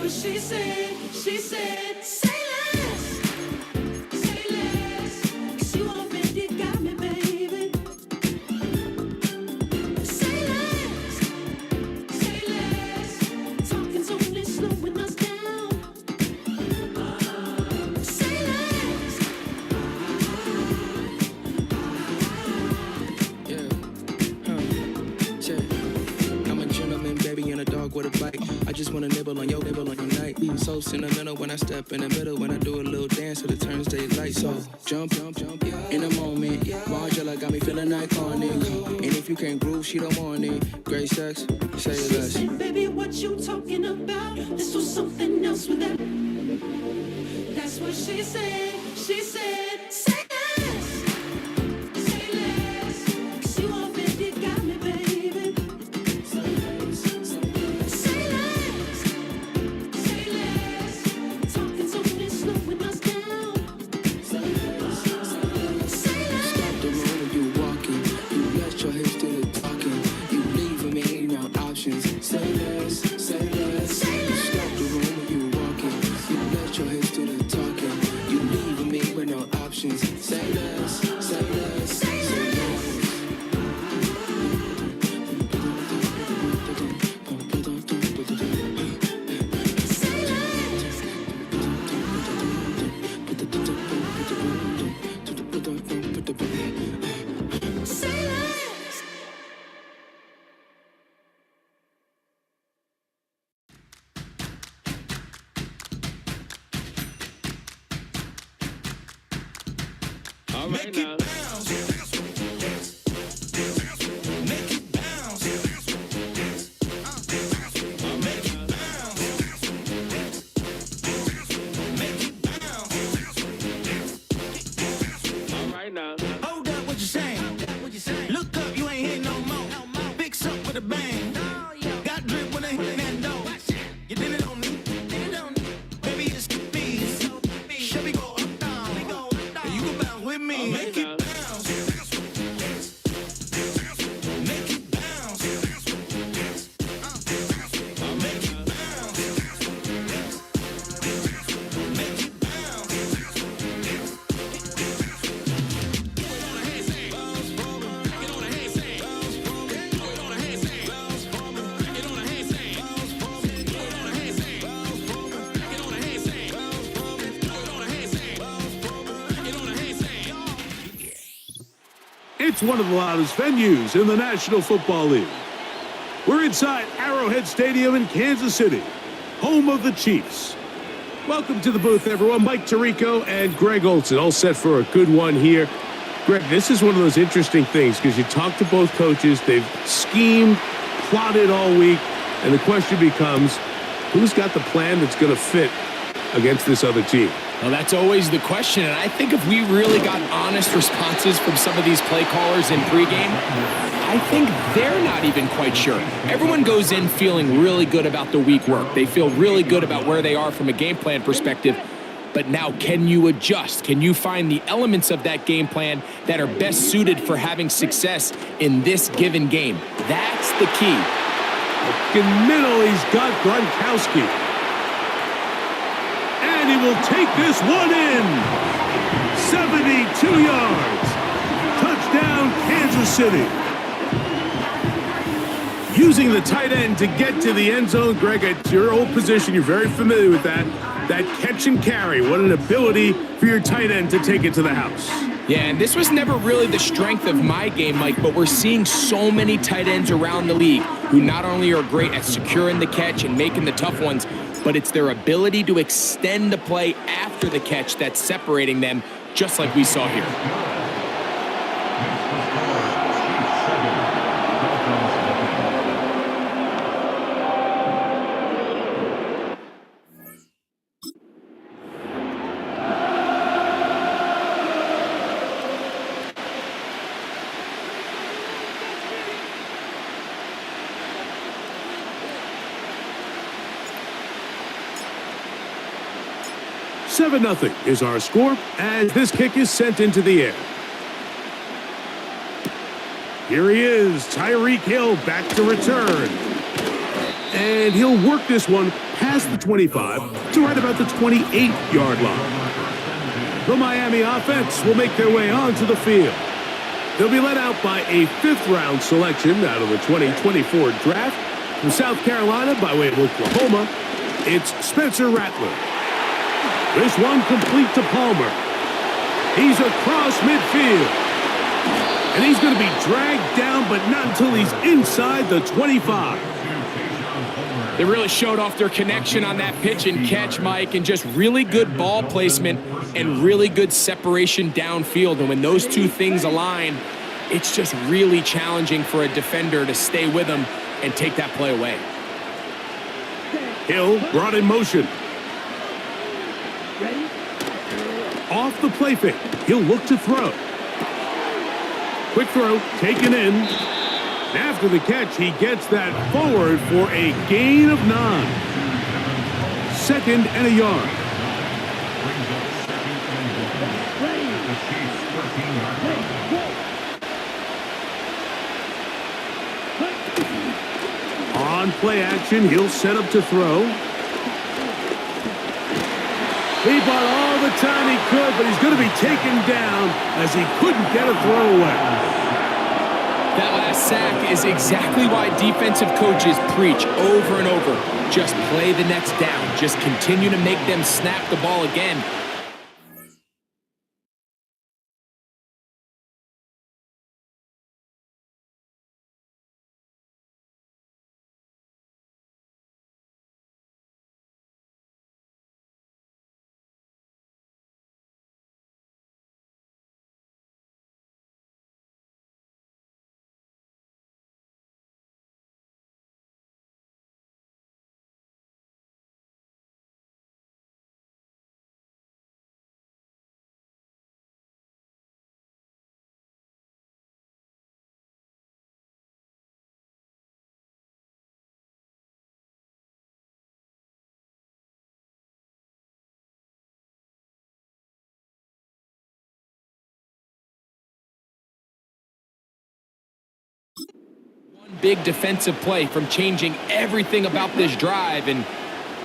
what she said. She said, say less, say less. 'Cause you already got me, baby. Say less, say less. Talking's only slowing us down. Say less. I'm a gentleman, baby, and a dog with a bite. I just wanna nibble on your night. So sentimental when I step in the middle. When I do a little dance till it turns daylight. So jump, in a moment. Margella got me feeling iconic. And if you can't groove, she don't want it. Great sex, say less. She said, baby, what you talking about? This was something else with that. That's what she said. She said, say less, say less. 'Cause you already got me, baby. Say less, say less. Talking's only slowing us down. Say less, say less. Stop the road when you walking. You let your hips do the talking. You leaving me no options. Say less, say less. Stop the road when you walking. You let your hips do the talking. You leaving me with no options. Say less, say less, say less. Say less. All right now. All right now. Hold up, what you saying? Look up, you ain't hitting no more. Fix up with a bang. Got drip when I hit that door. You did it on me. Baby, it's the beat. Shall we go up, down? And you go bounce with me. Make it bounce. Make it bounce. Make it bounce. Make it bounce. It's one of the loudest venues in the National Football League. We're inside Arrowhead Stadium in Kansas City, home of the Chiefs. Welcome to the booth, everyone. Mike Tirico and Greg Olson, all set for a good one here. Greg, this is one of those interesting things because you talk to both coaches. They've schemed, plotted all week, and the question becomes, who's got the plan that's going to fit against this other team? Well, that's always the question, and I think if we really got honest responses from some of these play callers in pregame, I think they're not even quite sure. Everyone goes in feeling really good about the week work. They feel really good about where they are from a game plan perspective. But now, can you adjust? Can you find the elements of that game plan that are best suited for having success in this given game? That's the key. In middle, he's got Gronkowski. And he will take this one in. 72 yards. Touchdown, Kansas City. Using the tight end to get to the end zone. Greg, at your old position, you're very familiar with that. That catch and carry. What an ability for your tight end to take it to the house. Yeah, and this was never really the strength of my game, Mike, but we're seeing so many tight ends around the league who not only are great at securing the catch and making the tough ones, but it's their ability to extend the play after the catch that's separating them, just like we saw here. Seven 0 is our score, and this kick is sent into the air. Here he is, Tyreek Hill back to return. And he'll work this one past the 25 to right about the 28-yard line. The Miami offense will make their way onto the field. They'll be led out by a fifth-round selection out of the 2024 draft. From South Carolina by way of Oklahoma, it's Spencer Rattler. This one complete to Palmer. He's across midfield. And he's going to be dragged down, but not until he's inside the 25. They really showed off their connection on that pitch and catch, Mike, and just really good ball placement and really good separation downfield. And when those two things align, it's just really challenging for a defender to stay with them and take that play away. Hill brought in motion. Off the play fake. He'll look to throw. Quick throw, taken in. After the catch, he gets that forward for a gain of 9. 2nd and a yard. On play action, he'll set up to throw. He bought all the time he could, but he's going to be taken down as he couldn't get a throw away. That last sack is exactly why defensive coaches preach over and over. Just play the next down. Just continue to make them snap the ball again. Big defensive play from changing everything about this drive, and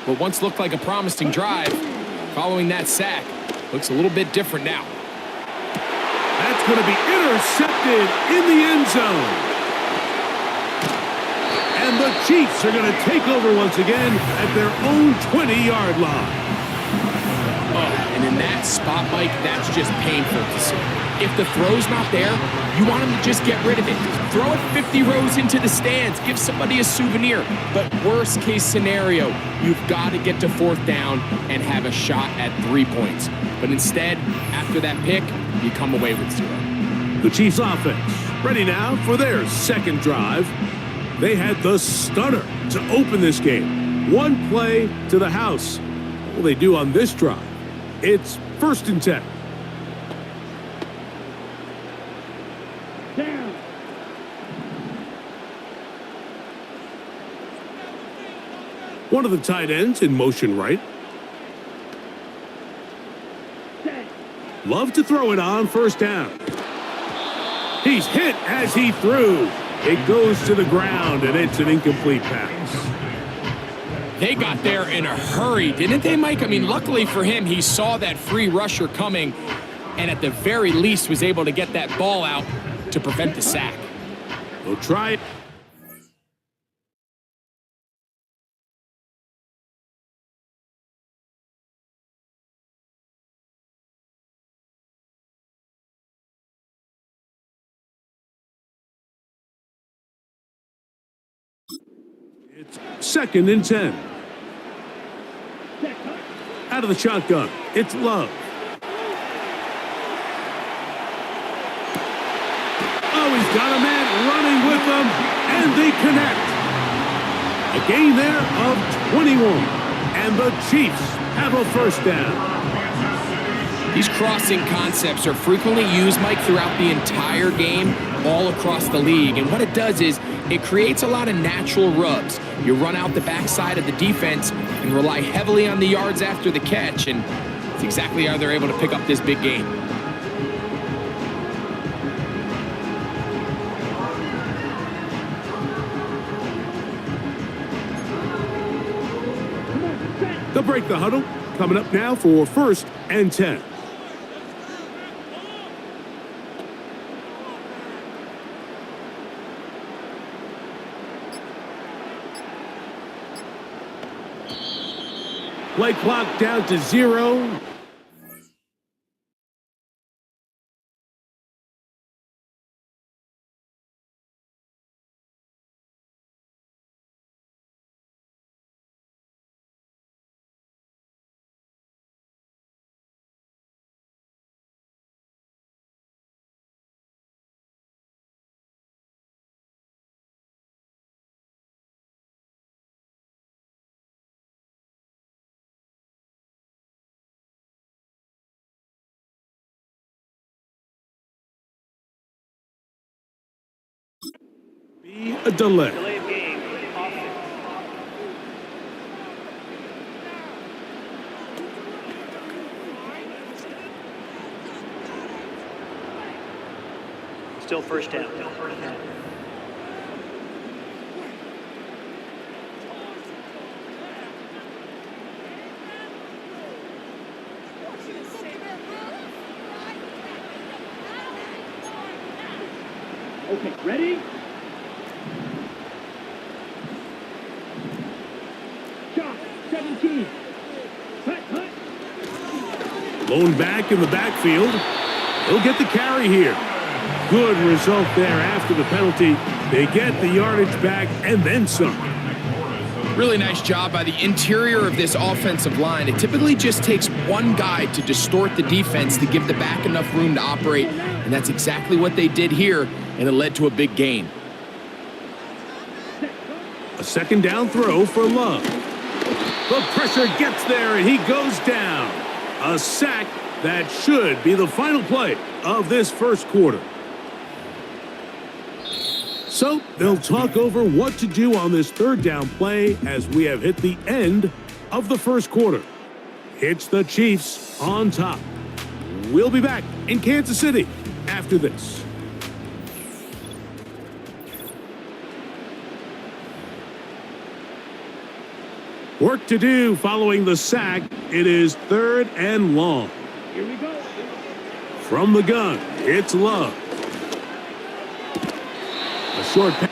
what once looked like a promising drive, following that sack, looks a little bit different now. That's going to be intercepted in the end zone. And the Chiefs are going to take over once again at their own 20-yard line. Oh, and in that spot, Mike, that's just painful to see. If the throw's not there, you want him to just get rid of it. Throw it 50 rows into the stands. Give somebody a souvenir. But worst case scenario, you've got to get to 4th down and have a shot at 3 points. But instead, after that pick, you come away with 0. The Chiefs offense ready now for their 2nd drive. They had the stunner to open this game. 1 play to the house. What will they do on this drive? It's 1st and 10. One of the tight ends in motion right. Love to throw it on 1st down. He's hit as he threw. It goes to the ground, and it's an incomplete pass. They got there in a hurry, didn't they, Mike? I mean, luckily for him, he saw that free rusher coming, and at the very least was able to get that ball out to prevent the sack. We'll try it. It's 2nd and 10. Out of the shotgun, it's Love. Oh, he's got a man running with them, and they connect. A gain there of 21, and the Chiefs have a 1st down. These crossing concepts are frequently used, Mike, throughout the entire game, all across the league. And what it does is it creates a lot of natural rubs. You run out the backside of the defense and rely heavily on the yards after the catch, and it's exactly how they're able to pick up this big game. They'll break the huddle. Coming up now for 1st and 10. Play clock down to 0. Be a delay. Still first down. Okay, ready? Shot, 17. Hut. Lone back in the backfield. He'll get the carry here. Good result there after the penalty. They get the yardage back and then some. Really nice job by the interior of this offensive line. It typically just takes one guy to distort the defense to give the back enough room to operate, and that's exactly what they did here, and it led to a big gain. A 2nd down throw for Love. The pressure gets there, and he goes down. A sack that should be the final play of this 1st quarter. So they'll talk over what to do on this 3rd down play as we have hit the end of the 1st quarter. It's the Chiefs on top. We'll be back in Kansas City after this. Work to do following the sack. It is 3rd and long. Here we go. From the gun, it's Love. A short pass.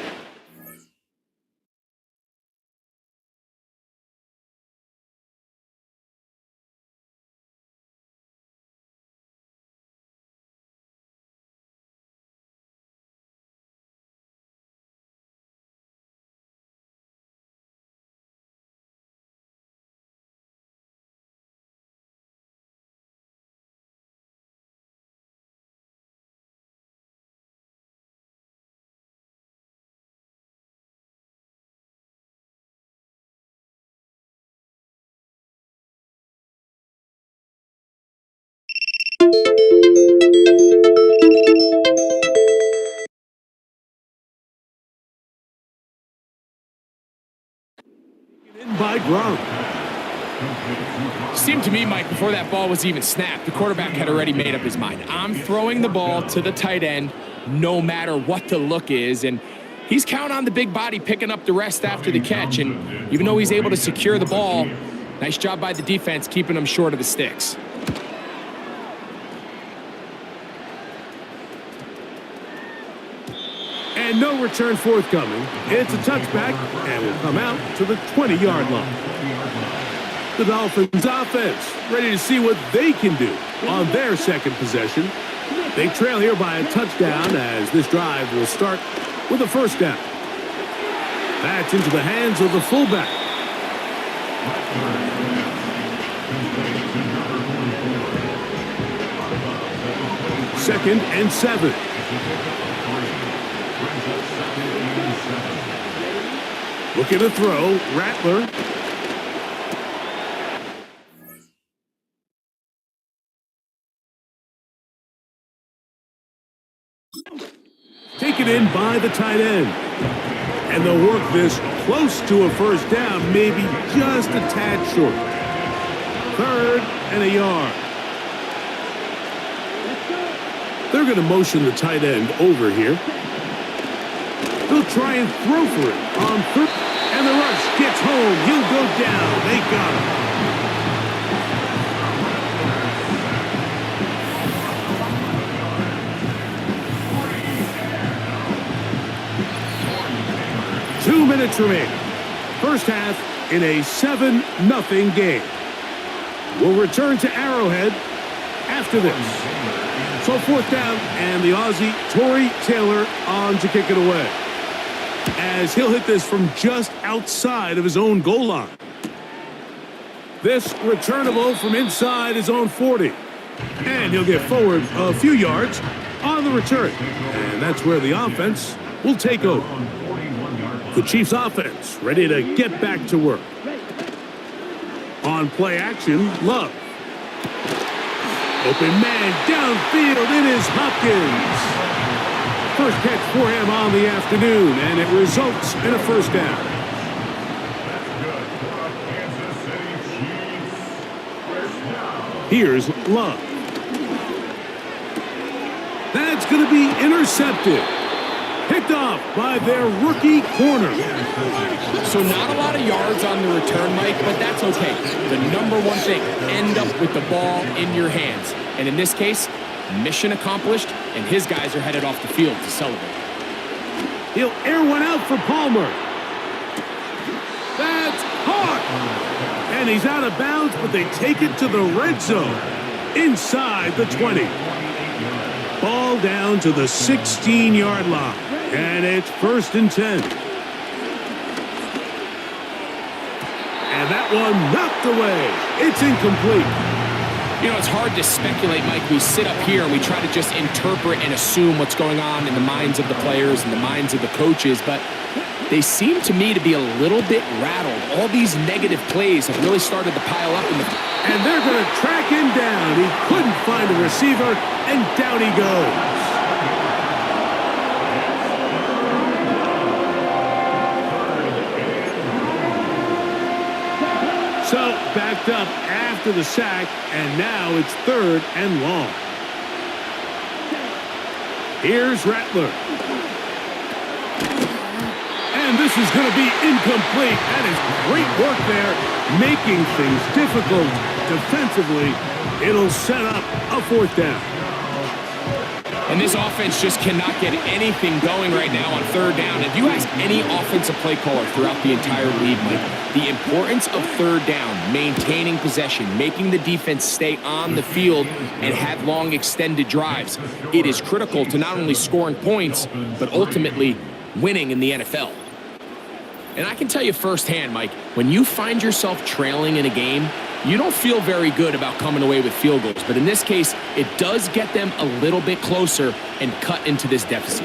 In by Gronk. Seemed to me, Mike, before that ball was even snapped, the quarterback had already made up his mind. I'm throwing the ball to the tight end no matter what the look is, and he's counting on the big body picking up the rest after the catch, and even though he's able to secure the ball, nice job by the defense keeping him short of the sticks. And no return forthcoming. It's a touchback and will come out to the 20-yard line. The Dolphins offense ready to see what they can do on their 2nd possession. They trail here by a touchdown as this drive will start with a 1st down. That's into the hands of the fullback. Second and 7. Looking to throw, Rattler. Taken in by the tight end. And they'll work this close to a 1st down, maybe just a tad short. 3rd and a yard. They're going to motion the tight end over here. They'll try and throw for it on 3rd. And the rush gets home. He'll go down. They got him. minutes remaining. First half in a 7-0 game. We'll return to Arrowhead after this. So fourth down, and the Aussie, Torrey Taylor, on to kick it away, as he'll hit this from just outside of his own goal line. This returnable from inside his own 40. And he'll get forward a few yards on the return. And that's where the offense will take over. The Chiefs offense ready to get back to work. On play action, Love. Open man downfield, it is Hopkins. First catch for him on the afternoon, and it results in a first down. Here's Love. That's going to be intercepted. Picked off by their rookie corner. So not a lot of yards on the return, Mike, but that's okay. The number one thing, end up with the ball in your hands. And in this case, mission accomplished, and his guys are headed off the field to celebrate. He'll air one out for Palmer. That's caught. And he's out of bounds, but they take it to the red zone. Inside the 20. Ball down to the 16-yard line. And it's 1st and 10. And that one knocked away. It's incomplete. You know, it's hard to speculate, Mike. We sit up here and we try to just interpret and assume what's going on in the minds of the players and the minds of the coaches, but they seem to me to be a little bit rattled. All these negative plays have really started to pile up. And they're going to track him down. He couldn't find a receiver, and down he goes. So, backed up after the sack, and now it's 3rd and long. Here's Rattler. And this is going to be incomplete. That is great work there, making things difficult defensively. It'll set up a 4th down. And this offense just cannot get anything going right now on 3rd down. If you ask any offensive play caller throughout the entire league, Mike, the importance of 3rd down, maintaining possession, making the defense stay on the field and have long extended drives, it is critical to not only scoring points, but ultimately winning in the NFL. And I can tell you firsthand, Mike, when you find yourself trailing in a game, you don't feel very good about coming away with field goals. But in this case, it does get them a little bit closer and cut into this deficit.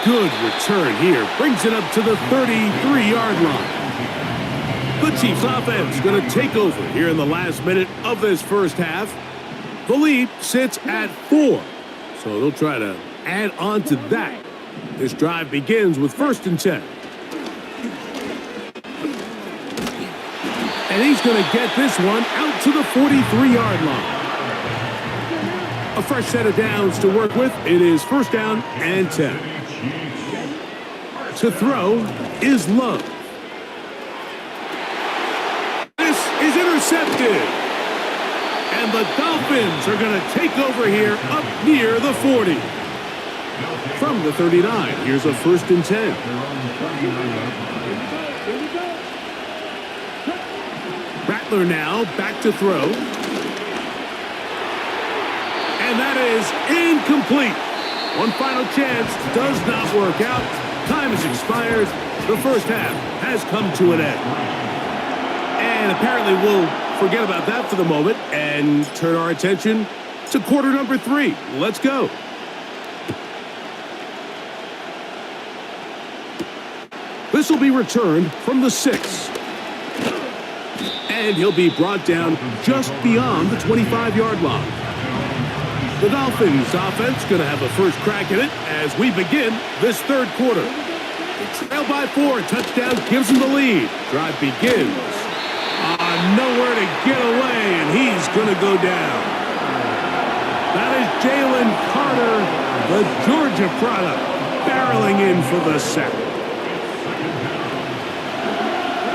Good return here. Brings it up to the 33-yard line. The Chiefs offense going to take over here in the last minute of this first half. The lead sits at 4. So they'll try to add on to that. This drive begins with 1st and 10. And he's going to get this one out to the 43-yard line. A fresh set of downs to work with. It is 1st down and 10. To throw is Love. This is intercepted. And the Dolphins are going to take over here up near the 40. From the 39, here's a 1st and 10. Rattler now back to throw. And that is incomplete. One final chance does not work out. Time has expired. The first half has come to an end. And apparently we'll forget about that for the moment and turn our attention to quarter number 3. Let's go. This will be returned from the 6. And he'll be brought down just beyond the 25-yard line. The Dolphins offense going to have a first crack at it as we begin this 3rd quarter. They trail by 4. Touchdown gives them the lead. Drive begins. Nowhere to get away, and he's going to go down. That is Jalen Carter, the Georgia product, barreling in for the sack.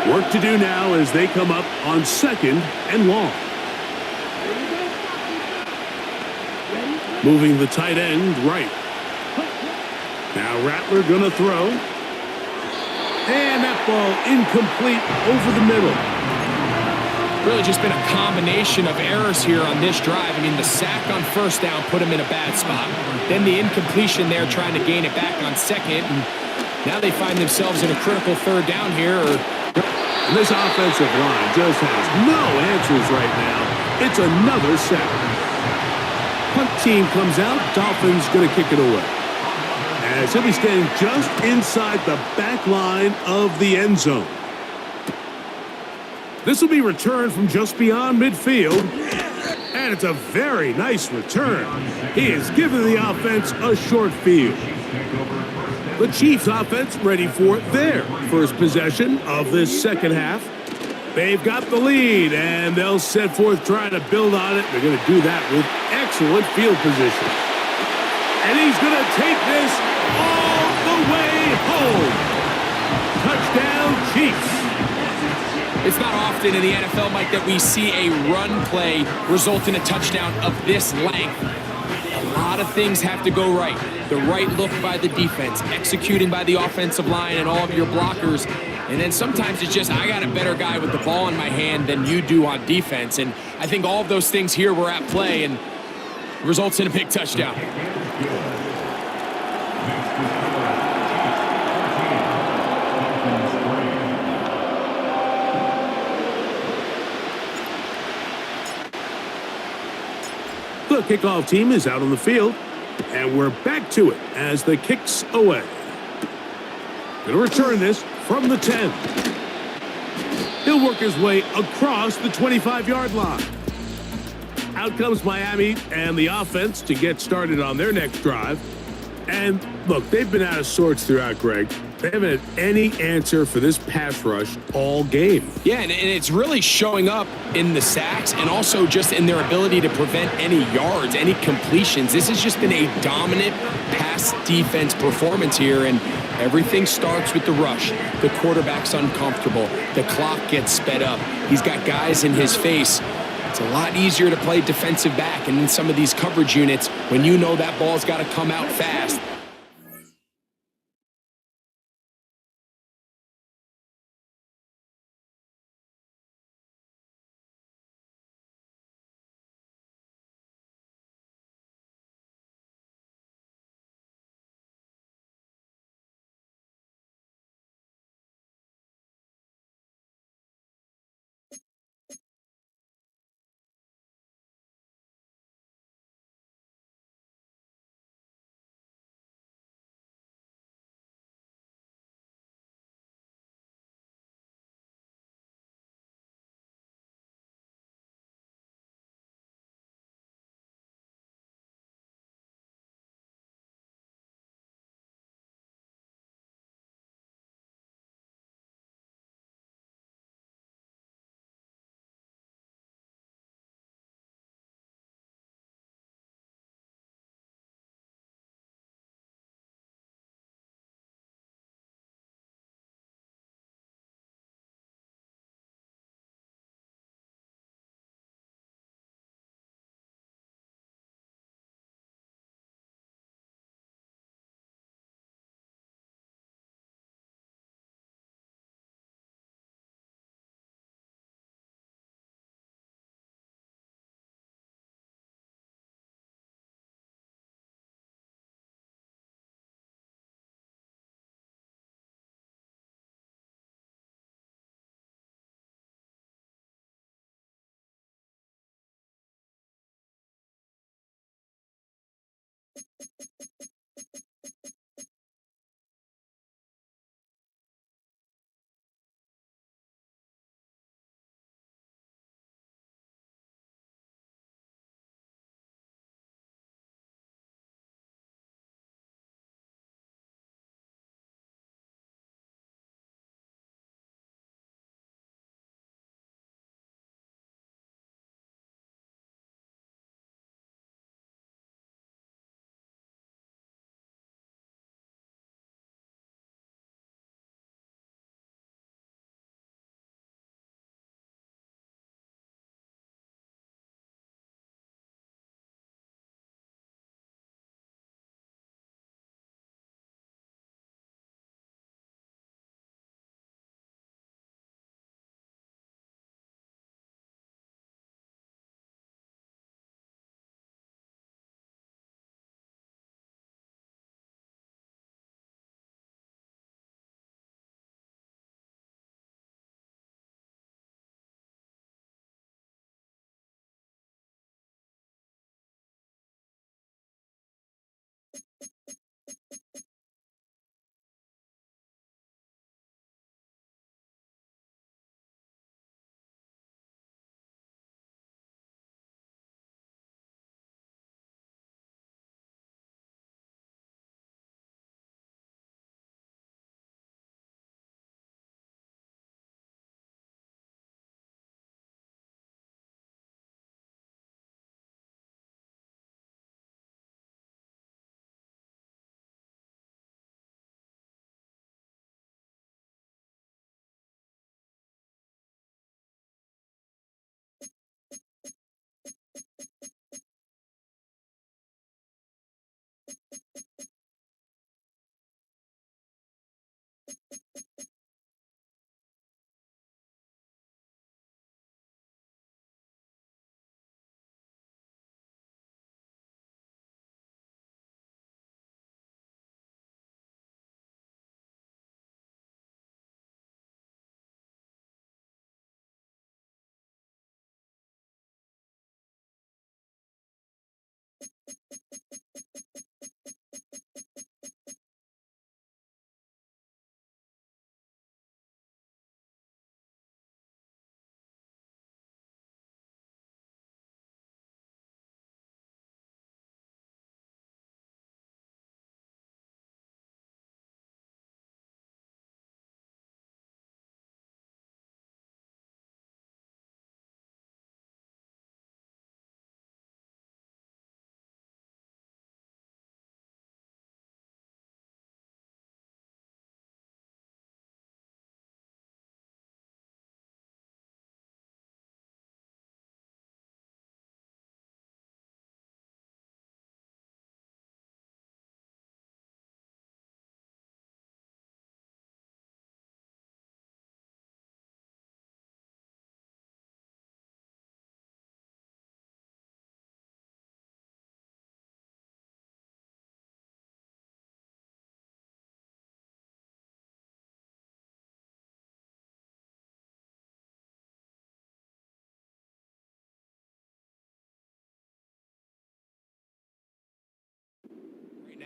Work to do now as they come up on 2nd and long. Moving the tight end right. Now Rattler gonna throw. And that ball incomplete over the middle. Really just been a combination of errors here on this drive. I mean, the sack on first down put him in a bad spot. Then the incompletion there trying to gain it back on second. And now they find themselves in a critical third down here. And this offensive line just has no answers right now. It's another sack. Punt team comes out. Dolphins going to kick it away. As he'll be standing just inside the back line of the end zone. This will be returned from just beyond midfield. And it's a very nice return. He has given the offense a short field. The Chiefs offense ready for their first possession of this second half. They've got the lead, and they'll set forth trying to build on it. They're going to do that with excellent field position. And he's going to take this all the way home. Touchdown, Chiefs. It's not often in the NFL, Mike, that we see a run play result in a touchdown of this length. A lot of things have to go right. The right look by the defense, executing by the offensive line and all of your blockers. And then sometimes it's just, I got a better guy with the ball in my hand than you do on defense. And I think all of those things here were at play and results in a big touchdown. The kickoff team is out on the field, and we're back to it as the kick's away. Going to return this from the 10. He'll work his way across the 25-yard line. Out comes Miami and the offense to get started on their next drive. And look, they've been out of sorts throughout, Greg. They haven't had any answer for this pass rush all game. Yeah, and it's really showing up in the sacks and also just in their ability to prevent any yards, any completions. This has just been a dominant pass defense performance here, and everything starts with the rush. The quarterback's uncomfortable. The clock gets sped up. He's got guys in his face. It's a lot easier to play defensive back, and in some of these coverage units, when you know that ball's got to come out fast,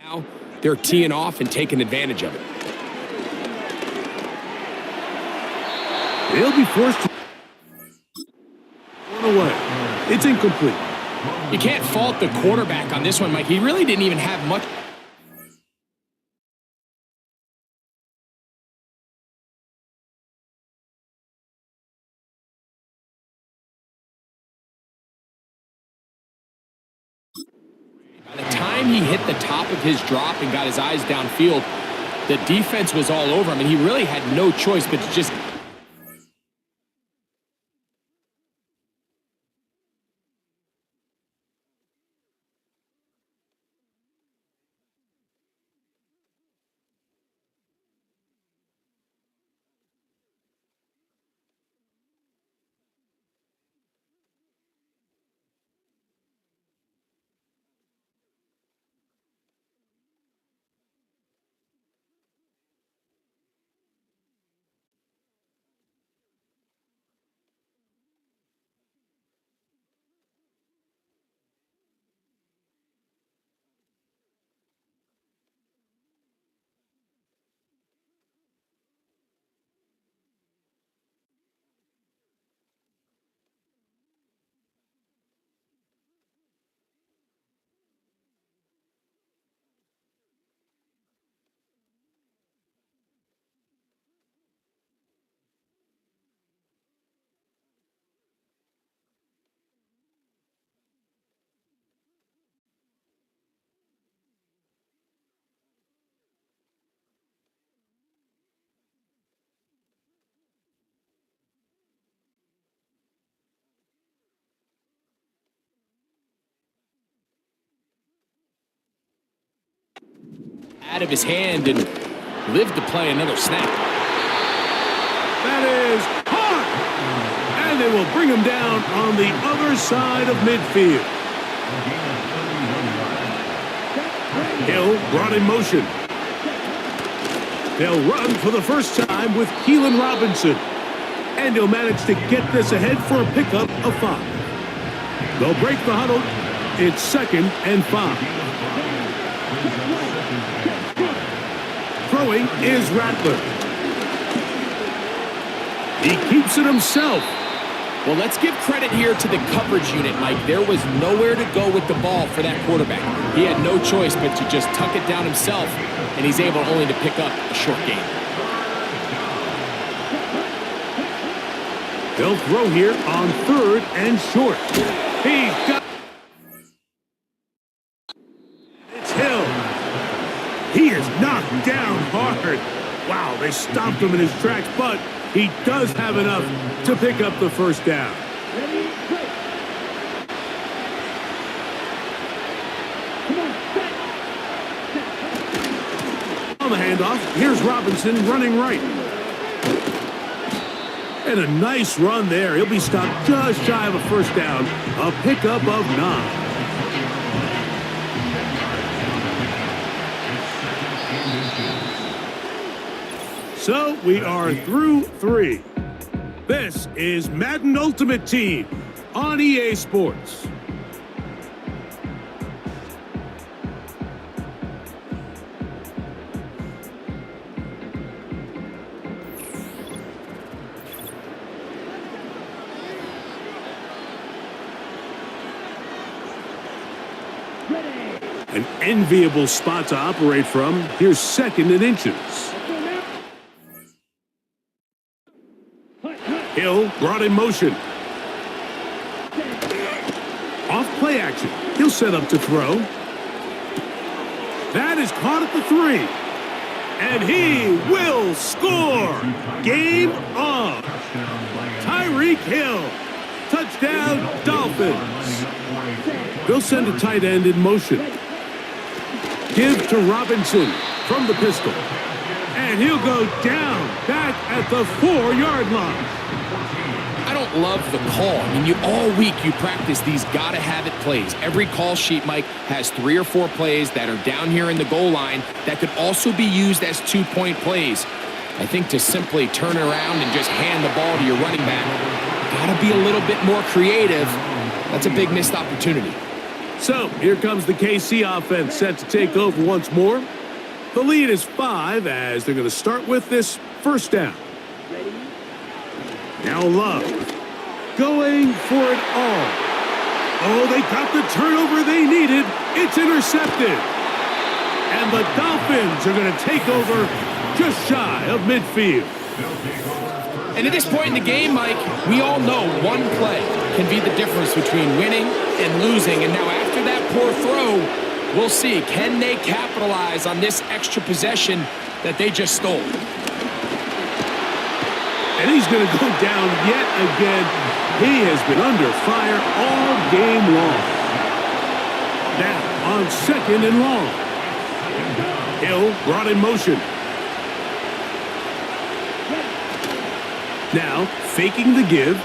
Now they're teeing off and taking advantage of it. They'll be forced to run away. It's incomplete. You can't fault the quarterback on this one, Mike. He really didn't even have much. By the time he hit the top of his drop and got his eyes downfield, the defense was all over him, and he really had no choice but to just... out of his hand and lived to play another snap. That is hard. And they will bring him down on the other side of midfield. Hill brought in motion. They'll run for the first time with Keelan Robinson. And he'll manage to get this ahead for a pickup of 5. They'll break the huddle. It's 2nd and 5. Throwing is Rattler. He keeps it himself. Well, let's give credit here to the coverage unit, Mike. There was nowhere to go with the ball for that quarterback. He had no choice but to just tuck it down himself, and he's able only to pick up a short gain. They'll throw here on 3rd and short. He's got... It's Hill. He is knocked down hard. Wow, they stopped him in his tracks, but he does have enough to pick up the first down. On the handoff, here's Robinson running right. And a nice run there. He'll be stopped just shy of a first down. A pickup of 9. So we are through 3. This is Madden Ultimate Team on EA Sports. An enviable spot to operate from. Here's 2nd and inches. Hill brought in motion. Off play action. He'll set up to throw. That is caught at the 3. And he will score. Game on. Tyreek Hill. Touchdown, Dolphins. They'll send a tight end in motion. Give to Robinson from the pistol. And he'll go down back at the 4-yard line. I don't love the call. I mean, all week you practice these gotta-have-it plays. Every call sheet, Mike, has 3 or 4 plays that are down here in the goal line that could also be used as 2-point plays. I think to simply turn around and just hand the ball to your running back, gotta be a little bit more creative. That's a big missed opportunity. So, here comes the KC offense set to take over once more. The lead is 5 as they're going to start with this first down. Now Love going for it all. Oh, they got the turnover they needed. It's intercepted. And the Dolphins are going to take over just shy of midfield. And at this point in the game, Mike, we all know one play can be the difference between winning and losing. And now after that poor throw, we'll see, can they capitalize on this extra possession that they just stole? And he's going to go down yet again. He has been under fire all game long. Now on 2nd and long. Hill brought in motion. Now, faking the give.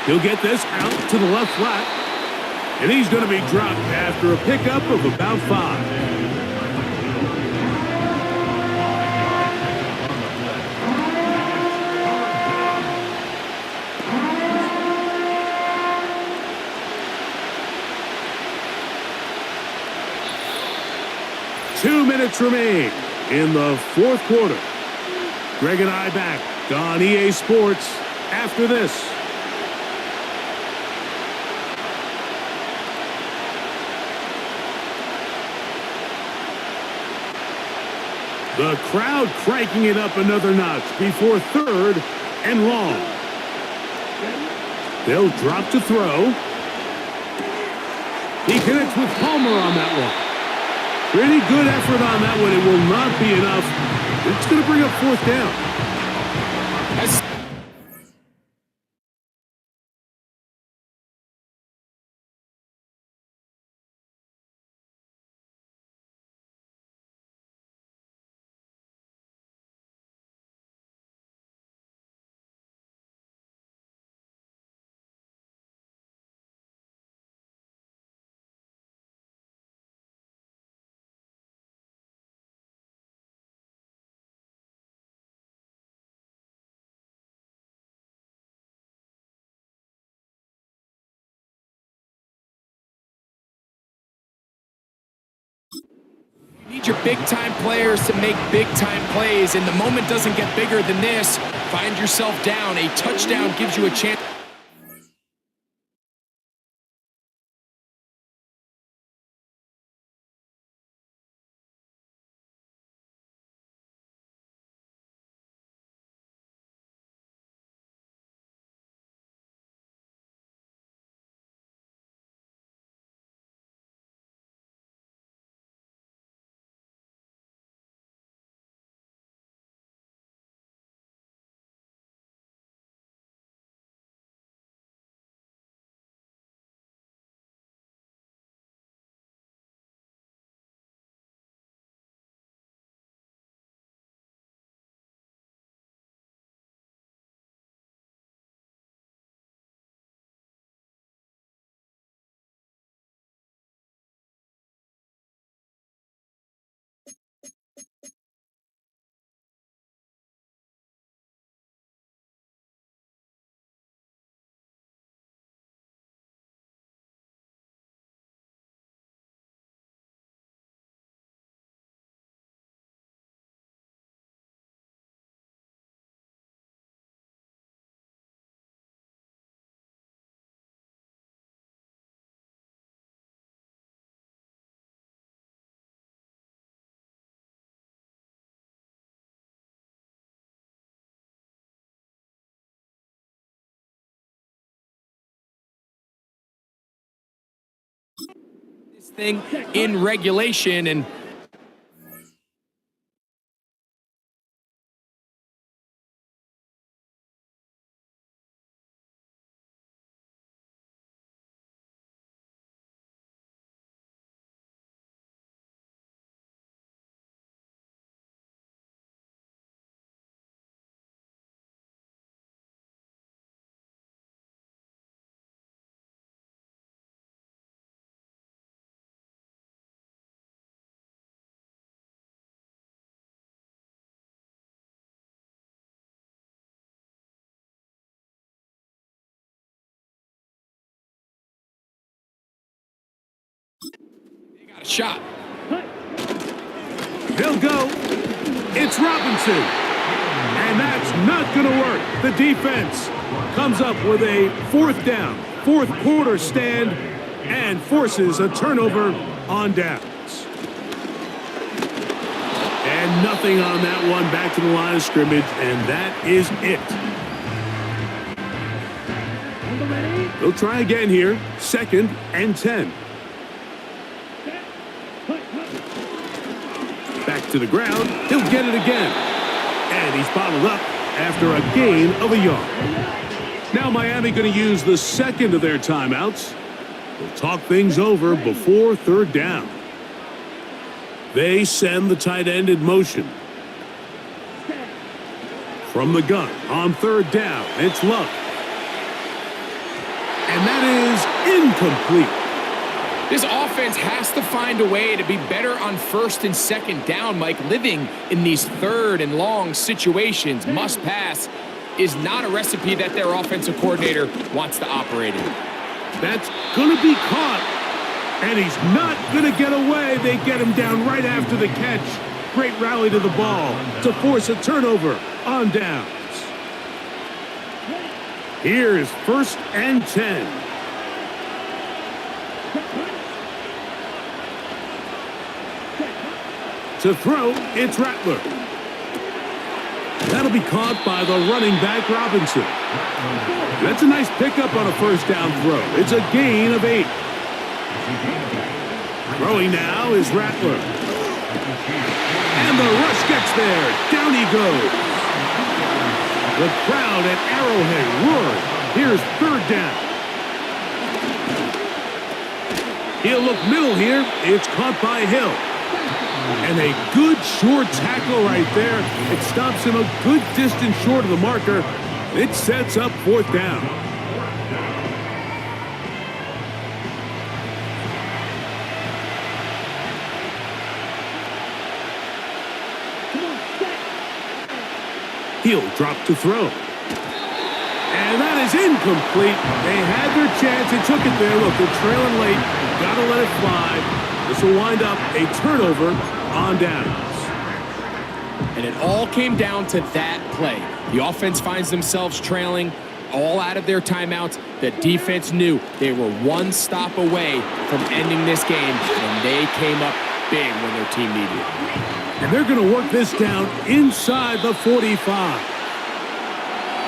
He'll get this out to the left flat. And he's going to be dropped after a pickup of about 5. Two minutes remain in the fourth quarter. Greg and I back on EA Sports after this. The crowd cranking it up another notch before 3rd and long. They'll drop to throw. He connects with Palmer on that one. Pretty good effort on that one. It will not be enough. It's going to bring up 4th down. You need your big-time players to make big-time plays, and the moment doesn't get bigger than this. Find yourself down. A touchdown gives you a chance. This thing in regulation, and shot. He'll go. It's Robinson. And that's not going to work. The defense comes up with a 4th down, 4th quarter stand, and forces a turnover on downs. And nothing on that one. Back to the line of scrimmage, and that is it. They'll try again here. 2nd and 10. Back to the ground. He'll get it again. And he's bottled up after a gain of a yard. Now Miami going to use the 2nd of their timeouts. They'll talk things over before 3rd down. They send the tight end in motion. From the gun on 3rd down, it's Love. And that is incomplete. This offense has to find a way to be better on 1st and 2nd down, Mike. Living in these 3rd and long situations, must pass, is not a recipe that their offensive coordinator wants to operate in. That's going to be caught. And he's not going to get away. They get him down right after the catch. Great rally to the ball to force a turnover on downs. Here's 1st and 10. To throw, it's Rattler. That'll be caught by the running back, Robinson. That's a nice pickup on a 1st down throw. It's a gain of 8. Throwing now is Rattler. And the rush gets there. Down he goes. The crowd at Arrowhead roaring. Here's 3rd down. He'll look middle here. It's caught by Hill. And a good short tackle right there. It stops him a good distance short of the marker. It sets up 4th down. He'll drop to throw. And that is incomplete. They had their chance. They took it there. Look, they're trailing late. Got to let it fly. This will wind up a turnover on downs. And it all came down to that play. The offense finds themselves trailing, all out of their timeouts. The defense knew they were one stop away from ending this game, and they came up big when their team needed it. And they're going to work this down inside the 45.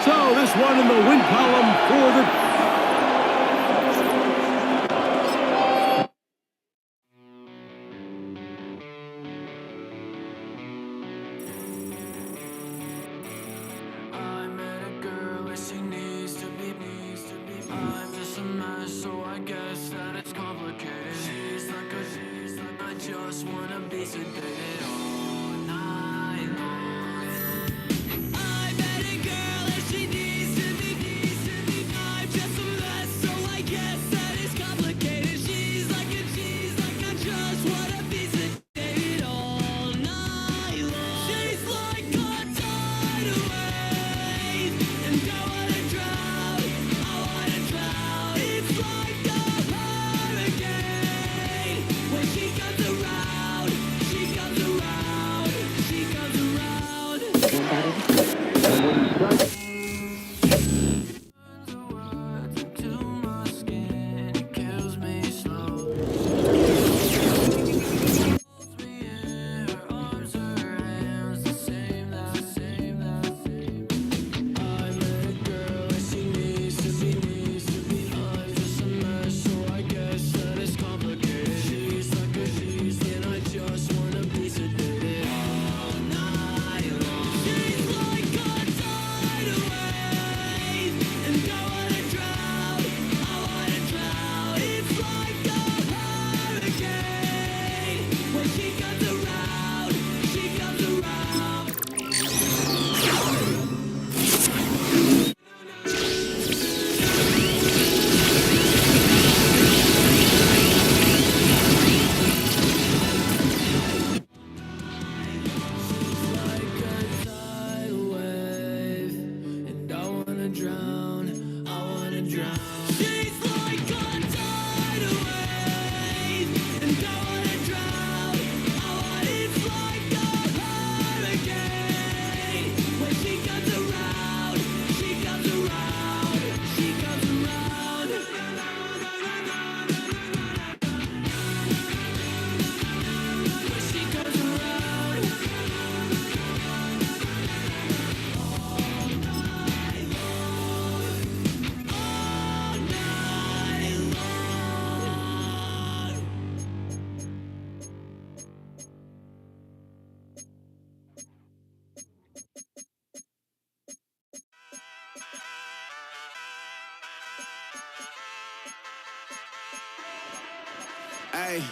So this one in the win column for the... She's like a tidal wave, and I wanna drown. Hey,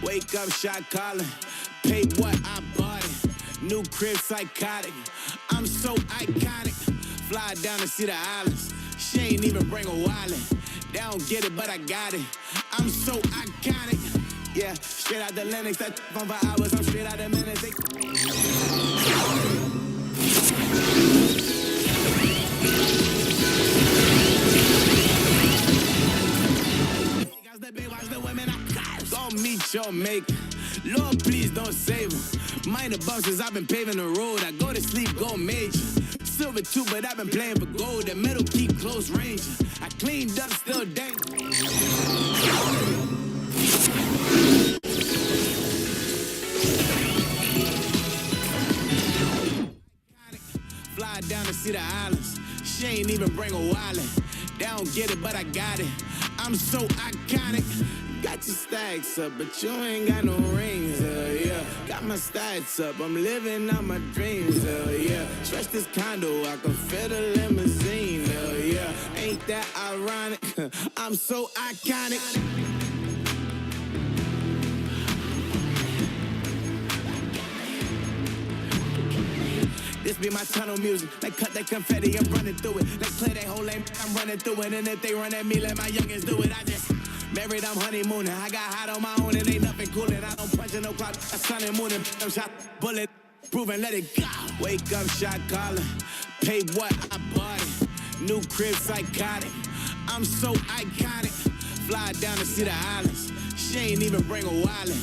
wake up, shot calling. Pay what I bought it. New crib, psychotic. I'm so iconic. Fly down to see the islands. She ain't even bring a wallet. They don't get it, but I got it. I'm so iconic. Yeah, straight out the Lennox. That phone for hours. I'm straight out the minutes. Gon' meet your maker. Lord, please don't save him. Minor bumps since I've been paving the road. I go to sleep, go major. Silver too, but I've been playing for gold. The metal keep close range. I cleaned up, still dangerous. Fly down to see the islands. She ain't even bring a wallet. They don't get it, but I got it. I'm so iconic. Got your stacks up, but you ain't got no rings, yeah. Got my stats up, I'm living out my dreams, yeah. Stretch this condo, I can fit a limousine, yeah. Ain't that ironic? I'm so iconic. This be my tunnel music. They cut that confetti, I'm running through it. They play that whole lane, I'm running through it. And if they run at me, let my youngins do it. I just married, I'm honeymooning. I got hot on my own, and ain't nothing coolin'. I don't punch in no clock, I sun and moonin'. I'm shot, bullet, proven, let it go. Wake up, shot calling. Pay what I bought it. New crib, psychotic. I'm so iconic. Fly down to see the islands. She ain't even bring a wallet.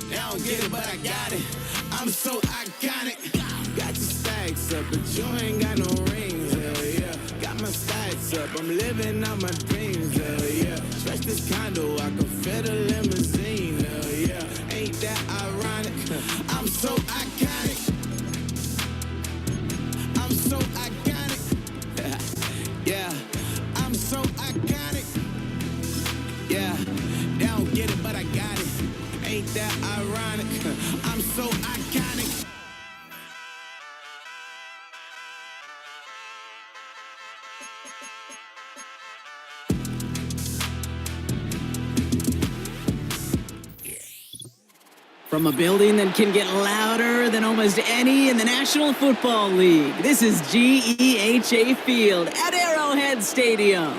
They don't get it, but I got it. I'm so iconic. Got your stacks up, but you ain't got no rings, hell yeah. Got my stacks up, I'm living out my dreams, hell yeah. Stretch this condo, I can fit a limousine, hell yeah. Ain't that ironic? I'm so iconic. I'm so iconic. Yeah, I'm so iconic. Yeah, they don't get it, but I got it. Ain't that ironic? I'm so iconic. From a building that can get louder than almost any in the National Football League, this is GEHA Field at Arrowhead Stadium.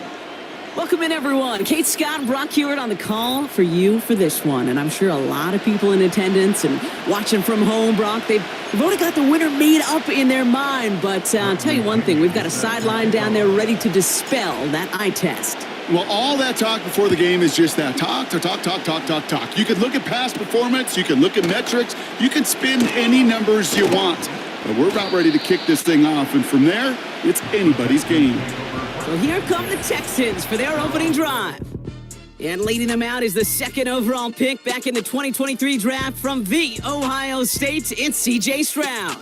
Welcome in, everyone. Kate Scott, Brock Hewitt on the call for you for this one. And I'm sure a lot of people in attendance and watching from home, Brock, they've already got the winner made up in their mind. But I'll tell you one thing, we've got a sideline down there ready to dispel that eye test. Well, all that talk before the game is just that. Talk. You can look at past performance. You can look at metrics. You can spin any numbers you want. But we're about ready to kick this thing off. And from there, it's anybody's game. So here come the Texans for their opening drive. And leading them out is the second overall pick back in the 2023 draft from the Ohio State. It's C.J. Stroud.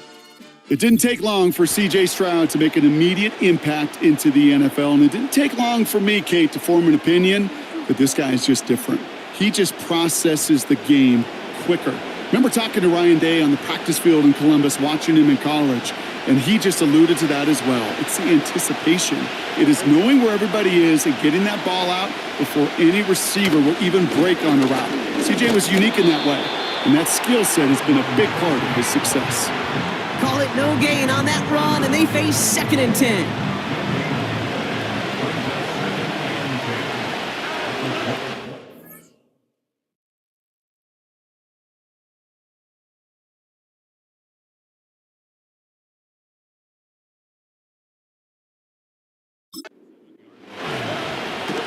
It didn't take long for C.J. Stroud to make an immediate impact into the NFL, and it didn't take long for me, Kate, to form an opinion that this guy is just different. He just processes the game quicker. Remember talking to Ryan Day on the practice field in Columbus, watching him in college, and he just alluded to that as well. It's the anticipation. It is knowing where everybody is and getting that ball out before any receiver will even break on the route. C.J. was unique in that way, and that skill set has been a big part of his success. Call it no gain on that run, and they face 2nd and 10.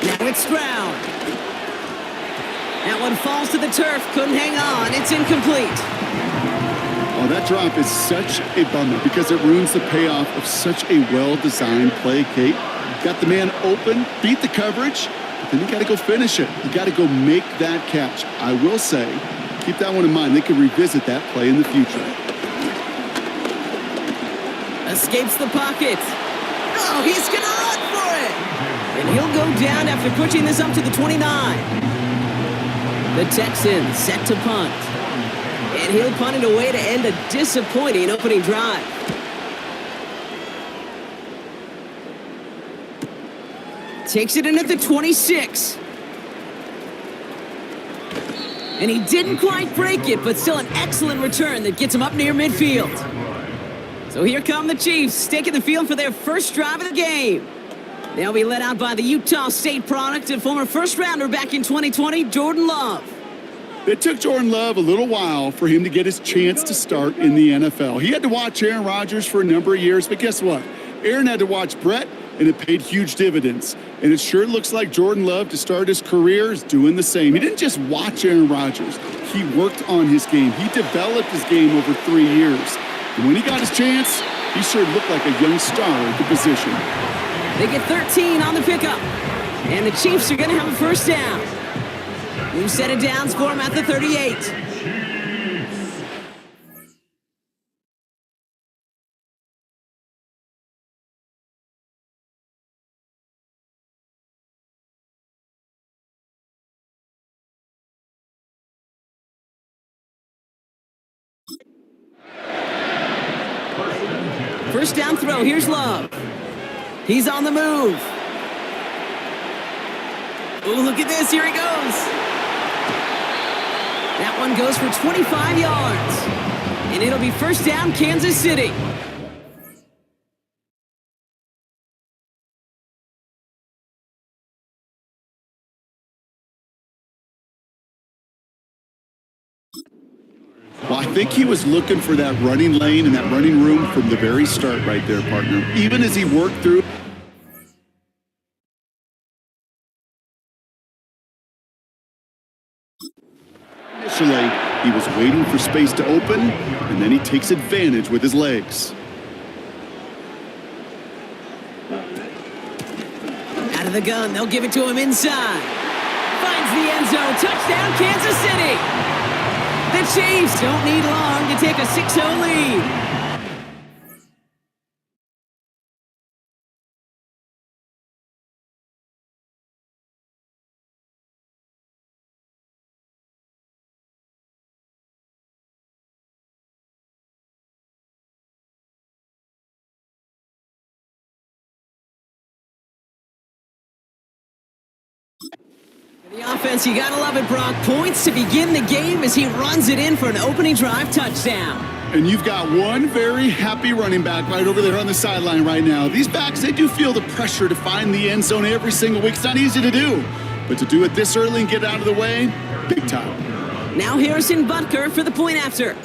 Now it's Stroud. That one falls to the turf, couldn't hang on, it's incomplete. Oh, that drop is such a bummer because it ruins the payoff of such a well-designed play, Kate. Got the man open, beat the coverage, but then you got to go finish it. You got to go make that catch. I will say, keep that one in mind. They can revisit that play in the future. Escapes the pocket. Oh, he's going to run for it. And he'll go down after pushing this up to the 29. The Texans set to punt. And he'll punt it away to end a disappointing opening drive. Takes it in at the 26. And he didn't quite break it, but still an excellent return that gets him up near midfield. So here come the Chiefs, taking the field for their first drive of the game. They'll be led out by the Utah State product and former first-rounder back in 2020, Jordan Love. It took Jordan Love a little while for him to get his chance to start in the NFL. He had to watch Aaron Rodgers for a number of years, but guess what? Aaron had to watch Brett, and it paid huge dividends. And it sure looks like Jordan Love, to start his career, is doing the same. He didn't just watch Aaron Rodgers. He worked on his game. He developed his game over 3 years. And when he got his chance, he sure looked like a young star at the position. They get 13 on the pickup. And the Chiefs are going to have a first down. New set of downs for him at the 38. First down throw, here's Love. He's on the move. Oh, look at this, here he goes. That one goes for 25 yards. And it'll be first down, Kansas City. Well, I think he was looking for that running lane and that running room from the very start right there, partner. Even as he worked through. Initially, he was waiting for space to open, and then he takes advantage with his legs. Out of the gun, they'll give it to him inside. Finds the end zone, touchdown Kansas City. The Chiefs don't need long to take a 6-0 lead. The offense, you gotta love it, Brock. Points to begin the game as he runs it in for an opening drive touchdown. And you've got one very happy running back right over there on the sideline right now. These backs, they do feel the pressure to find the end zone every single week. It's not easy to do, but to do it this early and get out of the way, big time. Now Harrison Butker for the point after.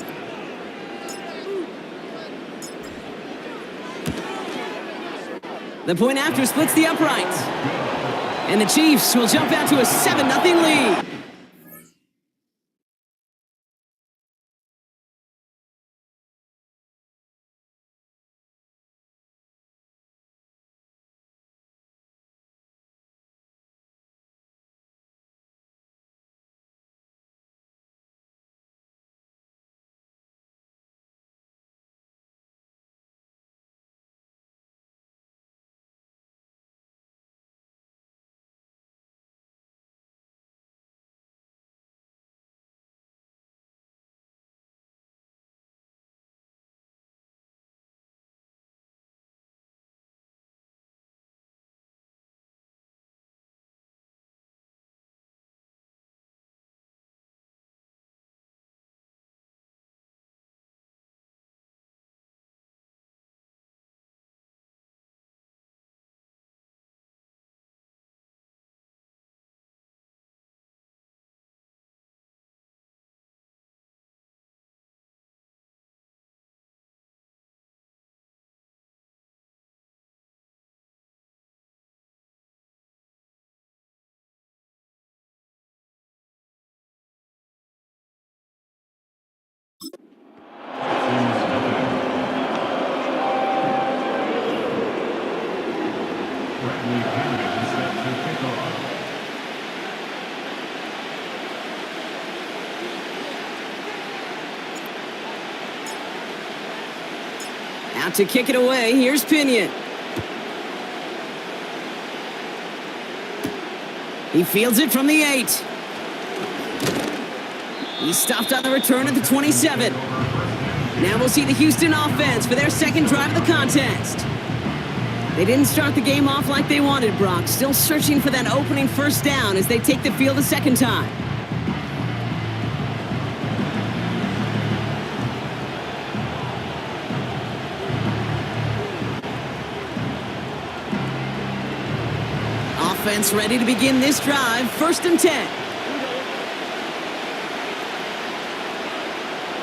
The point after splits the uprights. And the Chiefs will jump out to a 7-0 lead. Out to kick it away, here's Pinion. He fields it from the 8. He stopped on the return at the 27. Now we'll see the Houston offense for their second drive of the contest. They didn't start the game off like they wanted, Brock. Still searching for that opening first down as they take the field a second time. Offense ready to begin this drive. 1st and 10.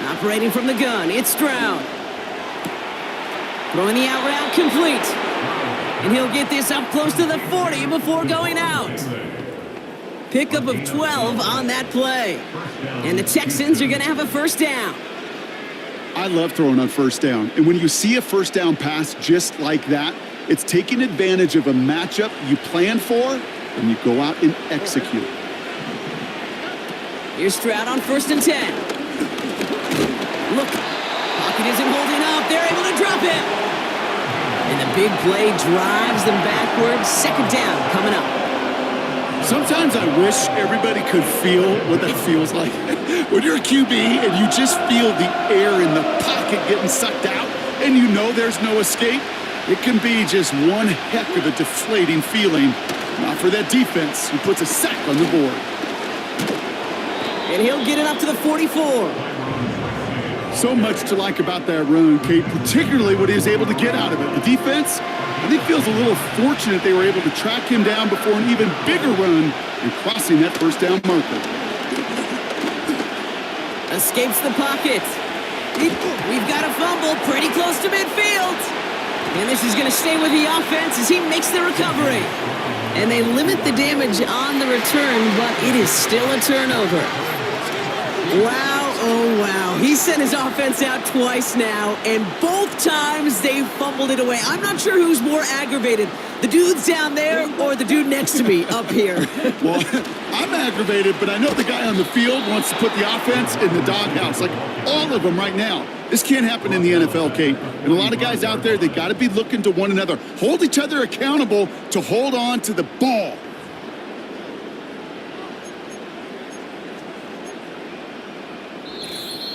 Operating from the gun, it's Stroud. Throwing the out route complete. And he'll get this up close to the 40 before going out. Pickup of 12 on that play. And the Texans are going to have a first down. I love throwing on first down. And when you see a first down pass just like that, it's taking advantage of a matchup you plan for, and you go out and execute. Here's Stroud on 1st and 10. Look, pocket isn't holding up. They're able to drop it. And the big play drives them backwards. 2nd down coming up. Sometimes I wish everybody could feel what that feels like. When you're a QB and you just feel the air in the pocket getting sucked out and you know there's no escape, it can be just one heck of a deflating feeling. Not for that defense who puts a sack on the board. And he'll get it up to the 44. So much to like about that run, Kate, particularly what he was able to get out of it. The defense, I think, feels a little fortunate they were able to track him down before an even bigger run and crossing that first down marker. Escapes the pocket. We've got a fumble pretty close to midfield. And this is going to stay with the offense as he makes the recovery. And they limit the damage on the return, but it is still a turnover. Wow, oh wow. He sent his offense out twice now, and both times they fumbled it away. I'm not sure who's more aggravated, the dudes down there or the dude next to me up here. Well, I'm aggravated, but I know the guy on the field wants to put the offense in the doghouse, like all of them right now. This can't happen in the NFL, Kate. And a lot of guys out there, they got to be looking to one another, hold each other accountable to hold on to the ball.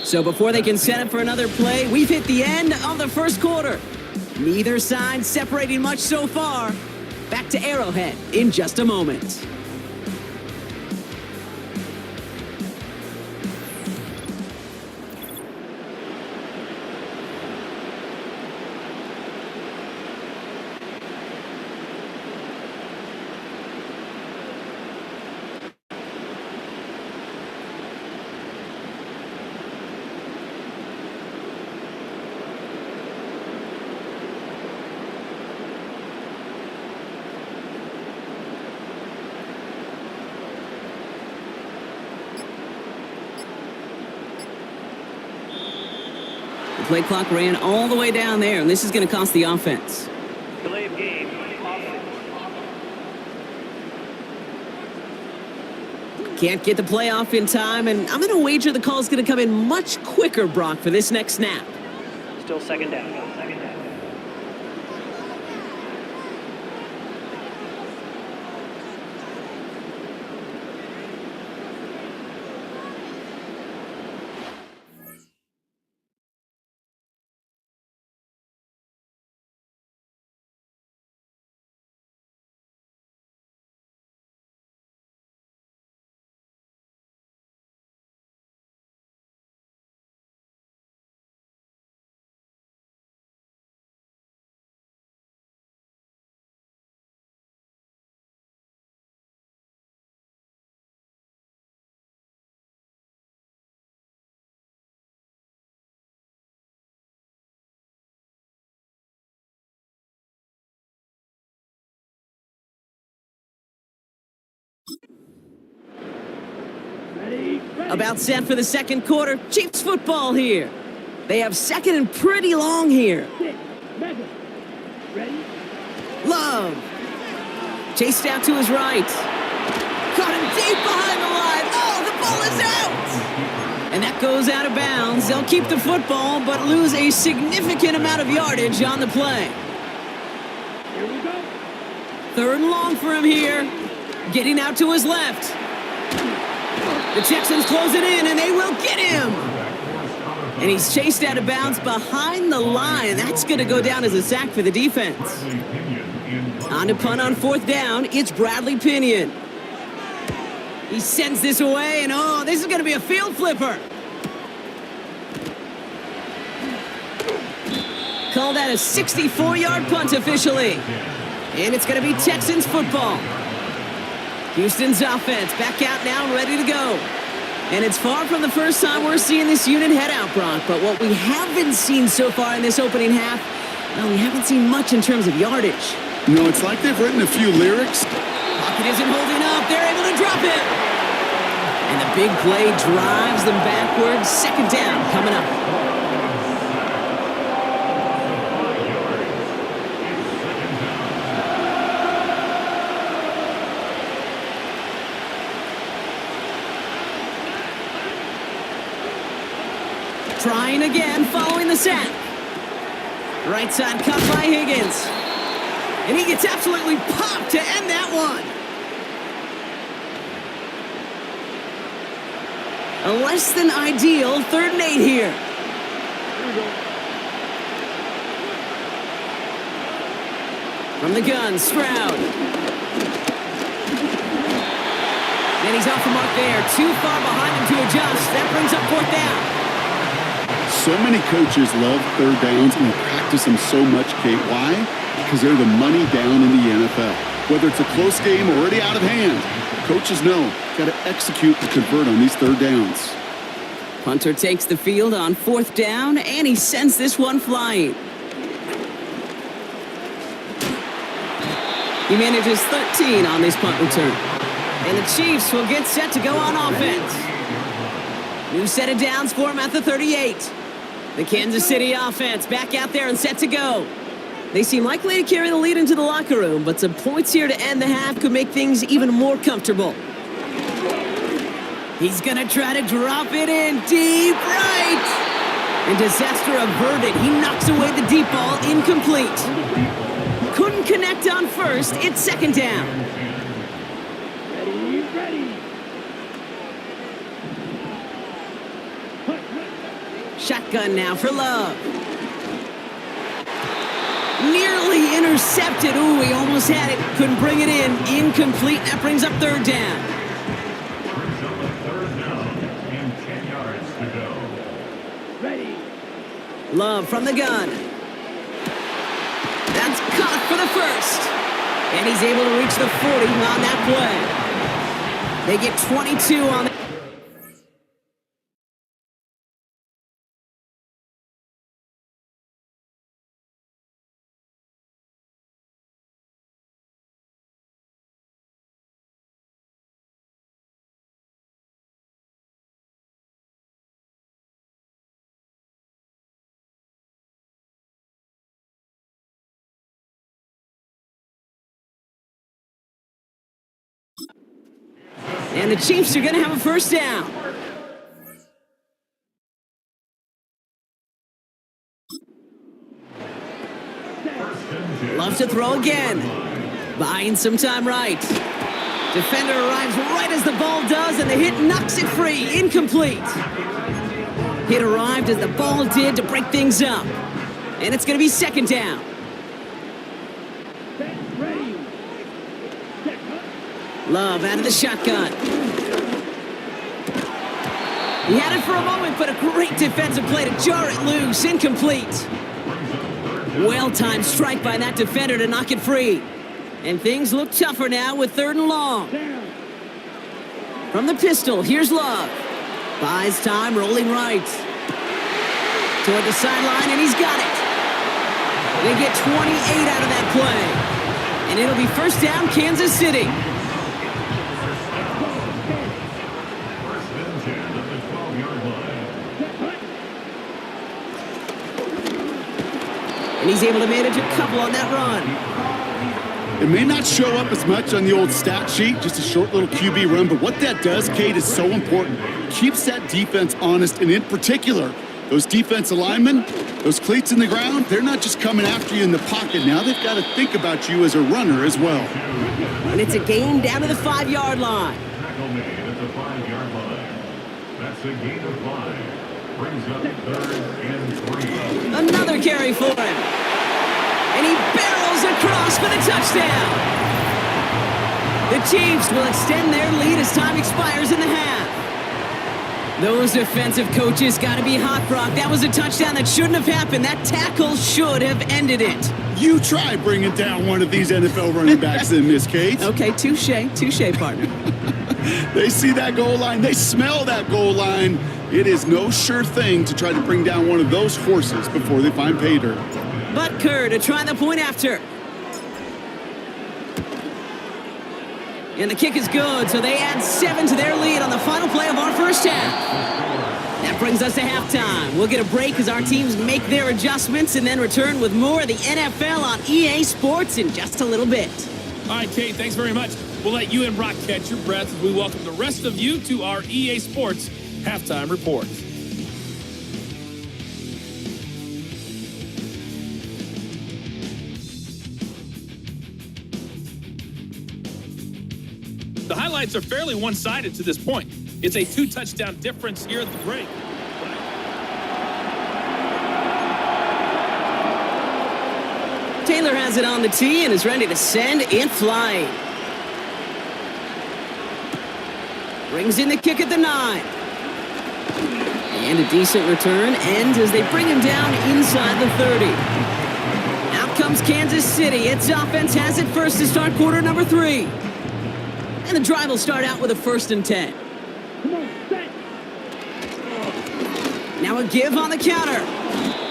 So before they can set up for another play, we've hit the end of the first quarter. Neither side separating much so far. Back to Arrowhead in just a moment. The play clock ran all the way down there, and this is going to cost the offense. Delay of game. Can't get the play off in time, and I'm going to wager the call is going to come in much quicker, Brock, for this next snap. Still 2nd down. About set for the second quarter. Chiefs football here. They have 2nd and pretty long here. Love. Chased out to his right. Caught him deep behind the line. Oh, the ball is out. And that goes out of bounds. They'll keep the football, but lose a significant amount of yardage on the play. Here we go. 3rd and long for him here. Getting out to his left. The Texans close it in, and they will get him. And he's chased out of bounds behind the line. That's going to go down as a sack for the defense. On to punt on 4th down. It's Bradley Pinion. He sends this away, and oh, this is going to be a field flipper. Call that a 64-yard punt officially. And it's going to be Texans football. Houston's offense back out now, ready to go. And it's far from the first time we're seeing this unit head out, Brock. But what we haven't seen so far in this opening half, well, we haven't seen much in terms of yardage. You know, it's like they've written a few lyrics. Pocket isn't holding up. They're able to drop it. And the big play drives them backwards. 2nd down coming up. Trying again, following the sack. Right side cut by Higgins. And he gets absolutely popped to end that one. A less than ideal 3rd and 8 here. From the gun, Stroud. And he's off the mark there. Too far behind him to adjust. That brings up 4th down. So many coaches love 3rd downs and practice them so much, Kate. Why? Because they're the money down in the NFL. Whether it's a close game or already out of hand, coaches know got to execute and convert on these 3rd downs. Punter takes the field on 4th down, and he sends this one flying. He manages 13 on this punt return. And the Chiefs will get set to go on offense. New set of downs for him at the 38. The Kansas City offense back out there and set to go. They seem likely to carry the lead into the locker room, but some points here to end the half could make things even more comfortable. He's going to try to drop it in deep right. And disaster averted. He knocks away the deep ball, incomplete. Couldn't connect on 1st. It's 2nd down. Ready. Shotgun now for Love. Nearly intercepted. Ooh, he almost had it. Couldn't bring it in. Incomplete. That brings up 3rd down. Love from the gun. That's caught for the 1st. And he's able to reach the 40 on that play. They get 22 on the... And the Chiefs are going to have a 1st down. Love to throw again. Buying some time right. Defender arrives right as the ball does, and the hit knocks it free. Incomplete. Hit arrived as the ball did to break things up. And it's going to be 2nd down. Love out of the shotgun. He had it for a moment, but a great defensive play to jar it loose. Incomplete. Well-timed strike by that defender to knock it free. And things look tougher now with 3rd and long. From the pistol, here's Love. Buys time, rolling right. Toward the sideline, and he's got it. They get 28 out of that play. And it'll be 1st down, Kansas City. And he's able to manage a couple on that run. It may not show up as much on the old stat sheet, just a short little QB run, but what that does, Kate, is so important. Keeps that defense honest, and in particular, those defensive linemen, those cleats in the ground, they're not just coming after you in the pocket. Now they've got to think about you as a runner as well. And it's a gain down to the 5-yard line. Tackle made at the 5-yard line. That's a gain of 5. Brings up 3rd and 3. Another carry for him. And he barrels across for the touchdown. The Chiefs will extend their lead as time expires in the half. Those defensive coaches got to be hot, Brock. That was a touchdown that shouldn't have happened. That tackle should have ended it. You try bringing down one of these NFL running backs in, Miss Kate. Okay, touche, partner. They see that goal line. They smell that goal line. It is no sure thing to try to bring down one of those horses before they find pay dirt. Butker to try the point after. And the kick is good, so they add 7 to their lead on the final play of our first half. That brings us to halftime. We'll get a break as our teams make their adjustments and then return with more of the NFL on EA Sports in just a little bit. All right, Kate, thanks very much. We'll let you and Brock catch your breath as we welcome the rest of you to our EA Sports Halftime Report. The highlights are fairly one-sided to this point. It's a 2-touchdown difference here at the break. Taylor has it on the tee and is ready to send it flying. Brings in the kick at the 9. And a decent return ends as they bring him down inside the 30. Out comes Kansas City. Its offense has it first to start quarter number 3. And the drive will start out with a 1st and 10. Now a give on the counter.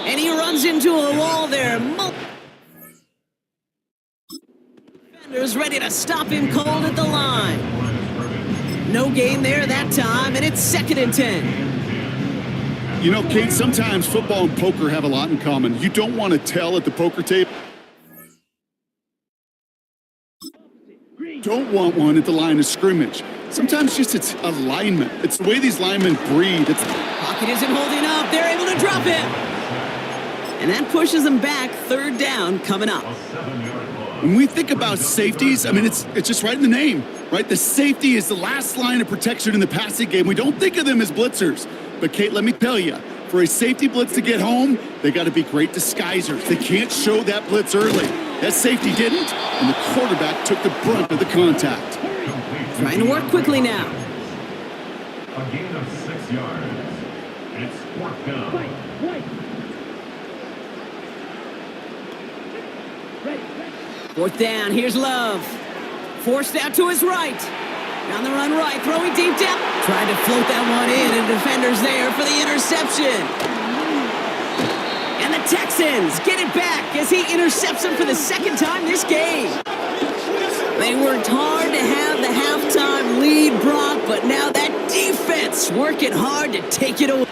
And he runs into a wall there. Defenders ready to stop him cold at the line. No gain there that time, and it's 2nd and 10. You know, Kate, sometimes football and poker have a lot in common. You don't want to tell at the poker table. Don't want one at the line of scrimmage. Sometimes just it's alignment. It's the way these linemen breathe. Pocket isn't holding up. They're able to drop him. And that pushes them back. 3rd down coming up. When we think about safeties, I mean, it's just right in the name, right? The safety is the last line of protection in the passing game. We don't think of them as blitzers. But, Kate, let me tell you, for a safety blitz to get home, they got to be great disguisers. They can't show that blitz early. That safety didn't, and the quarterback took the brunt of the contact. Trying to work quickly now. A gain of 6 yards. It's 4th down. 4th down, here's Love. Forced out to his right. On the run right, throwing deep down. Trying to float that one in, and defenders there for the interception. And the Texans get it back as he intercepts him for the 2nd time this game. They worked hard to have the halftime lead, Brock, but now that defense working hard to take it away.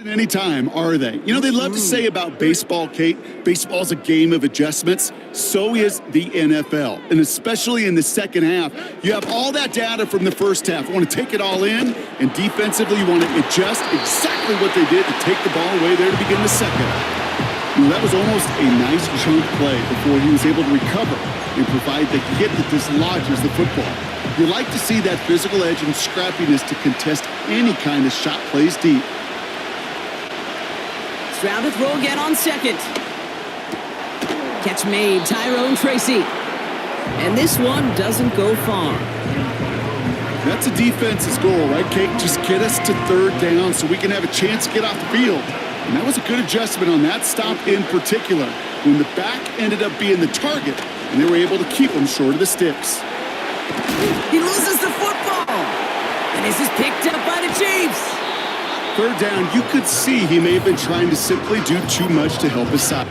Any time, are they? You know, they love to say about baseball, Kate, baseball's a game of adjustments. So is the NFL. And especially in the second half, you have all that data from the first half. You want to take it all in, and defensively, you want to adjust exactly what they did to take the ball away there to begin the second. You know, that was almost a nice chunk play before he was able to recover and provide the hit that dislodges the football. You like to see that physical edge and scrappiness to contest any kind of shot plays deep. Stroud to throw again on second. Catch made, Tyrone Tracy. And this one doesn't go far. That's a defense's goal, right, Kate? Just get us to third down so we can have a chance to get off the field. And that was a good adjustment on that stop in particular, when the back ended up being the target, and they were able to keep him short of the sticks. He loses the football. And this is picked up by the Chiefs. Third down, you could see he may have been trying to simply do too much to help his side.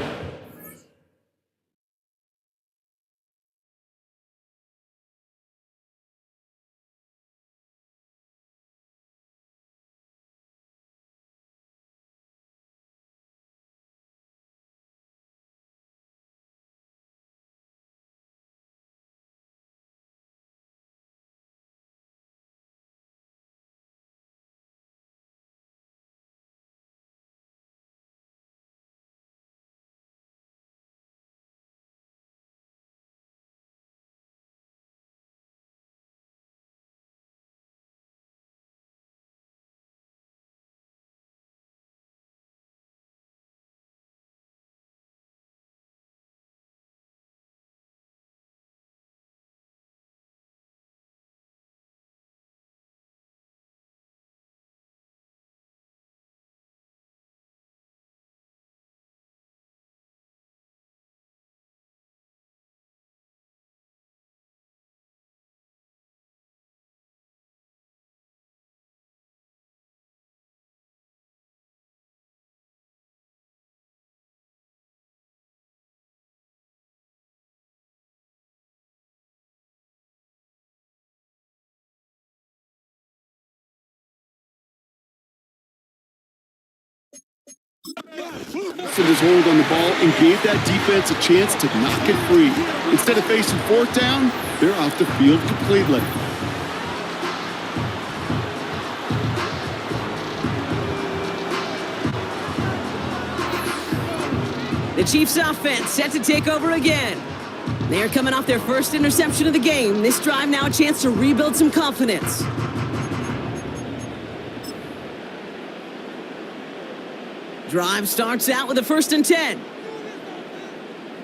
Loosened his hold on the ball and gave that defense a chance to knock it free. Instead of facing fourth down, they're off the field completely. The Chiefs offense set to take over again. They're coming off their first interception of the game. This drive now a chance to rebuild some confidence. Drive starts out with a 1st and 10.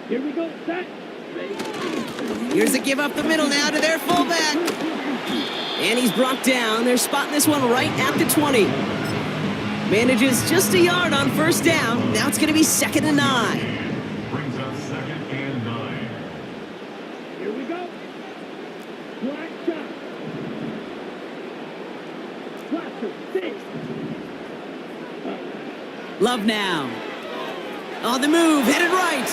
Here we go, set. Here's a give up the middle now to their fullback. And he's brought down. They're spotting this one right at the 20. Manages just a yard on 1st down. Now it's going to be 2nd and 9. Brings up 2nd and 9. Here we go. Black shot. Cluster, 6. Love now. On the move, headed right.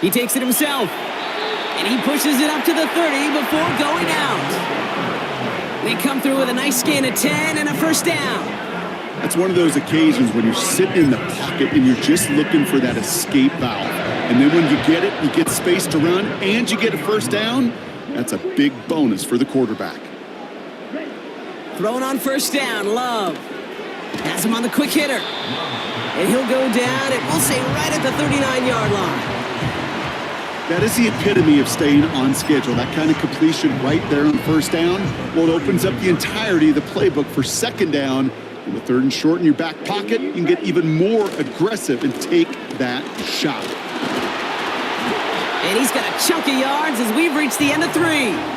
He takes it himself. And he pushes it up to the 30 before going out. They come through with a nice gain of 10 and a 1st down. That's one of those occasions when you're sitting in the pocket and you're just looking for that escape valve. And then when you get it, you get space to run, and you get a 1st down. That's a big bonus for the quarterback. Throwing on 1st down, Love. Has him on the quick hitter. And he'll go down, and we'll say right at the 39-yard line. That is the epitome of staying on schedule. That kind of completion right there on 1st down. Well, it opens up the entirety of the playbook for 2nd down. And with 3rd and short in your back pocket, you can get even more aggressive and take that shot. And he's got a chunk of yards as we've reached the end of 3.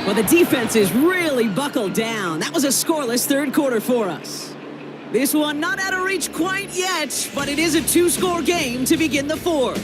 Well, the defense is really buckled down. That was a scoreless 3rd quarter for us. This one not out of reach quite yet, but it is a 2-score game to begin the 4th.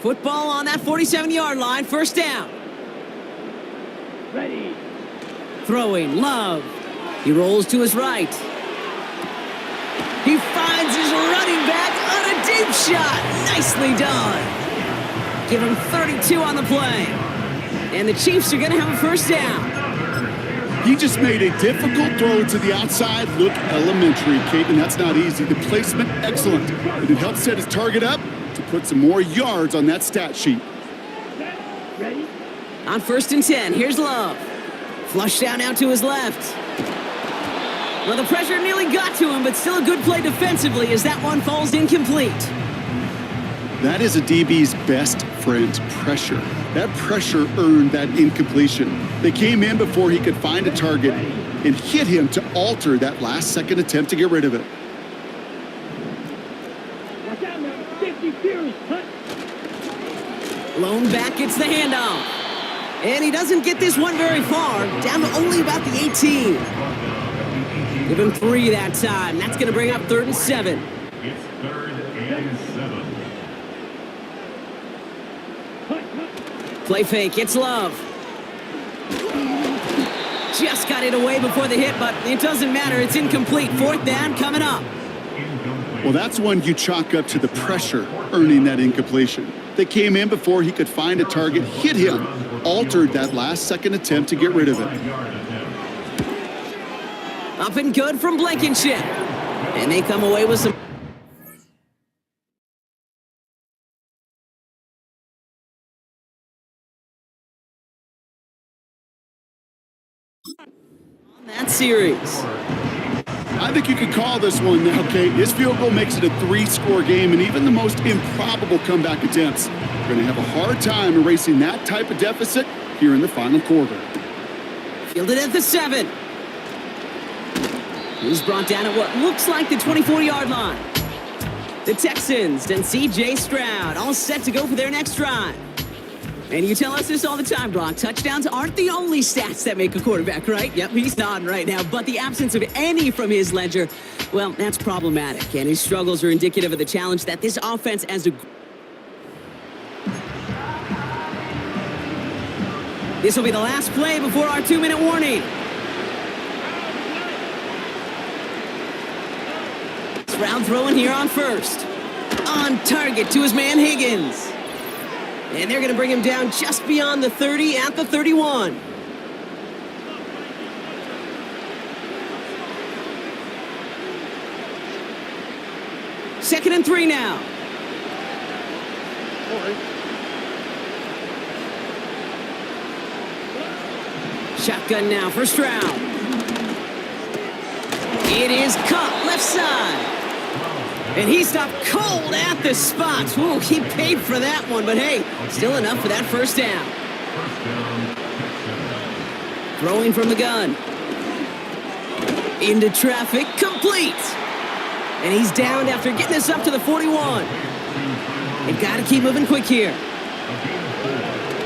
Football on that 47-yard line, first down. Ready. Throwing, Love. He rolls to his right. He finds his running back on a deep shot. Nicely done. Give him 32 on the play. And the Chiefs are going to have a first down. He just made a difficult throw to the outside look elementary, Kate, and that's not easy. The placement, excellent. And it helped set his target up to put some more yards on that stat sheet. Ready? On first and 10, here's Love. Flush down out to his left. Well, the pressure nearly got to him, but still a good play defensively as that one falls incomplete. That is a DB's best friend, pressure. That pressure earned that incompletion. They came in before he could find a target and hit him to alter that last-second attempt to get rid of it. Lone back gets the handoff. And he doesn't get this one very far, down to only about the 18. Give him 3 that time. That's going to bring up 3rd and 7. It's 3rd and 7. Play fake, it's Love. Just got it away before the hit, but it doesn't matter. It's incomplete. 4th down coming up. Well, that's one you chalk up to the pressure earning that incompletion. They came in before he could find a target, hit him, altered that last-second attempt to get rid of it. Up and good from Blankenship. And they come away with some... on that series. I think you could call this one now, Kate. His field goal makes it a 3-score game, and even the most improbable comeback attempts are going to have a hard time erasing that type of deficit here in the final quarter. Fielded at the 7. He's brought down at what looks like the 24-yard line. The Texans and C.J. Stroud all set to go for their next drive. And you tell us this all the time, Brock. Touchdowns aren't the only stats that make a quarterback, right? Yep, he's nodding right now. But the absence of any from his ledger, well, that's problematic. And his struggles are indicative of the challenge that this offense as a... This will be the last play before our 2-minute warning. Stroud throwing here on first. On target to his man Higgins. And they're going to bring him down just beyond the 30 at the 31. Second and 3 now. Shotgun now for Stroud. It is caught left side. And he stopped cold at the spot. Ooh, he paid for that one, but hey, still enough for that first down. Throwing from the gun. Into traffic, complete. And he's downed after getting us up to the 41. They've got to keep moving quick here.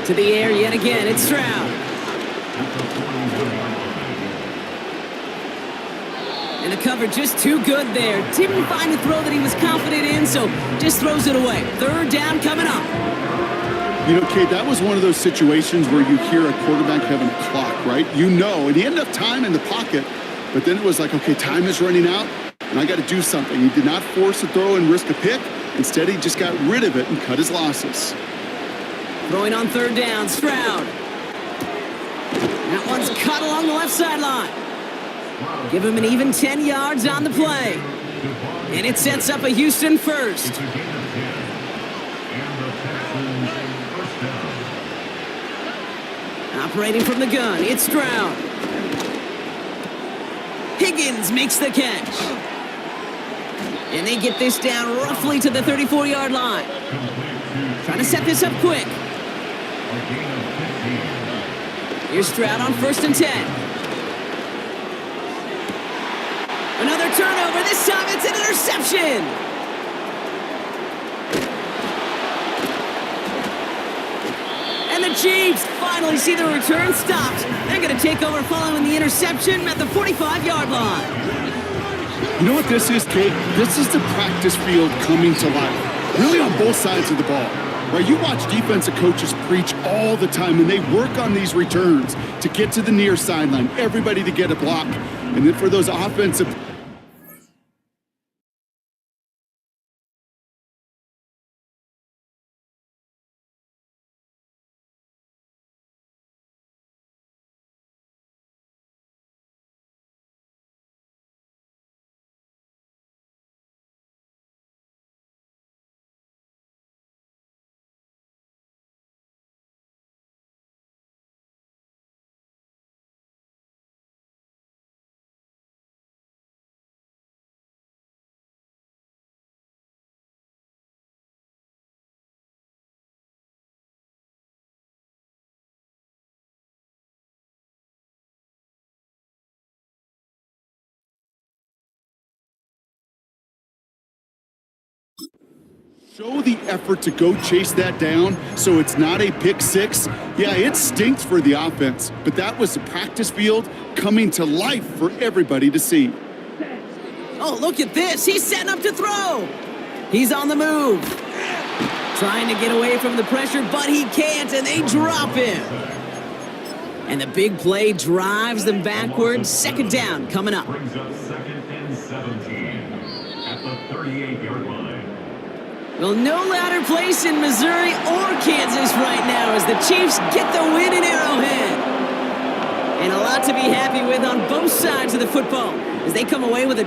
To the air yet again, it's Stroud. And the cover just too good there. Didn't find a throw that he was confident in, so just throws it away. 3rd down coming up. You know, Kate, that was one of those situations where you hear a quarterback having a clock, right? You know, and he had enough time in the pocket, but then it was like, okay, time is running out, and I got to do something. He did not force a throw and risk a pick. Instead, he just got rid of it and cut his losses. Throwing on 3rd down, Stroud. That one's cut along the left sideline. Give him an even 10 yards on the play. And it sets up a Houston first. Operating from the gun, it's Stroud. Higgins makes the catch. And they get this down roughly to the 34-yard line. Trying to set this up quick. Here's Stroud on 1st and 10. Another turnover. This time it's an interception. And the Chiefs finally see the return stopped. They're going to take over following the interception at the 45-yard line. You know what this is, Kate? This is the practice field coming to life. Really on both sides of the ball. right? You watch defensive coaches preach all the time, and they work on these returns to get to the near sideline, everybody to get a block. And then for those offensive show the effort to go chase that down so it's not a pick six. Yeah, it stinks for the offense, but that was the practice field coming to life for everybody to see. Oh, look at this. He's setting up to throw. He's on the move. Trying to get away from the pressure, but he can't, and they drop him. And the big play drives them backwards. Second down coming up. Brings up 2nd and 17 at the 38-yard line. Well, no louder place in Missouri or Kansas right now as the Chiefs get the win in Arrowhead. And a lot to be happy with on both sides of the football as they come away with a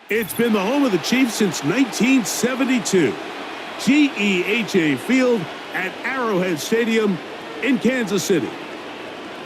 It's been the home of the Chiefs since 1972. GEHA Field at Arrowhead Stadium in Kansas City.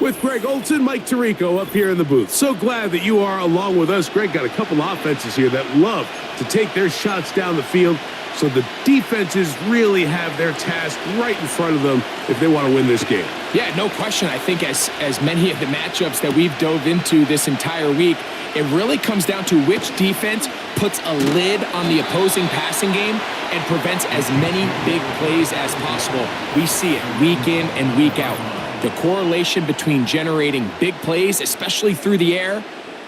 With Greg Olson, Mike Tirico up here in the booth. So glad that you are along with us. Greg got a couple offenses here that love to take their shots down the field, so the defenses really have their task right in front of them if they want to win this game. Yeah, no question. I think as many of the matchups that we've dove into this entire week, it really comes down to which defense puts a lid on the opposing passing game and prevents as many big plays as possible. We see it week in and week out. The correlation between generating big plays, especially through the air,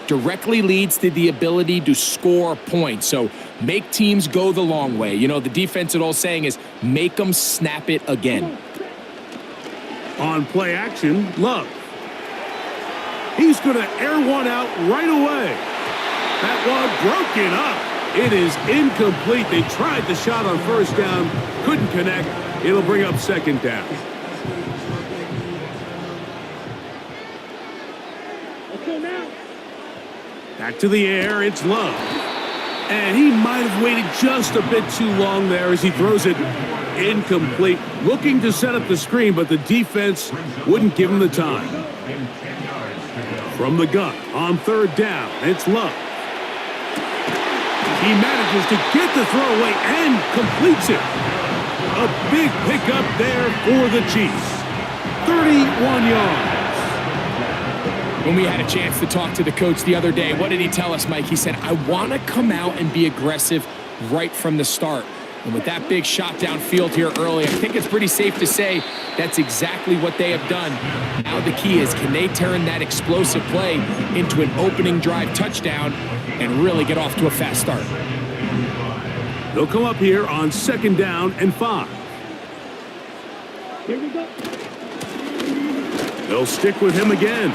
directly leads to the ability to score points. So make teams go the long way. You know, the defensive old saying is make them snap it again. On play action, Love. He's going to air one out right away. That one broken up. It is incomplete. They tried the shot on first down, couldn't connect. It'll bring up second down. Back to the air, it's Love. And he might have waited just a bit too long there as he throws it incomplete. Looking to set up the screen, but the defense wouldn't give him the time. From the gun, on third down, it's Love. He manages to get the throw away and completes it. A big pickup there for the Chiefs. 31 yards. When we had a chance to talk to the coach the other day, what did he tell us, Mike? He said, I want to come out and be aggressive right from the start. And with that big shot downfield here early, I think it's pretty safe to say that's exactly what they have done. Now the key is, can they turn that explosive play into an opening drive touchdown and really get off to a fast start? They'll come up here on second down and 5. Here we go. They'll stick with him again.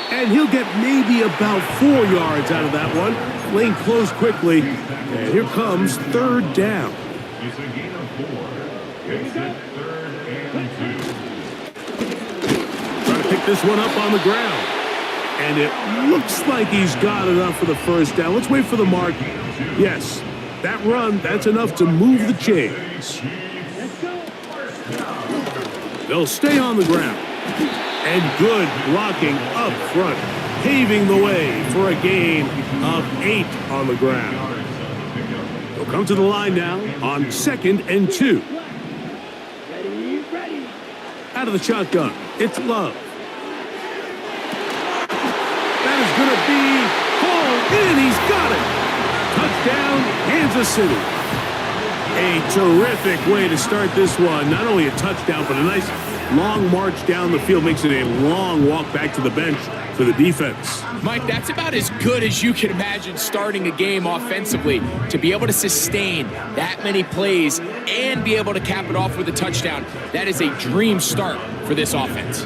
And he'll get maybe about 4 yards out of that one. Playing close quickly. And here comes third down. It's a gain of 4. It's at 3rd and 2. Trying to pick this one up on the ground. And it looks like he's got enough for the first down. Let's wait for the mark. Yes, that run, that's enough to move the chains. They'll stay on the ground. And good blocking up front, paving the way for a gain of 8 on the ground. They'll come to the line now on 2nd and 2. Out of the shotgun, it's Love. That is going to be hauled in. He's got it. Touchdown, Kansas City. A terrific way to start this one. Not only a touchdown, but a nice long march down the field. Makes it a long walk back to the bench for the defense. Mike, that's about as good as you can imagine starting a game offensively. To be able to sustain that many plays and be able to cap it off with a touchdown, that is a dream start for this offense.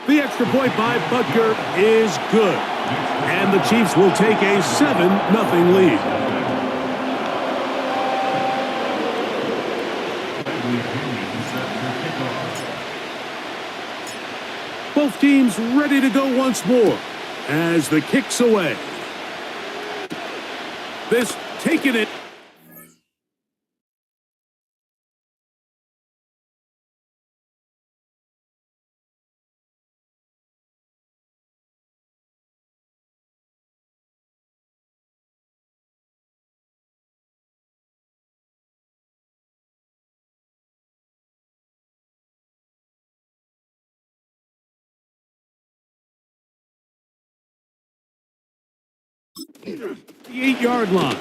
The extra point by Butker is good. And the Chiefs will take a 7-0 lead. Both teams ready to go once more as the kick's away. This taking it. The 8-yard line.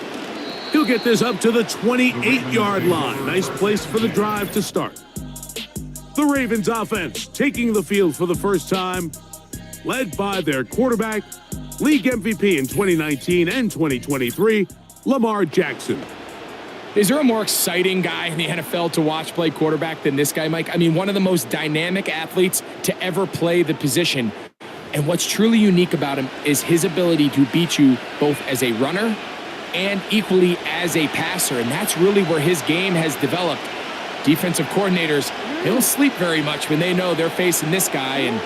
He'll get this up to the 28-yard line. Nice place for the drive to start. The Ravens offense taking the field for the first time, led by their quarterback, league MVP in 2019 and 2023, Lamar Jackson. Is there a more exciting guy in the NFL to watch play quarterback than this guy, Mike? I mean, one of the most dynamic athletes to ever play the position. And what's truly unique about him is his ability to beat you both as a runner and equally as a passer. And that's really where his game has developed. Defensive coordinators, they don't sleep very much when they know they're facing this guy and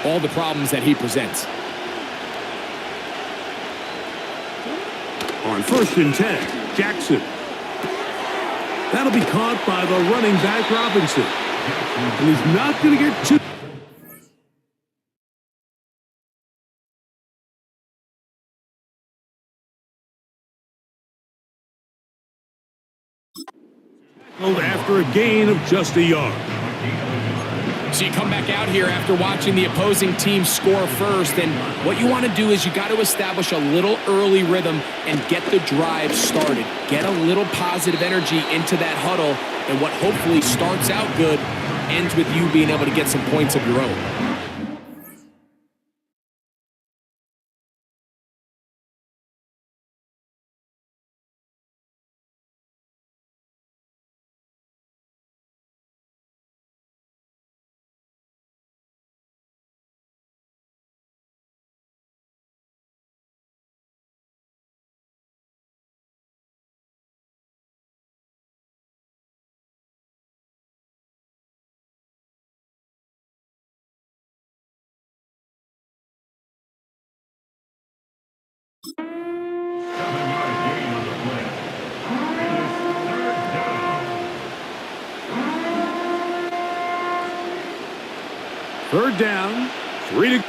all the problems that he presents. On 1st and 10, Jackson. That'll be caught by the running back, Robinson. And he's not going to get too... after a gain of just a yard. So you come back out here after watching the opposing team score first, and what you want to do is you got to establish a little early rhythm and get the drive started. Get a little positive energy into that huddle, and what hopefully starts out good ends with you being able to get some points of your own. Third down, 3 to...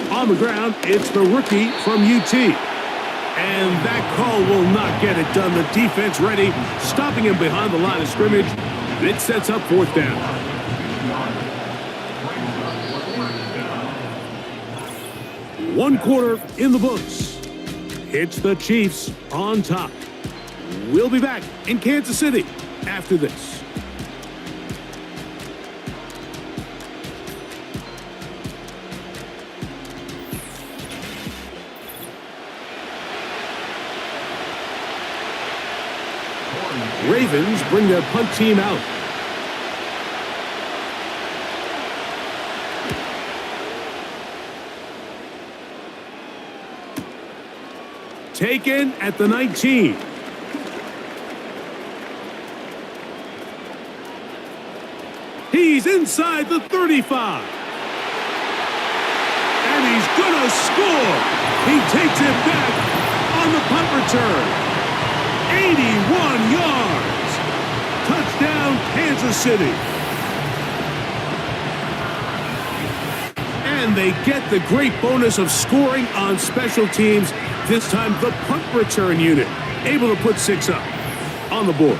On the ground, it's the rookie from UT. And that call will not get it done. The defense ready, stopping him behind the line of scrimmage. It sets up 4th down. One quarter in the books. It's the Chiefs on top. We'll be back in Kansas City after this. Ravens bring their punt team out. Taken at the 19. He's inside the 35. And he's gonna score. He takes it back on the punt return. 81 yards. Touchdown, Kansas City. And they get the great bonus of scoring on special teams. This time, the punt return unit able to put 6 up on the board.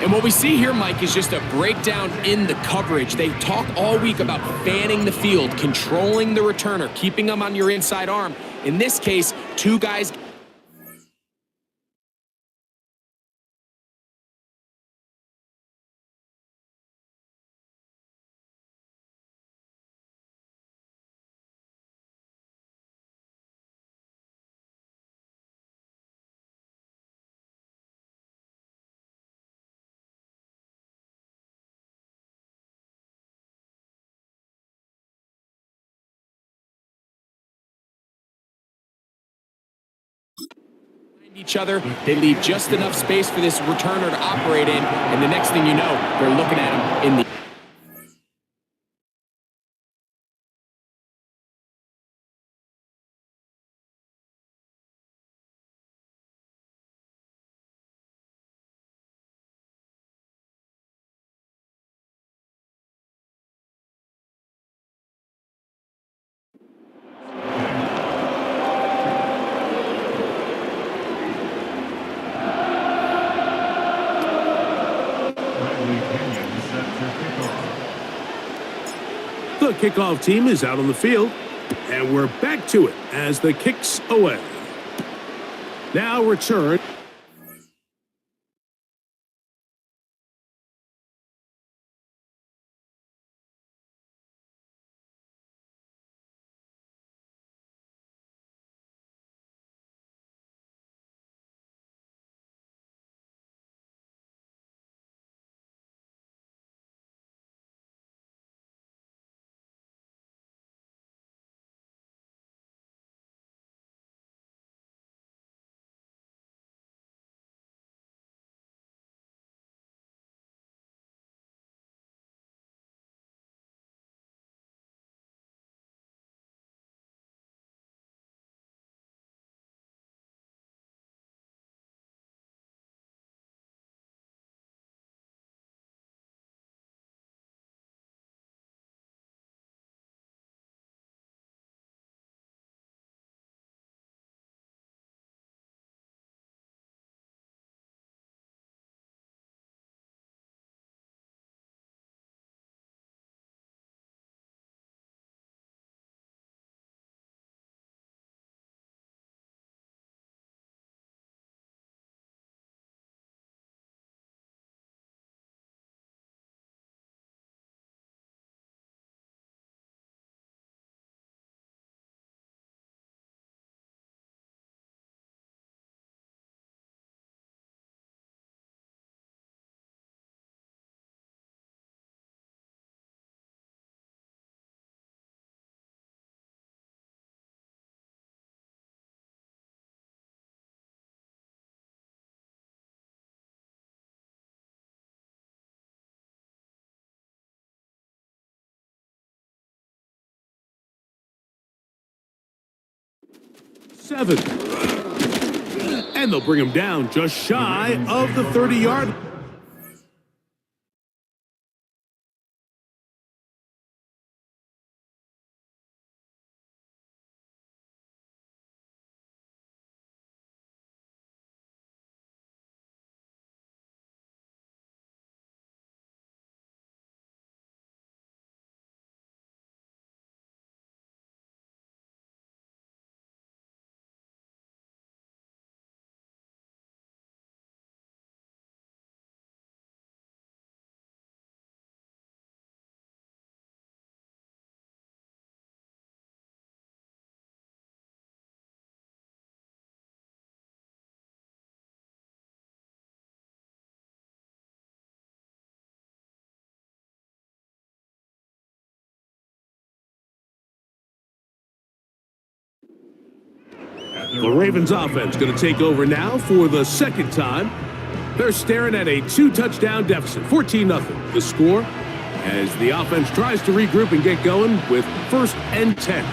And what we see here, Mike, is just a breakdown in the coverage. They talk all week about fanning the field, controlling the returner, keeping them on your inside arm. In this case, 2 guys... each other. They leave just enough space for this returner to operate in, and the next thing you know, they're looking at him in the... The kickoff team is out on the field, and we're back to it as the kick's away. Now return. 7. And they'll bring him down just shy of the 30-yard. The Ravens offense going to take over now for the second time. They're staring at a 2-touchdown deficit, 14-0. The score as the offense tries to regroup and get going with 1st and 10.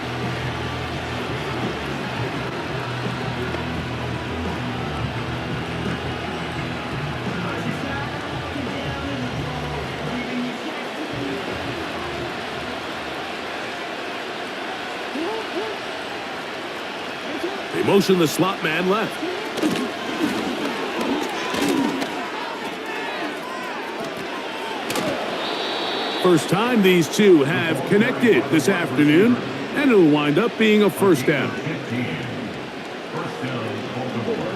They motion the slot man left. First time these two have connected this afternoon, and it'll wind up being a 1st down. First down on the board.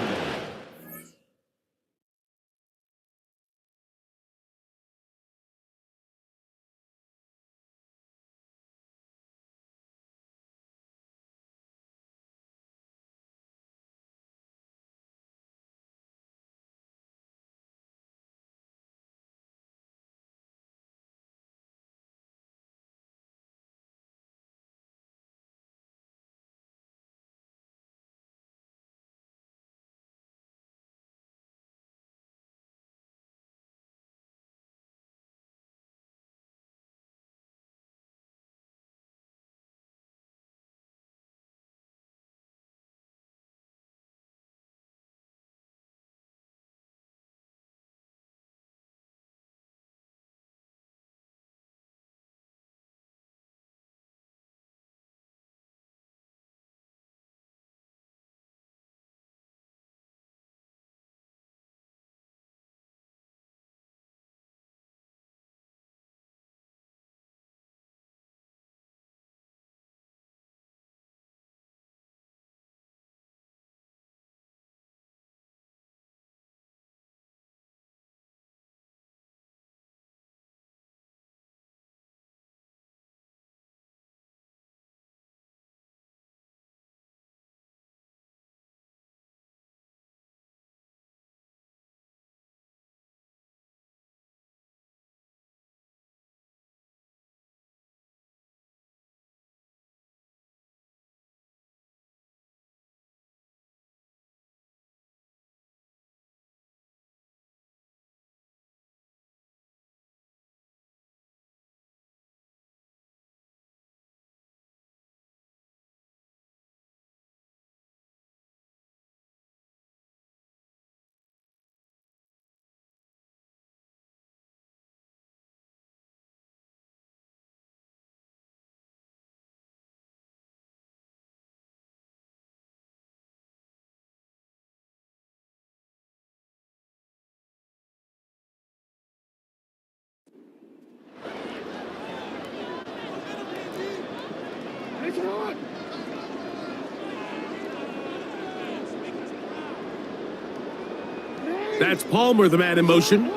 That's Palmer, the man in motion.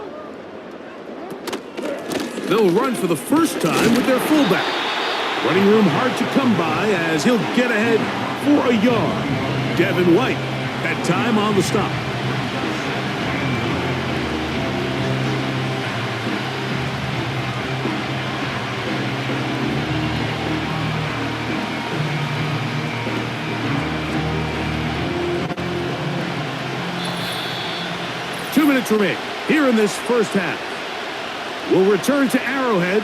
They'll run for the first time with their fullback. Running room hard to come by as he'll get ahead for a yard. Devin White, that time on the stop. Minutes remain here in this first half. We'll return to Arrowhead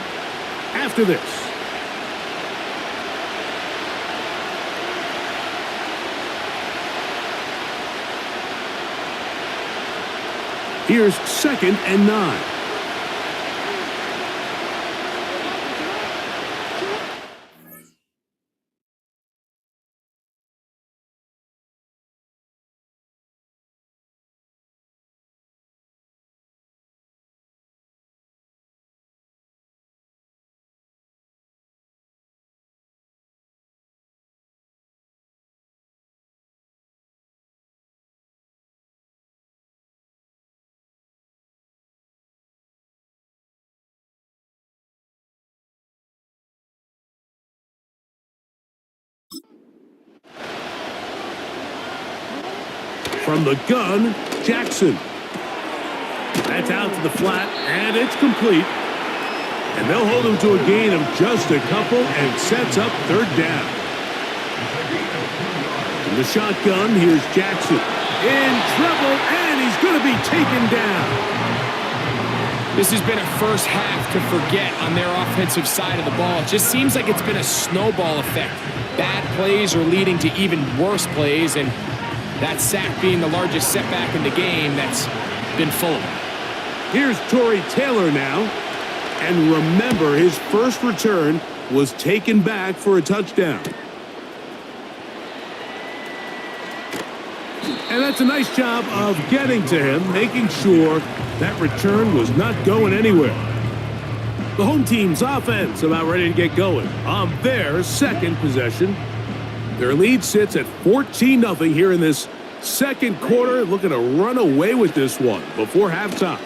after this. Here's 2nd and 9. From the gun, Jackson. That's out to the flat, and it's complete. And they'll hold him to a gain of just a couple and sets up 3rd down. In the shotgun, here's Jackson. In trouble, and he's going to be taken down. This has been a first half to forget on their offensive side of the ball. It just seems like it's been a snowball effect. Bad plays are leading to even worse plays, and that sack being the largest setback in the game that's been full. Here's Torrey Taylor now. And remember, his first return was taken back for a touchdown. And that's a nice job of getting to him, making sure that return was not going anywhere. The home team's offense about ready to get going on their 2nd possession. Their lead sits at 14-0 here in this 2nd quarter, looking to run away with this one before halftime.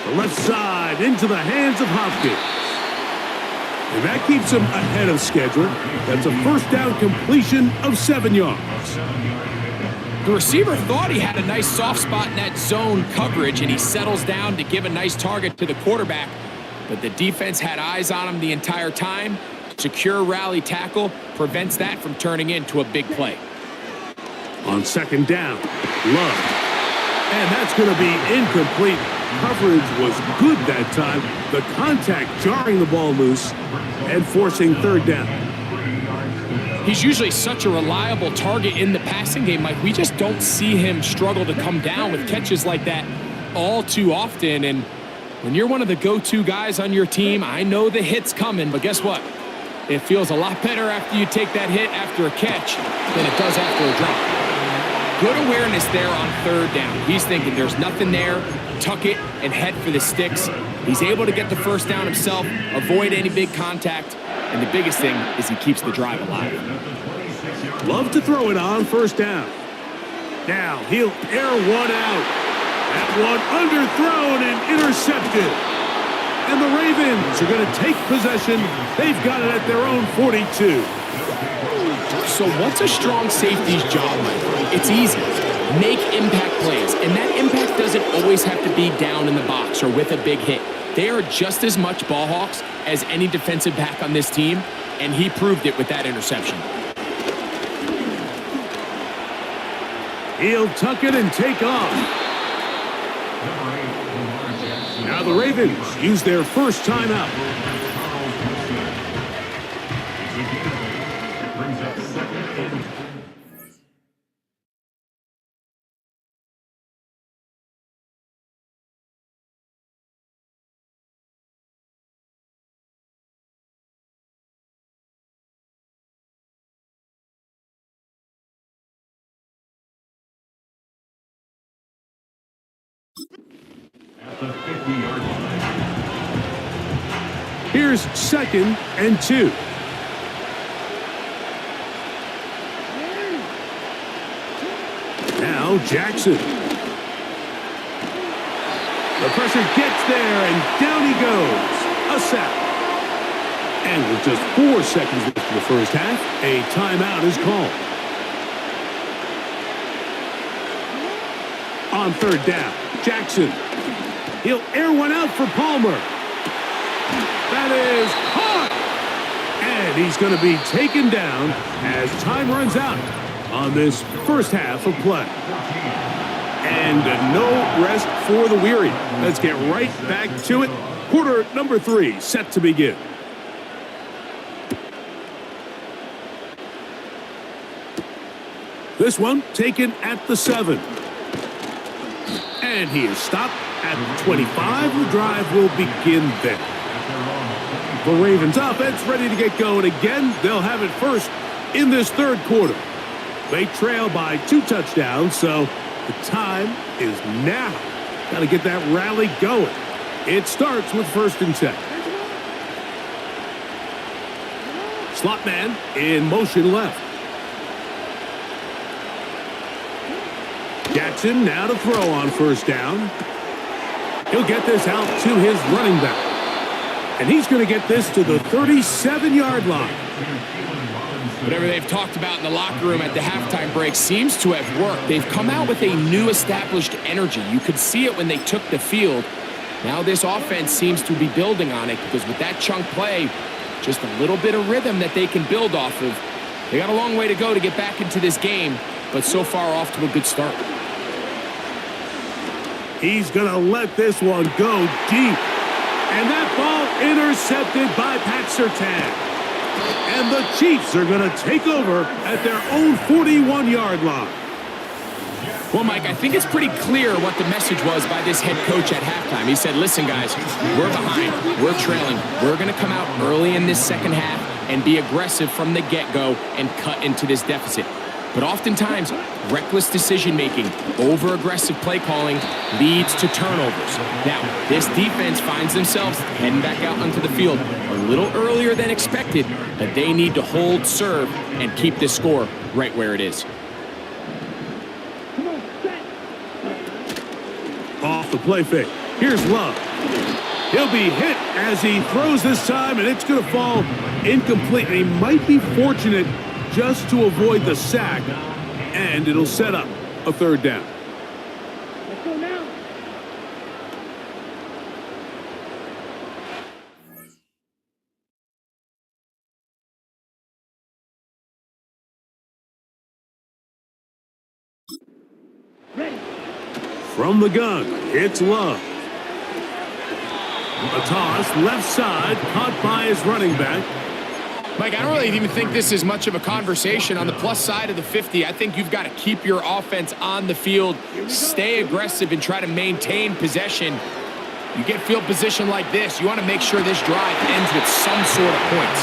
The left side into the hands of Hopkins. And that keeps him ahead of schedule. That's a 1st down completion of 7 yards. The receiver thought he had a nice soft spot in that zone coverage, and he settles down to give a nice target to the quarterback. But the defense had eyes on him the entire time. Secure rally tackle prevents that from turning into a big play. On 2nd down, Love. And that's going to be incomplete. Coverage was good that time. The contact jarring the ball loose and forcing 3rd down. He's usually such a reliable target in the passing game, Mike. We just don't see him struggle to come down with catches like that all too often. And when you're one of the go-to guys on your team, I know the hit's coming, but guess what? It feels a lot better after you take that hit after a catch than it does after a drop. Good awareness there on 3rd down. He's thinking there's nothing there, tuck it, and head for the sticks. He's able to get the 1st down himself, avoid any big contact, and the biggest thing is he keeps the drive alive. Love to throw it on 1st down. Now he'll air one out. That one underthrown and intercepted. And the Ravens are going to take possession. They've got it at their own 42. So what's a strong safety's job, Mike? It's easy. Make impact plays. And that impact doesn't always have to be down in the box or with a big hit. They are just as much ball hawks as any defensive back on this team, and he proved it with that interception. He'll tuck it and take off. Now the Ravens use their 1st timeout. At the 50-yard line. Here's 2nd and 2. Now Jackson. The pressure gets there, and down he goes. A sack. And with just 4 seconds left in the 1st half, a timeout is called. On 3rd down, Jackson. He'll air one out for Palmer. That is caught. And he's going to be taken down as time runs out on this 1st half of play. And no rest for the weary. Let's get right back to it. Quarter number 3 set to begin. This one taken at the 7. And he is stopped at 25. The drive will begin there. The Ravens offense ready to get going again. They'll have it first in this third quarter. They trail by 2 touchdowns, so the time is now. Got to get that rally going. It starts with 1st and 10. Slot man in motion left. Jackson now to throw on 1st down. He'll get this out to his running back. And he's going to get this to the 37-yard line. Whatever they've talked about in the locker room at the halftime break seems to have worked. They've come out with a new established energy. You could see it when they took the field. Now this offense seems to be building on it because with that chunk play, just a little bit of rhythm that they can build off of. They got a long way to go to get back into this game, but so far off to a good start. He's going to let this one go deep. And that ball intercepted by Pat Surtain. And the Chiefs are going to take over at their own 41-yard line. Well, Mike, I think it's pretty clear what the message was by this head coach at halftime. He said, listen, guys, we're behind. We're trailing. We're going to come out early in this second half and be aggressive from the get-go and cut into this deficit. But oftentimes, reckless decision-making, over-aggressive play calling leads to turnovers. Now, this defense finds themselves heading back out onto the field a little earlier than expected, but they need to hold serve and keep this score right where it is. Off the play fake. Here's Love. He'll be hit as he throws this time, and it's going to fall incomplete. And he might be fortunate just to avoid the sack, and it'll set up a 3rd down. Let's go now. From the gun, it's Love. A toss, left side, caught by his running back. Mike, I don't really even think this is much of a conversation on the plus side of the 50. I think you've got to keep your offense on the field, stay aggressive, and try to maintain possession. You get field position like this, you want to make sure this drive ends with some sort of points.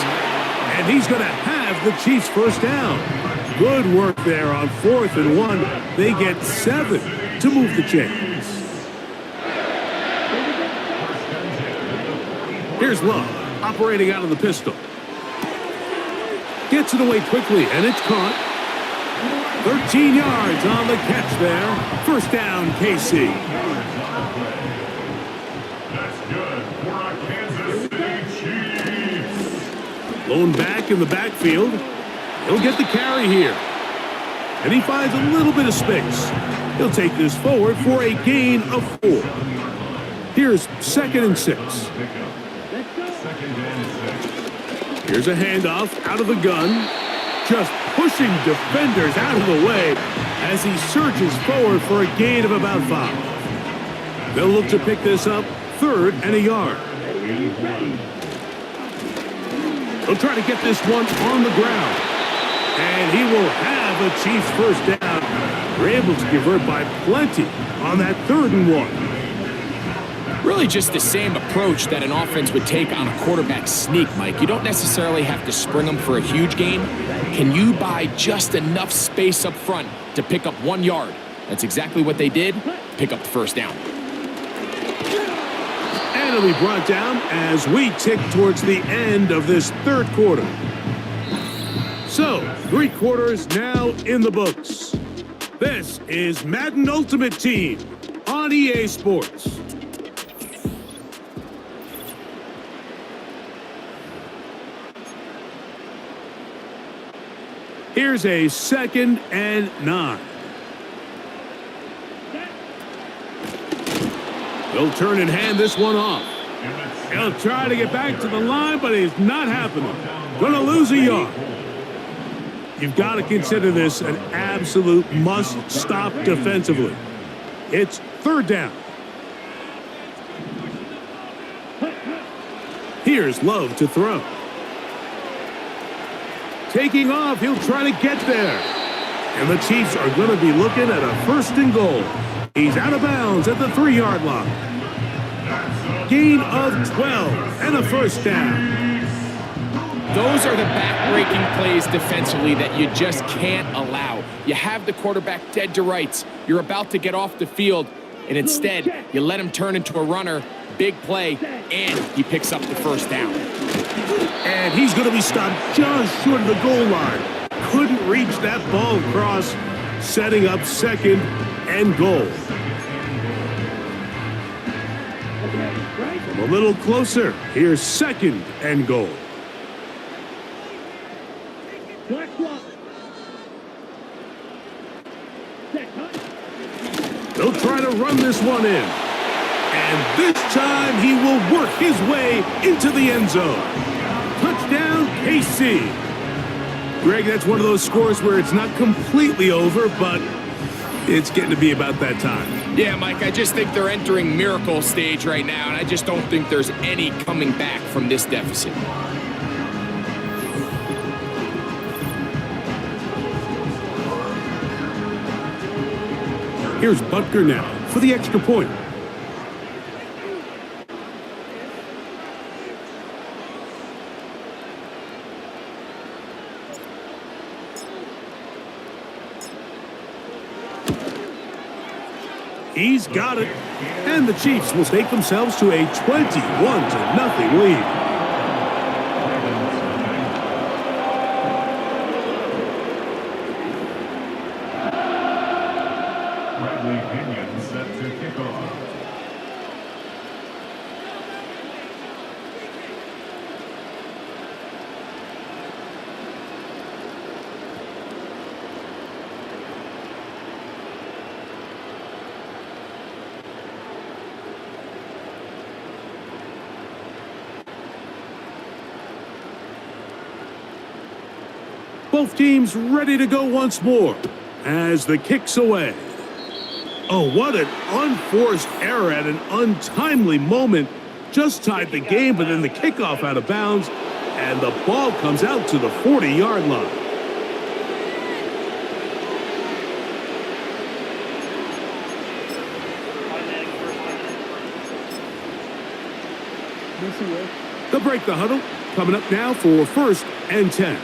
And he's going to have the Chiefs 1st down. Good work there on 4th and 1. They get 7 to move the chains. Here's Love, operating out of the pistol. Gets it away quickly, and it's caught. 13 yards on the catch there. 1st down, KC. That's good for our Kansas City Chiefs. Lone back in the backfield. He'll get the carry here. And he finds a little bit of space. He'll take this forward for a gain of 4. Here's 2nd and 6. Here's a handoff out of the gun. Just pushing defenders out of the way as he surges forward for a gain of about 5. They'll look to pick this up 3rd and a yard. They'll try to get this one on the ground. And he will have a Chiefs 1st down. They're able to convert by plenty on that 3rd and 1. Really just the same approach that an offense would take on a quarterback sneak, Mike. You don't necessarily have to spring them for a huge gain. Can you buy just enough space up front to pick up 1 yard? That's exactly what they did. Pick up the 1st down. And it'll be brought down as we tick towards the end of this 3rd quarter. So, 3 quarters now in the books. This is Madden Ultimate Team on EA Sports. Here's a 2nd and 9. He'll turn and hand this one off. He'll try to get back to the line, but it's not happening. Gonna lose a yard. You've got to consider this an absolute must-stop defensively. It's 3rd down. Here's Love to throw. Taking off, he'll try to get there. And the Chiefs are going to be looking at a 1st and goal. He's out of bounds at the 3-yard line. Gain of 12 and a first down. Those are the back-breaking plays defensively that you just can't allow. You have the quarterback dead to rights. You're about to get off the field, and instead, you let him turn into a runner, big play, and he picks up the first down. And he's going to be stopped just short of the goal line. Couldn't reach that ball across, setting up second and goal. From a little closer, here's second and goal. They'll try to run this one in. And this time he will work his way into the end zone. Touchdown, KC. Greg, that's one of those scores where it's not completely over, but it's getting to be about that time. Yeah, Mike, I just think they're entering miracle stage right now, and I just don't think there's any coming back from this deficit. Here's Butker now for the extra point. He's got it. And the Chiefs will take themselves to a 21-0 lead. Set to kick off. Both teams ready to go once more as the kick's away. Oh, what an unforced error at an untimely moment. Just tied the game, but then the kickoff out of bounds, and the ball comes out to the 40-yard line. They'll break the huddle. Coming up now for 1st and 10.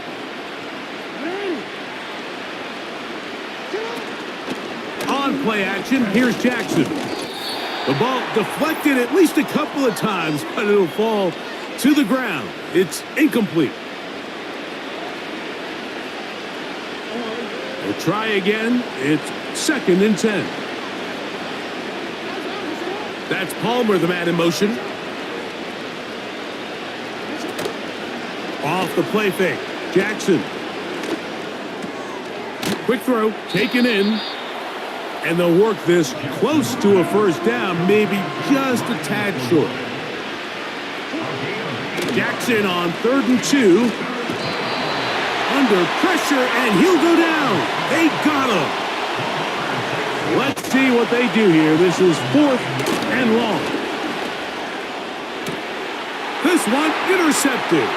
On play action, here's Jackson. The ball deflected at least a couple of times, but it'll fall to the ground. It's incomplete. We'll try again. It's 2nd and 10. That's Palmer, the man in motion. Off the play fake. Jackson. Quick throw, taken in. And they'll work this close to a first down, maybe just a tad short. Jackson on 3rd and 2. Under pressure, and he'll go down. They got him. Let's see what they do here. This is 4th and long. This one intercepted.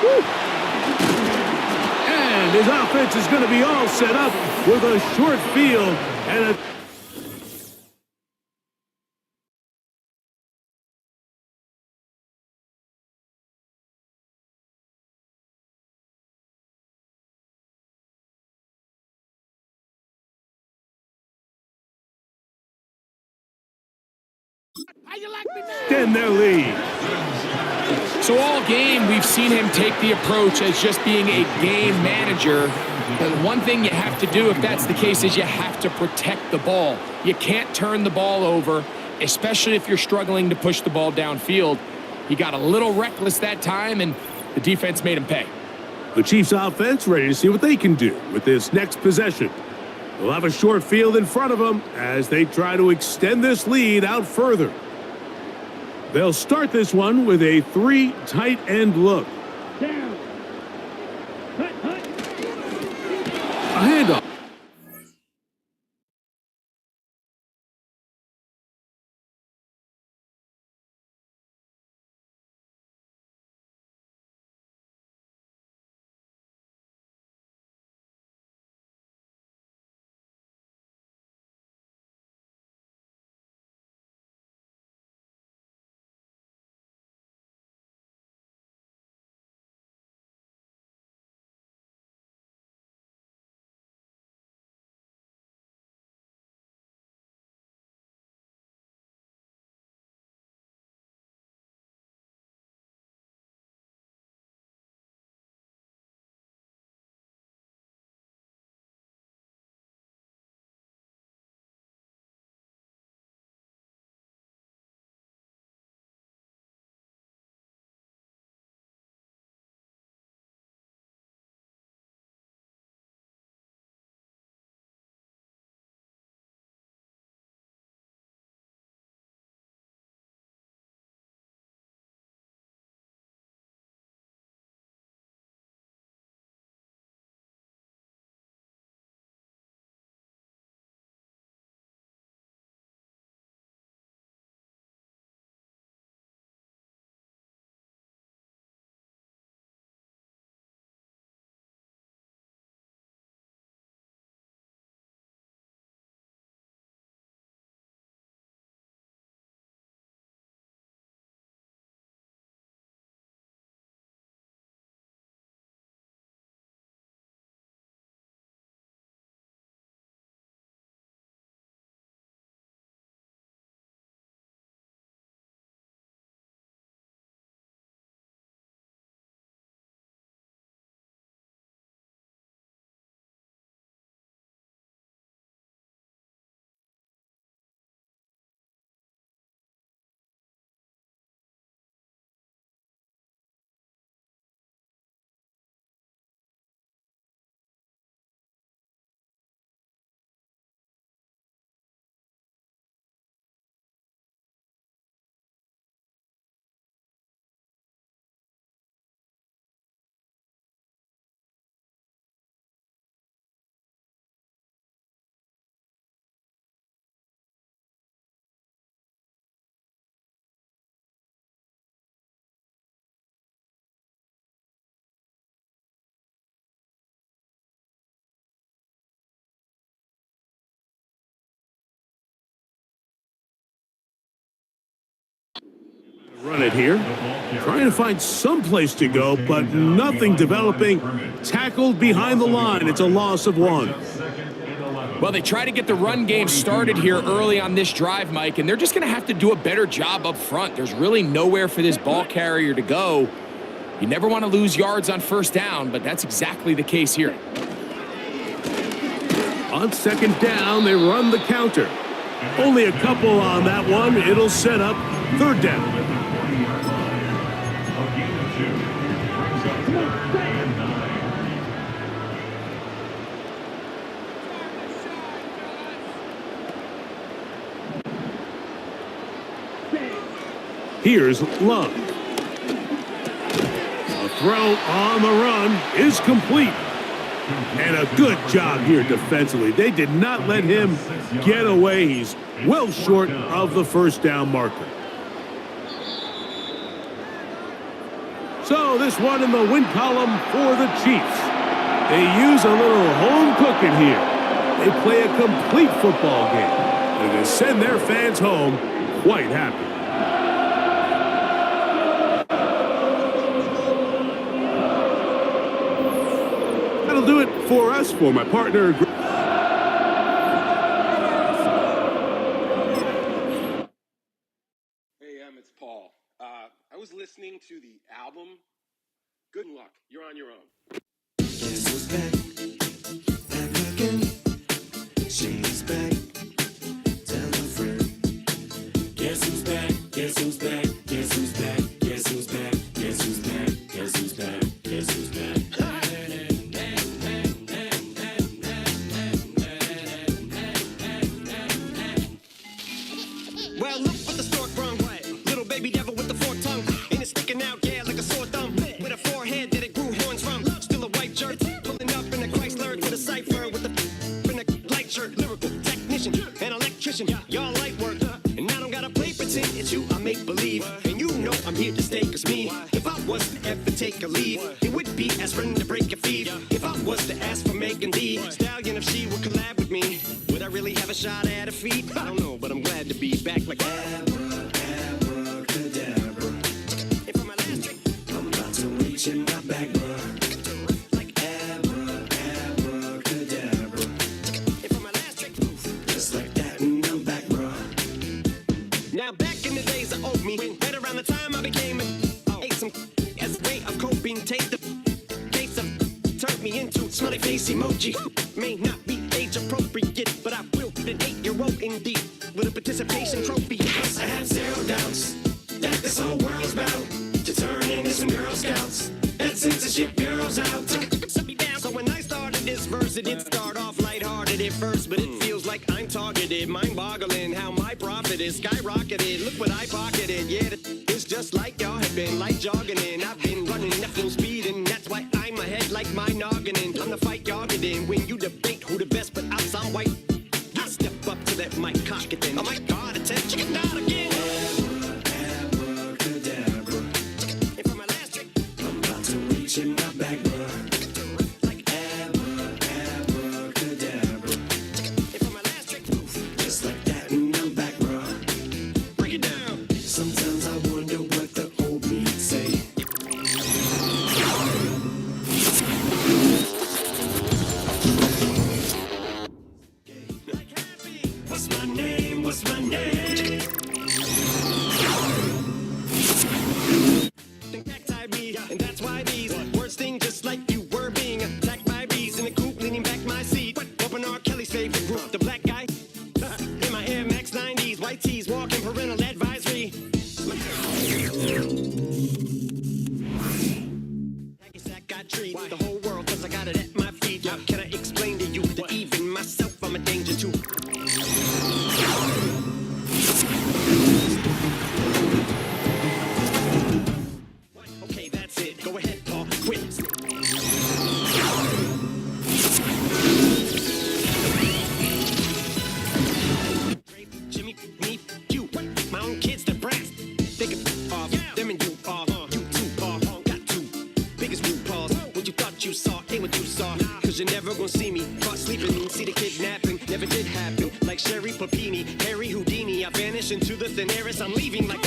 Woo. And his offense is going to be all set up with a short field and a... extend their lead. So all game, we've seen him take the approach as just being a game manager. But one thing you have to do if that's the case is you have to protect the ball. You can't turn the ball over, especially if you're struggling to push the ball downfield. He got a little reckless that time, and the defense made him pay. The Chiefs offense ready to see what they can do with this next possession. They'll have a short field in front of them as they try to extend this lead out further. They'll start this one with a 3 tight end look. Down. A handoff. Run it here. Trying to find some place to go, but nothing developing. Tackled behind the line. It's a loss of 1. Well, they try to get the run game started here early on this drive, Mike, and they're just going to have to do a better job up front. There's really nowhere for this ball carrier to go. You never want to lose yards on first down, but that's exactly the case here. On second down, they run the counter. Only a couple on that one. It'll set up third down. Here's Love. A throw on the run is complete. And a good job here defensively. They did not let him get away. He's well short of the first down marker. So this one in the win column for the Chiefs. They use a little home cooking here. They play a complete football game. And they send their fans home quite happy. That'll do it for us. For my partner, Hey, it's Paul. I was listening to the album. Good luck. You're on your own. Guess who's back? Back again. She's back. Tell a friend. Guess who's back? Guess who's back? Guess who's back? Guess who's back? Guess who's back? Guess who's back? Guess who's back? Well, look what the stork brung. Little baby devil with the forked tongue. And it's sticking out, yeah, like a sore thumb. With a forehead that it grew horns from. Still a white shirt. Pulling up in a Chrysler with a cipher. With a in a light shirt. Lyrical technician, an electrician. Y'all light work. And I don't gotta play pretend. It's you I make believe. And you know I'm here to stay. Cause me, if I was to ever take a leave, it would be as friend to break a feed. If I was to ask for Megan D Stallion, if she would collab with me, would I really have a shot at a feat? I don't know, but I'm glad to be back like abracadabra. And for my last trick, I'm about to reach in my back, bruh. Like abracadabra. And for my last trick, just like that, and I'm back, bruh. Now back in the days of old me, right around the time I became ate some as a way of coping. Take the case of turned me into smiley face emoji. May not be age appropriate, but I will put an 8-year-old indeed with a participation trophy. Plus I have zero doubts that this whole world's about to turn into some Girl Scouts and censorship girls out. So when I started this verse, it did start off lighthearted at first, but it feels like I'm targeted. Mind-boggling how my profit is skyrocketed. Look what I pocketed. Yeah, it's just like y'all have been like jogging in. I've been running at full speed, and that's why I'm ahead like my noggin. I'm the fight y'all get in when you debate who the best, but I'm some white. I step up to that mic, cock it then. Oh my God, attention, chicken out again. Abracadabra. And for my last trick, I'm about to reach in my back, bruh. Like abracadabra. And for my last trick, just like that, and I'm back, bruh. Break it down. Sometimes I wonder what the old me say. What's my name? What's my name? Cacti me, and that's why these words sting just like you were being attacked by bees in the coop, leaning back my seat. Open R. Kelly's favorite group, the black guy. In my Air Max 90s, white tees, walking parental advisory. Sack got treat the whole world 'cause I got it at my feet. How can I explain to you that even myself I'm a danger to? Okay, that's it. Go ahead, Paul. Quit. Jimmy, me, you. My own kids, the brass. Think of them and you are. You too, Paul. Got two biggest root paws. What you thought you saw ain't what you saw. Cause you're never gonna see me caught sleeping. See the kidnapping. Never did happen. Like Sherry Papini, Harry Houdini. I vanish into the thin air as I'm leaving like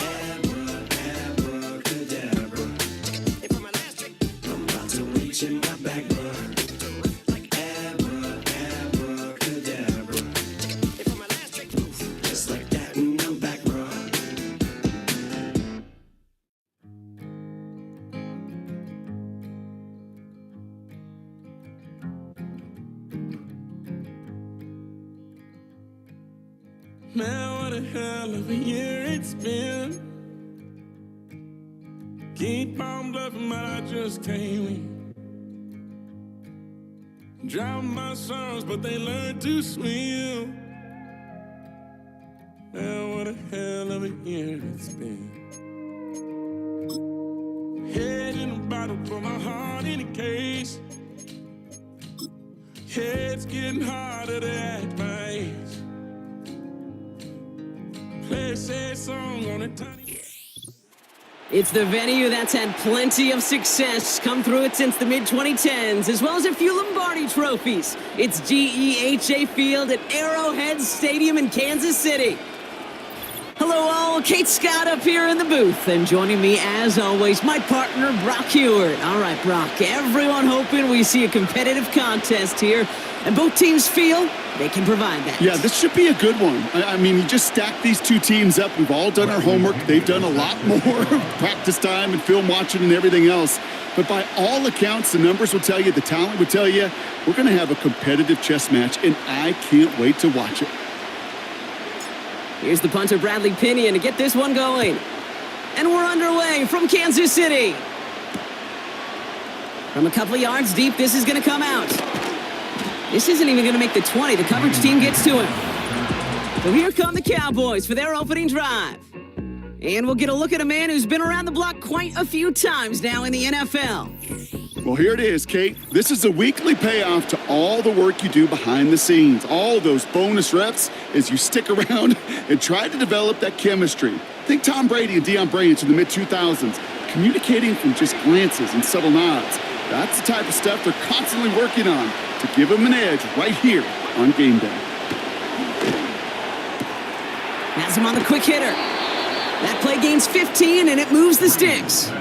Man, what a hell of a year it's been. Keep on bluffing, but I just can't win. Drown my sorrows, but they learn to swim. Man, what a hell of a year it's been. Head in a bottle, put my heart in a case. It's getting harder to act my age. Play a sad song on a tiny... It's the venue that's had plenty of success come through it since the mid-2010s, as well as a few Lombardi trophies. It's GEHA Field at Arrowhead Stadium in Kansas City. Hello all, Kate Scott up here in the booth, and joining me as always, my partner Brock Heward. All right, Brock, everyone hoping we see a competitive contest here, and both teams feel they can provide that. Yeah, this should be a good one. I mean, you just stack these two teams up. We've all done our homework. They've done a lot more practice time and film watching and everything else. But by all accounts, the numbers will tell you, the talent will tell you, we're going to have a competitive chess match, and I can't wait to watch it. Here's the punter, Bradley Pinion, to get this one going. And we're underway from Kansas City. From a couple of yards deep, this is going to come out. This isn't even going to make the 20. The coverage team gets to him. So here come the Cowboys for their opening drive. And we'll get a look at a man who's been around the block quite a few times now in the NFL. Well, here it is, Kate. This is a weekly payoff to all the work you do behind the scenes. All those bonus reps as you stick around and try to develop that chemistry. Think Tom Brady and Deion Branch in the mid-2000s, communicating from just glances and subtle nods. That's the type of stuff they're constantly working on to give them an edge right here on game day. Has him on the quick hitter. That play gains 15, and it moves the sticks.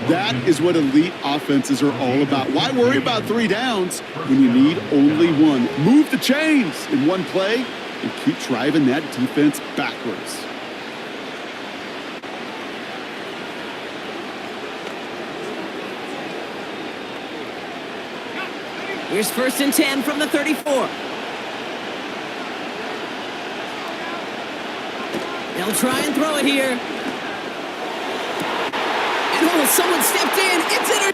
That is what elite offenses are all about. Why worry about 3 downs when you need only one? Move the chains in one play and keep driving that defense backwards. Here's 1st and 10 from the 34. They'll try and throw it here. And oh, someone stepped in. It's inter...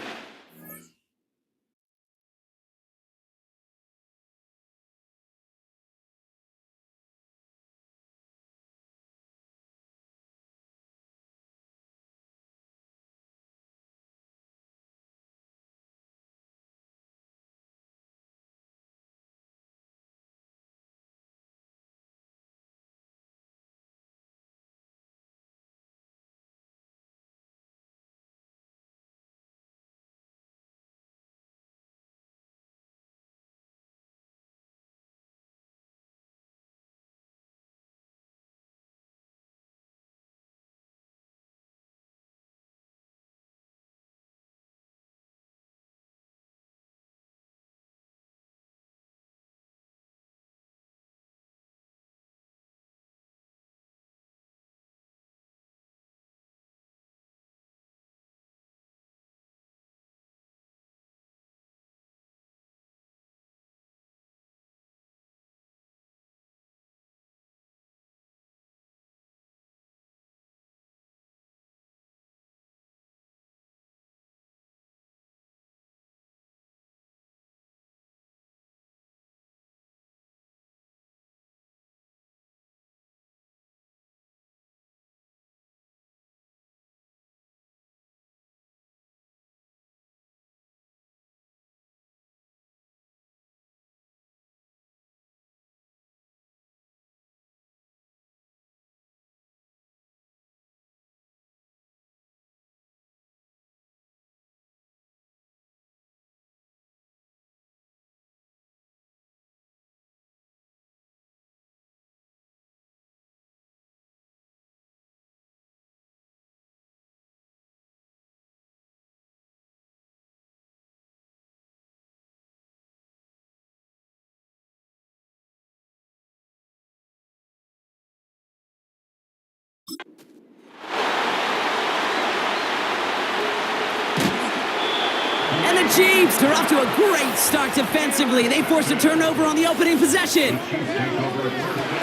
And the Chiefs are off to a great start defensively. They forced a turnover on the opening possession.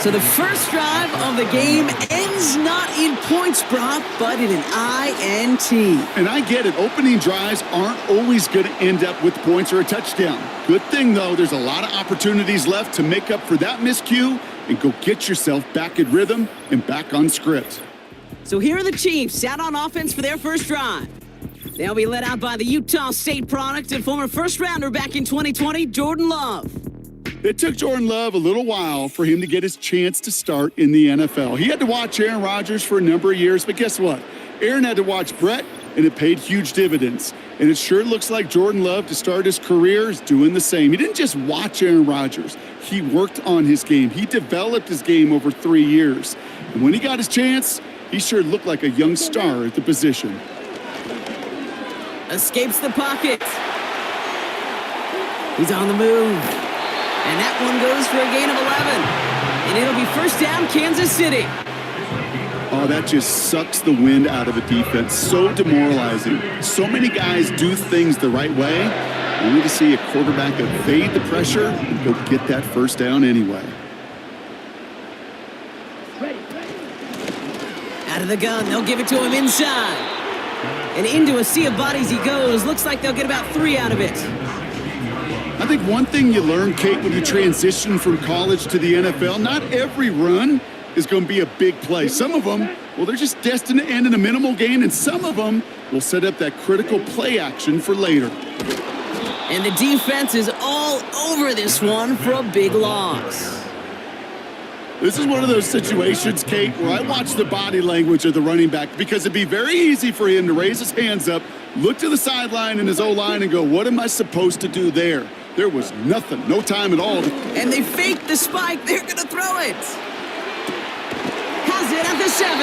So the first drive of the game ends not in points, Brock, but in an INT. And I get it. Opening drives aren't always going to end up with points or a touchdown. Good thing, though, there's a lot of opportunities left to make up for that miscue and go get yourself back in rhythm and back on script. So here are the Chiefs out on offense for their first drive. They'll be led out by the Utah State product and former first-rounder back in 2020, Jordan Love. It took Jordan Love a little while for him to get his chance to start in the NFL. He had to watch Aaron Rodgers for a number of years, but guess what? Aaron had to watch Brett, and it paid huge dividends. And it sure looks like Jordan Love, to start his career, is doing the same. He didn't just watch Aaron Rodgers. He worked on his game. He developed his game over 3 years. And when he got his chance, he sure looked like a young star at the position. Escapes the pocket. He's on the move. And that one goes for a gain of 11. And it'll be first down, Kansas City. Oh, that just sucks the wind out of a defense. So demoralizing. So many guys do things the right way, only to see a quarterback evade the pressure and go get that first down anyway. Out of the gun, they'll give it to him inside. And into a sea of bodies he goes. Looks like they'll get about 3 out of it. I think one thing you learn, Kate, when you transition from college to the NFL, not every run is going to be a big play. Some of them, well, they're just destined to end in a minimal gain, and some of them will set up that critical play action for later. And the defense is all over this one for a big loss. This is one of those situations, Kate, where I watch the body language of the running back, because it'd be very easy for him to raise his hands up, look to the sideline in his O-line and go, what am I supposed to do there? There was nothing, no time at all. And they faked the spike. They're going to throw it. Has it at the 7.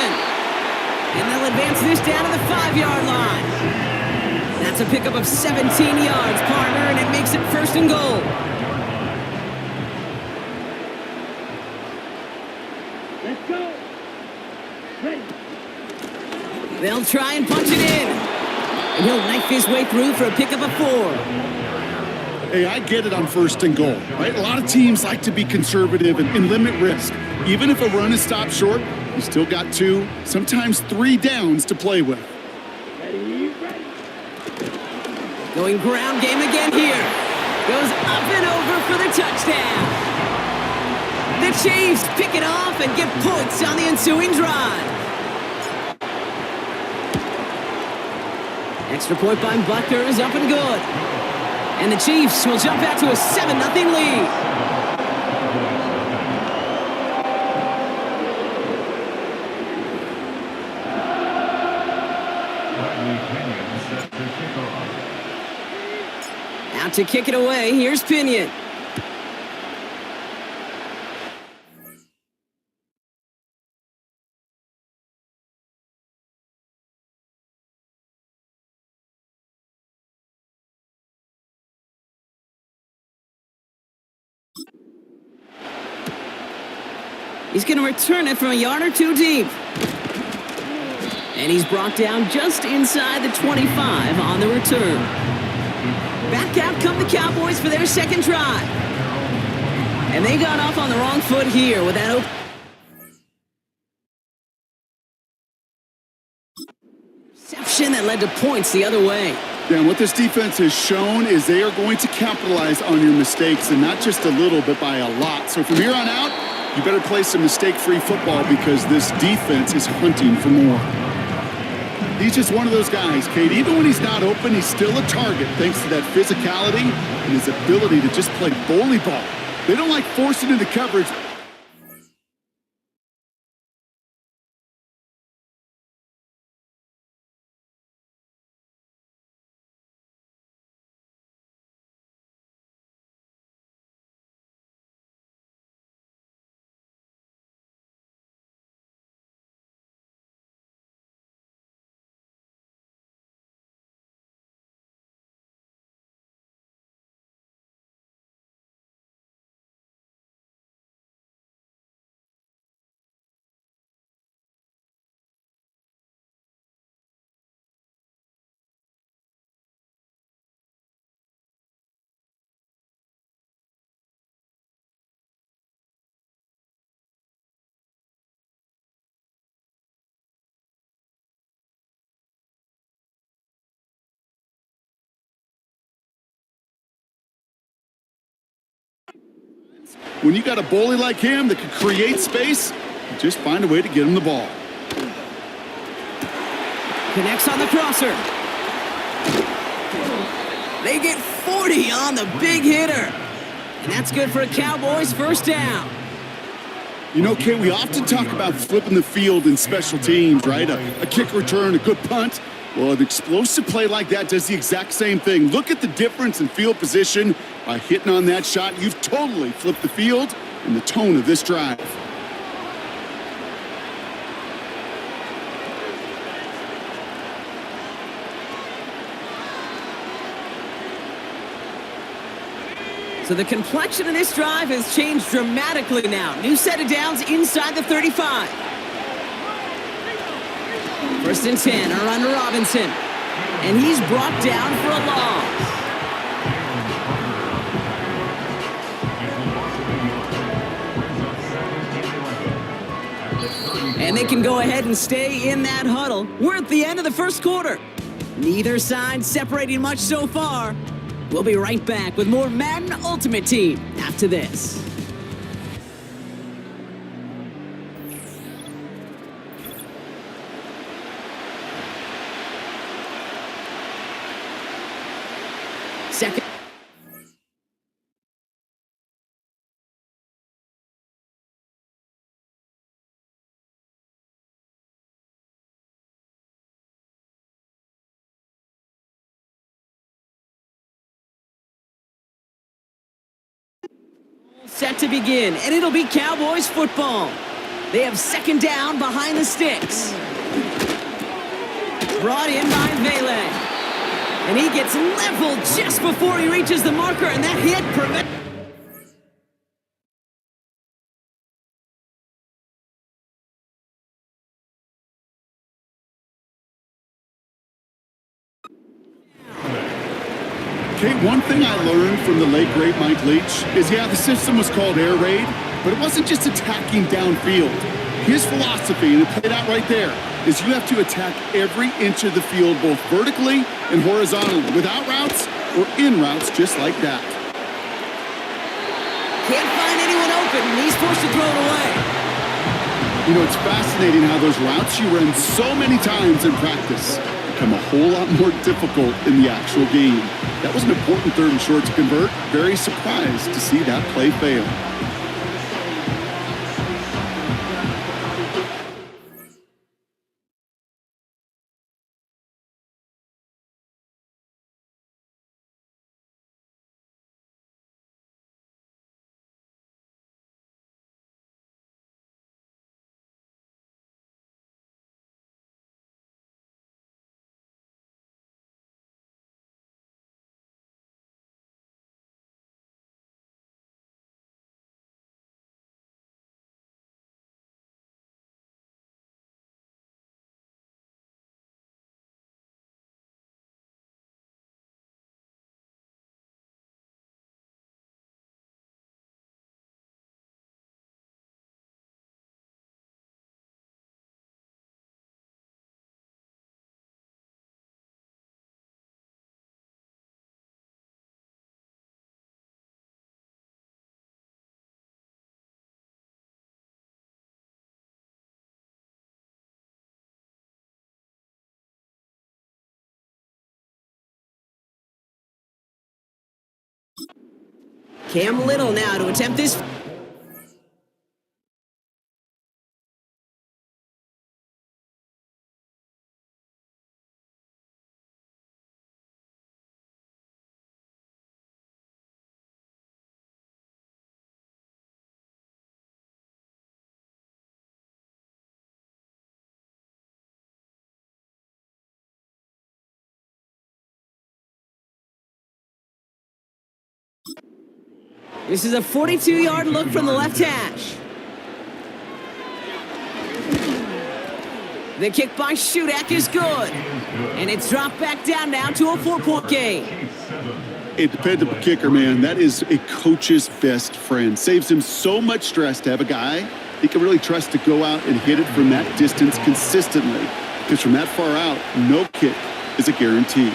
And they'll advance this down to the 5-yard line. That's a pickup of 17 yards, partner, and it makes it first and goal. Let's go. Ready. They'll try and punch it in. And he'll knife his way through for a pickup of 4. Hey, I get it on first and goal, right? A lot of teams like to be conservative and limit risk. Even if a run is stopped short, you still got 2, sometimes 3 downs to play with. Ready, ready. Going ground game again here. Goes up and over for the touchdown. The Chiefs pick it off and get points on the ensuing drive. Extra point by Buckner is up and good. And the Chiefs will jump out to a 7-0 lead. Out to kick it away, here's Pinion. He's going to return it from a yard or 2 deep. And he's brought down just inside the 25 on the return. Back out come the Cowboys for their second drive. And they got off on the wrong foot here with that interception that led to points the other way. Yeah, and what this defense has shown is they are going to capitalize on your mistakes, and not just a little, but by a lot. So from here on out, you better play some mistake-free football, because this defense is hunting for more. He's just one of those guys, Kate. Even when he's not open, he's still a target thanks to that physicality and his ability to just play bully ball. They don't like forcing into coverage. When you got a bully like him that can create space, just find a way to get him the ball. Connects on the crosser. They get 40 on the big hitter. And that's good for a Cowboys first down. You know, Kate, we often talk about flipping the field in special teams, right? A kick return, a good punt. Well, an explosive play like that does the exact same thing. Look at the difference in field position. By hitting on that shot, you've totally flipped the field and the tone of this drive. So the complexion of this drive has changed dramatically now. New set of downs inside the 35. First and 10 are under Robinson. And he's brought down for a loss. And they can go ahead and stay in that huddle. We're at the end of the first quarter. Neither side separating much so far. We'll be right back with more Madden Ultimate Team after this. Second. Set to begin, and it'll be Cowboys football. They have second down behind the sticks. Brought in by Vele. And he gets leveled just before he reaches the marker, and that hit prevents... Kate, one thing I learned from the late, great Mike Leach is, yeah, the system was called air raid, but it wasn't just attacking downfield. His philosophy, and it played out right there, is you have to attack every inch of the field, both vertically and horizontally, without routes or in routes just like that. Can't find anyone open, and he's forced to throw it away. You know, it's fascinating how those routes you run so many times in practice become a whole lot more difficult in the actual game. That was an important third and short to convert. Very surprised to see that play fail. Cam Little now to attempt this. This is a 42-yard look from the left hash. The kick by Shudak is good. And it's dropped back down now to a 4-point game. A dependable kicker, man. That is a coach's best friend. Saves him so much stress to have a guy he can really trust to go out and hit it from that distance consistently. Because from that far out, no kick is a guarantee.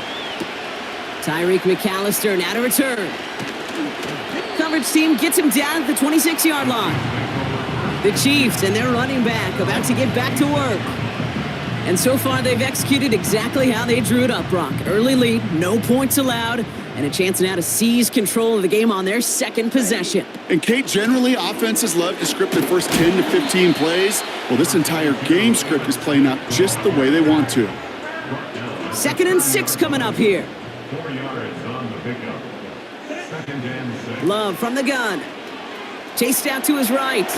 Tyreek McAllister now to return. Coverage team gets him down at the 26-yard line. The Chiefs and their running back about to get back to work. And so far, they've executed exactly how they drew it up, Brock. Early lead, no points allowed, and a chance now to seize control of the game on their second possession. And Kate, generally, offenses love to script their first 10 to 15 plays. Well, this entire game script is playing out just the way they want to. 2nd and 6 coming up here. 4 yards on the pickup. 2nd and 6. Love from the gun. Chased out to his right.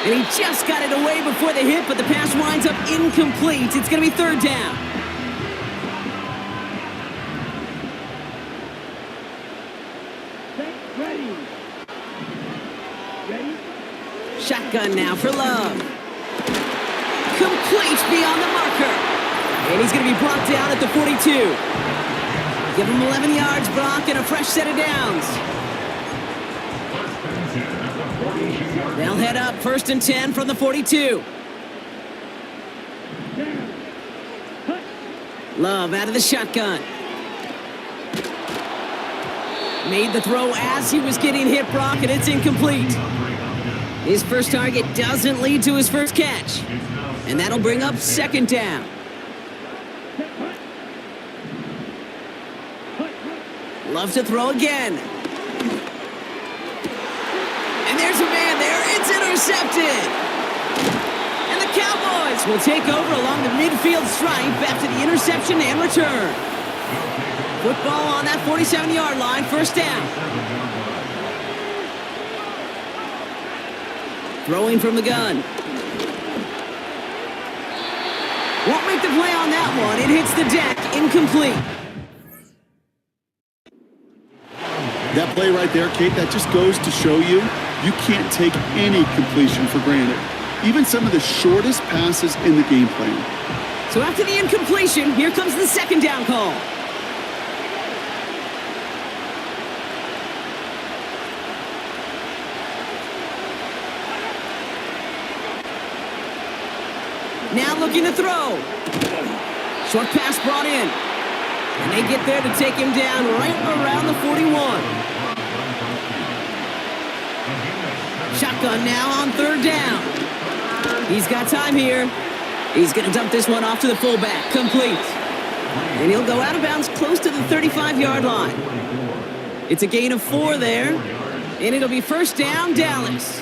And he just got it away before the hit, but the pass winds up incomplete. It's going to be 3rd down. Shotgun now for Love. Complete beyond the marker. And he's going to be brought down at the 42. Give him 11 yards, Brock, and a fresh set of downs. They'll head up 1st and 10 from the 42. Love out of the shotgun. Made the throw as he was getting hit, Brock, and it's incomplete. His first target doesn't lead to his first catch. And that'll bring up 2nd down. Love to throw again. And there's a man there. It's intercepted. And the Cowboys will take over along the midfield stripe after the interception and return. Football on that 47-yard line, 1st down. Throwing from the gun. Won't make the play on that one. It hits the deck, incomplete. That play right there, Kate, that just goes to show you can't take any completion for granted. Even some of the shortest passes in the game plan. So after the incompletion, here comes the 2nd down call. Now looking to throw. Short pass brought in. And they get there to take him down right around the 41. Shotgun now on 3rd down. He's got time here. He's going to dump this one off to the fullback. Complete. And he'll go out of bounds close to the 35-yard line. It's a gain of 4 there. And it'll be 1st down, Dallas.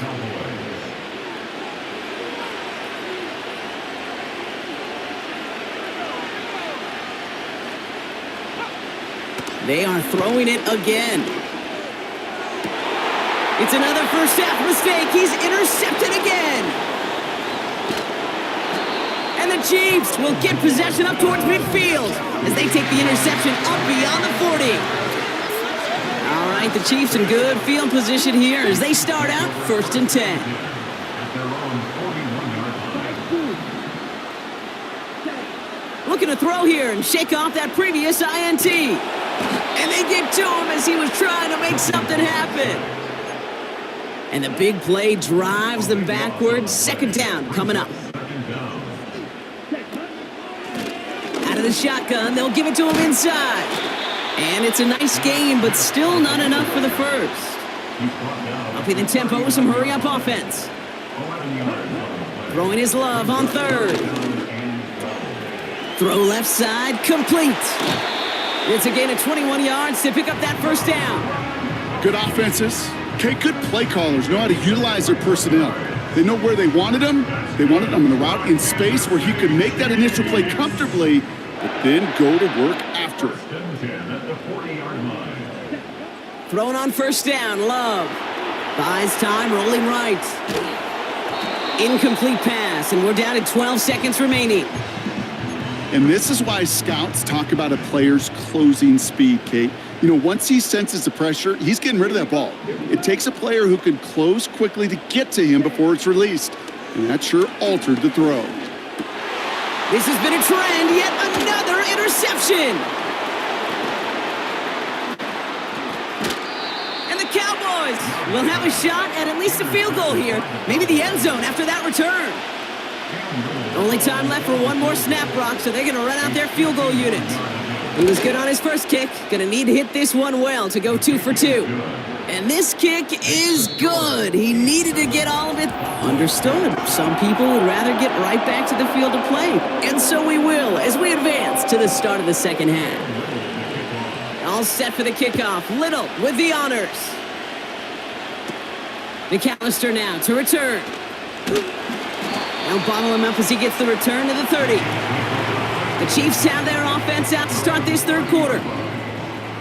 They are throwing it again. It's another first half mistake. He's intercepted again. And the Chiefs will get possession up towards midfield as they take the interception up beyond the 40. All right, the Chiefs in good field position here as they start out 1st and 10. Looking to throw here and shake off that previous INT. And they get to him as he was trying to make something happen. And the big play drives them backwards. 2nd down coming up. Out of the shotgun, they'll give it to him inside. And it's a nice gain, but still not enough for the first. Upping the tempo with some hurry-up offense. Throwing his Love on 3rd. Throw left side, complete. It's a gain of 21 yards to pick up that 1st down. Good offenses. Okay, good play callers know how to utilize their personnel. They know where they wanted him. They wanted him in a route in space where he could make that initial play comfortably, but then go to work after it. Thrown on 1st down, Love. Buys time, rolling right. Incomplete pass, and we're down to 12 seconds remaining. And this is why scouts talk about a player's closing speed, Kate. You know, once he senses the pressure, he's getting rid of that ball. It takes a player who can close quickly to get to him before it's released. And that sure altered the throw. This has been a trend, yet another interception. And the Cowboys will have a shot at least a field goal here. Maybe the end zone after that return. Only time left for one more snap, Brock, so they're going to run out their field goal unit. He was good on his first kick. Gonna need to hit this one well to go 2 for 2. And this kick is good. He needed to get all of it. Understood. Some people would rather get right back to the field of play. And so we will as we advance to the start of the second half. All set for the kickoff. Little with the honors. McAllister now to return. They'll bottle him up as he gets the return to the 30. The Chiefs have their offense out to start this third quarter.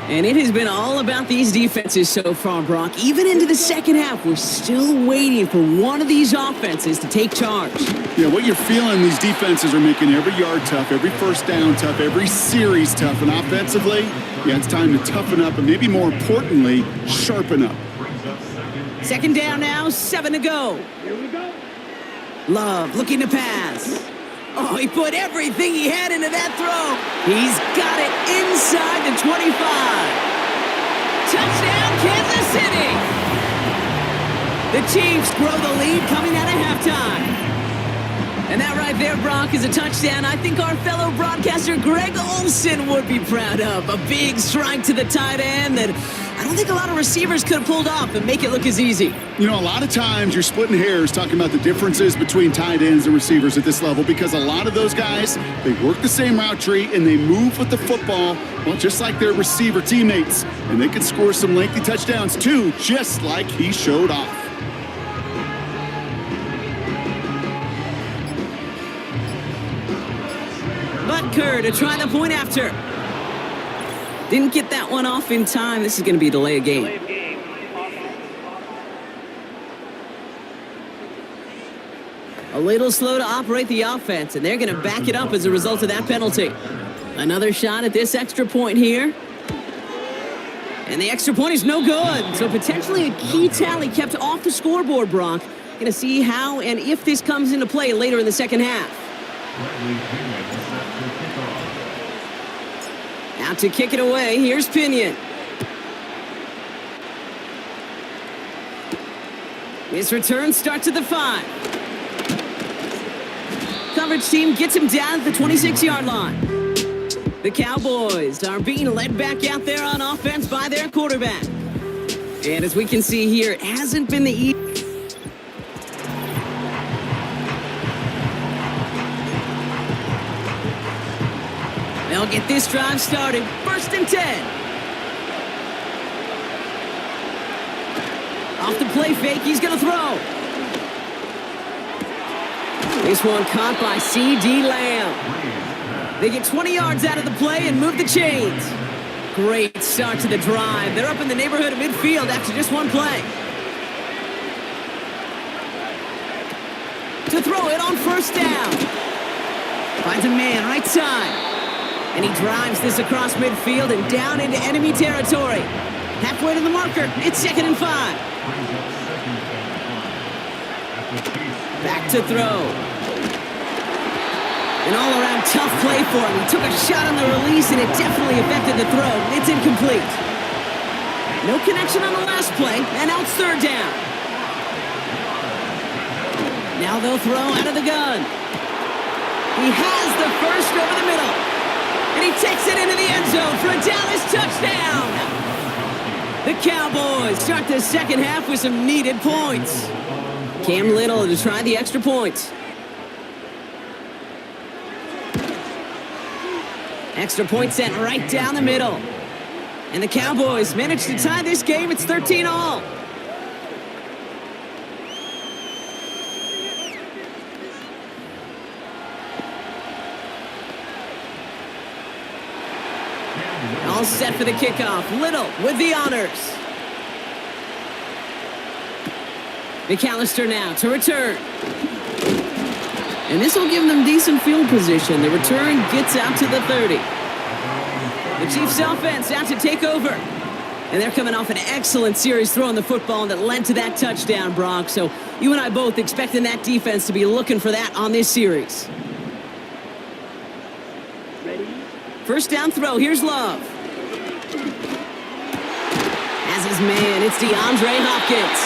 And it has been all about these defenses so far, Brock. Even into the second half, we're still waiting for one of these offenses to take charge. Yeah, what you're feeling, these defenses are making every yard tough, every first down tough, every series tough. And offensively, yeah, it's time to toughen up and maybe more importantly, sharpen up. Second down now, 7 to go. Here we go. Love looking to pass. Oh, he put everything he had into that throw. He's got it inside the 25. Touchdown, Kansas City. The Chiefs grow the lead coming out of halftime. And that right there, Brock, is a touchdown I think our fellow broadcaster Greg Olsen would be proud of. A big strike to the tight end that I don't think a lot of receivers could have pulled off and make it look as easy. You know, a lot of times you're splitting hairs talking about the differences between tight ends and receivers at this level because a lot of those guys, they work the same route tree and they move with the football, well, just like their receiver teammates. And they can score some lengthy touchdowns too, just like he showed off. Butker to try the point after. Didn't get that one off in time. This is going to be a delay of game. A little slow to operate the offense, and they're going to back it up as a result of that penalty. Another shot at this extra point here. And the extra point is no good. So potentially a key tally kept off the scoreboard, Brock. Going to see how and if this comes into play later in the second half. Out to kick it away, here's Pinion. His return starts at the 5. Coverage team gets him down at the 26-yard line. The Cowboys are being led back out there on offense by their quarterback. And as we can see here, it hasn't been the easy. They'll get this drive started. 1st and 10. Off the play fake, he's going to throw. This one caught by C.D. Lamb. They get 20 yards out of the play and move the chains. Great start to the drive. They're up in the neighborhood of midfield after just one play. To throw it on 1st down. Finds a man right side. And he drives this across midfield and down into enemy territory. Halfway to the marker, it's 2nd and 5. Back to throw. An all-around tough play for him. He took a shot on the release and it definitely affected the throw. It's incomplete. No connection on the last play, and now it's 3rd down. Now they'll throw out of the gun. He has the first over the middle. And he takes it into the end zone for a Dallas touchdown. The Cowboys start the second half with some needed points. Cam Little to try the extra point. Extra point sent right down the middle. And the Cowboys manage to tie this game. It's 13-all. All set for the kickoff. Little with the honors. McAllister now to return. And this will give them decent field position. The return gets out to the 30. The Chiefs offense out to take over. And they're coming off an excellent series throwing the football that led to that touchdown, Brock. So you and I both expecting that defense to be looking for that on this series. Ready? 1st down throw. Here's Love. As his man, it's DeAndre Hopkins.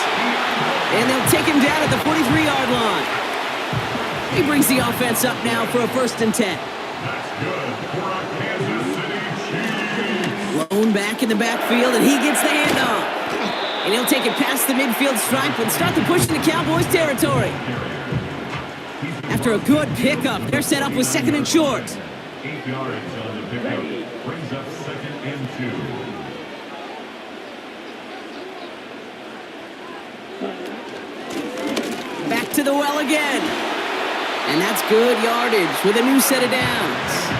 And they'll take him down at the 43-yard line. He brings the offense up now for a 1st and 10. That's good for a Kansas City Chiefs. Zone back in the backfield, and he gets the handoff. And he'll take it past the midfield stripe and start the push into Cowboys territory. After a good pickup, they're set up with 2nd and short. 8 yards on the pickup. Brings up 2nd and 2. Back to the well again. And that's good yardage with a new set of downs.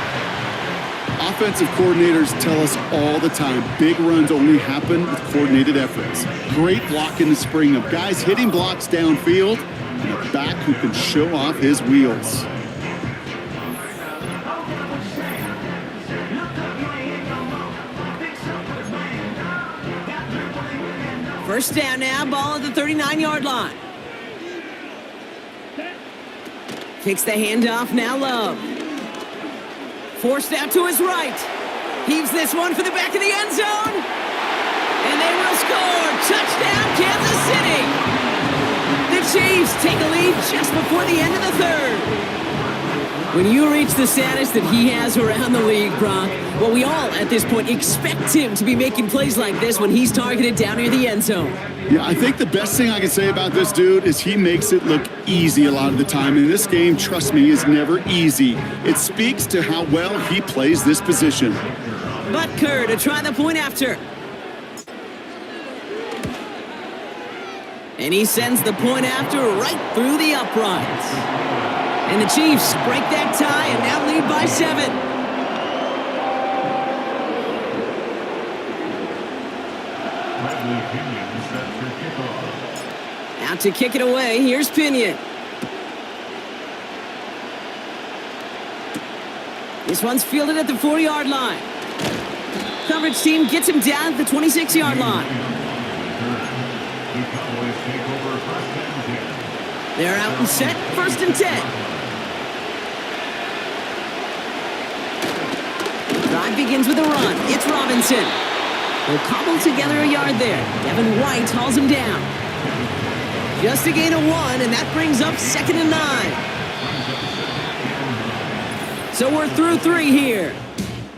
Offensive coordinators tell us all the time, big runs only happen with coordinated efforts. Great block in the spring of guys hitting blocks downfield and a back who can show off his wheels. First down now, ball at the 39-yard line. Takes the handoff, now Love. Forced out to his right. Heaves this one for the back of the end zone. And they will score. Touchdown, Kansas City. The Chiefs take a lead just before the end of the third. When you reach the status that he has around the league, Brock, well, we all at this point expect him to be making plays like this when he's targeted down near the end zone. Yeah, I think the best thing I can say about this dude is he makes it look easy a lot of the time. And this game, trust me, is never easy. It speaks to how well he plays this position. Butker to try the point after. And he sends the point after right through the uprights. And the Chiefs break that tie and now lead by 7. Out to kick it away, here's Pinion. This one's fielded at the 4-yard line. Coverage team gets him down at the 26-yard line. They're out and set, 1st and 10. Drive begins with a run. It's Robinson. They'll cobble together a yard there. Devin White hauls him down. Just a gain of 1, and that brings up 2nd and 9. So we're through 3 here.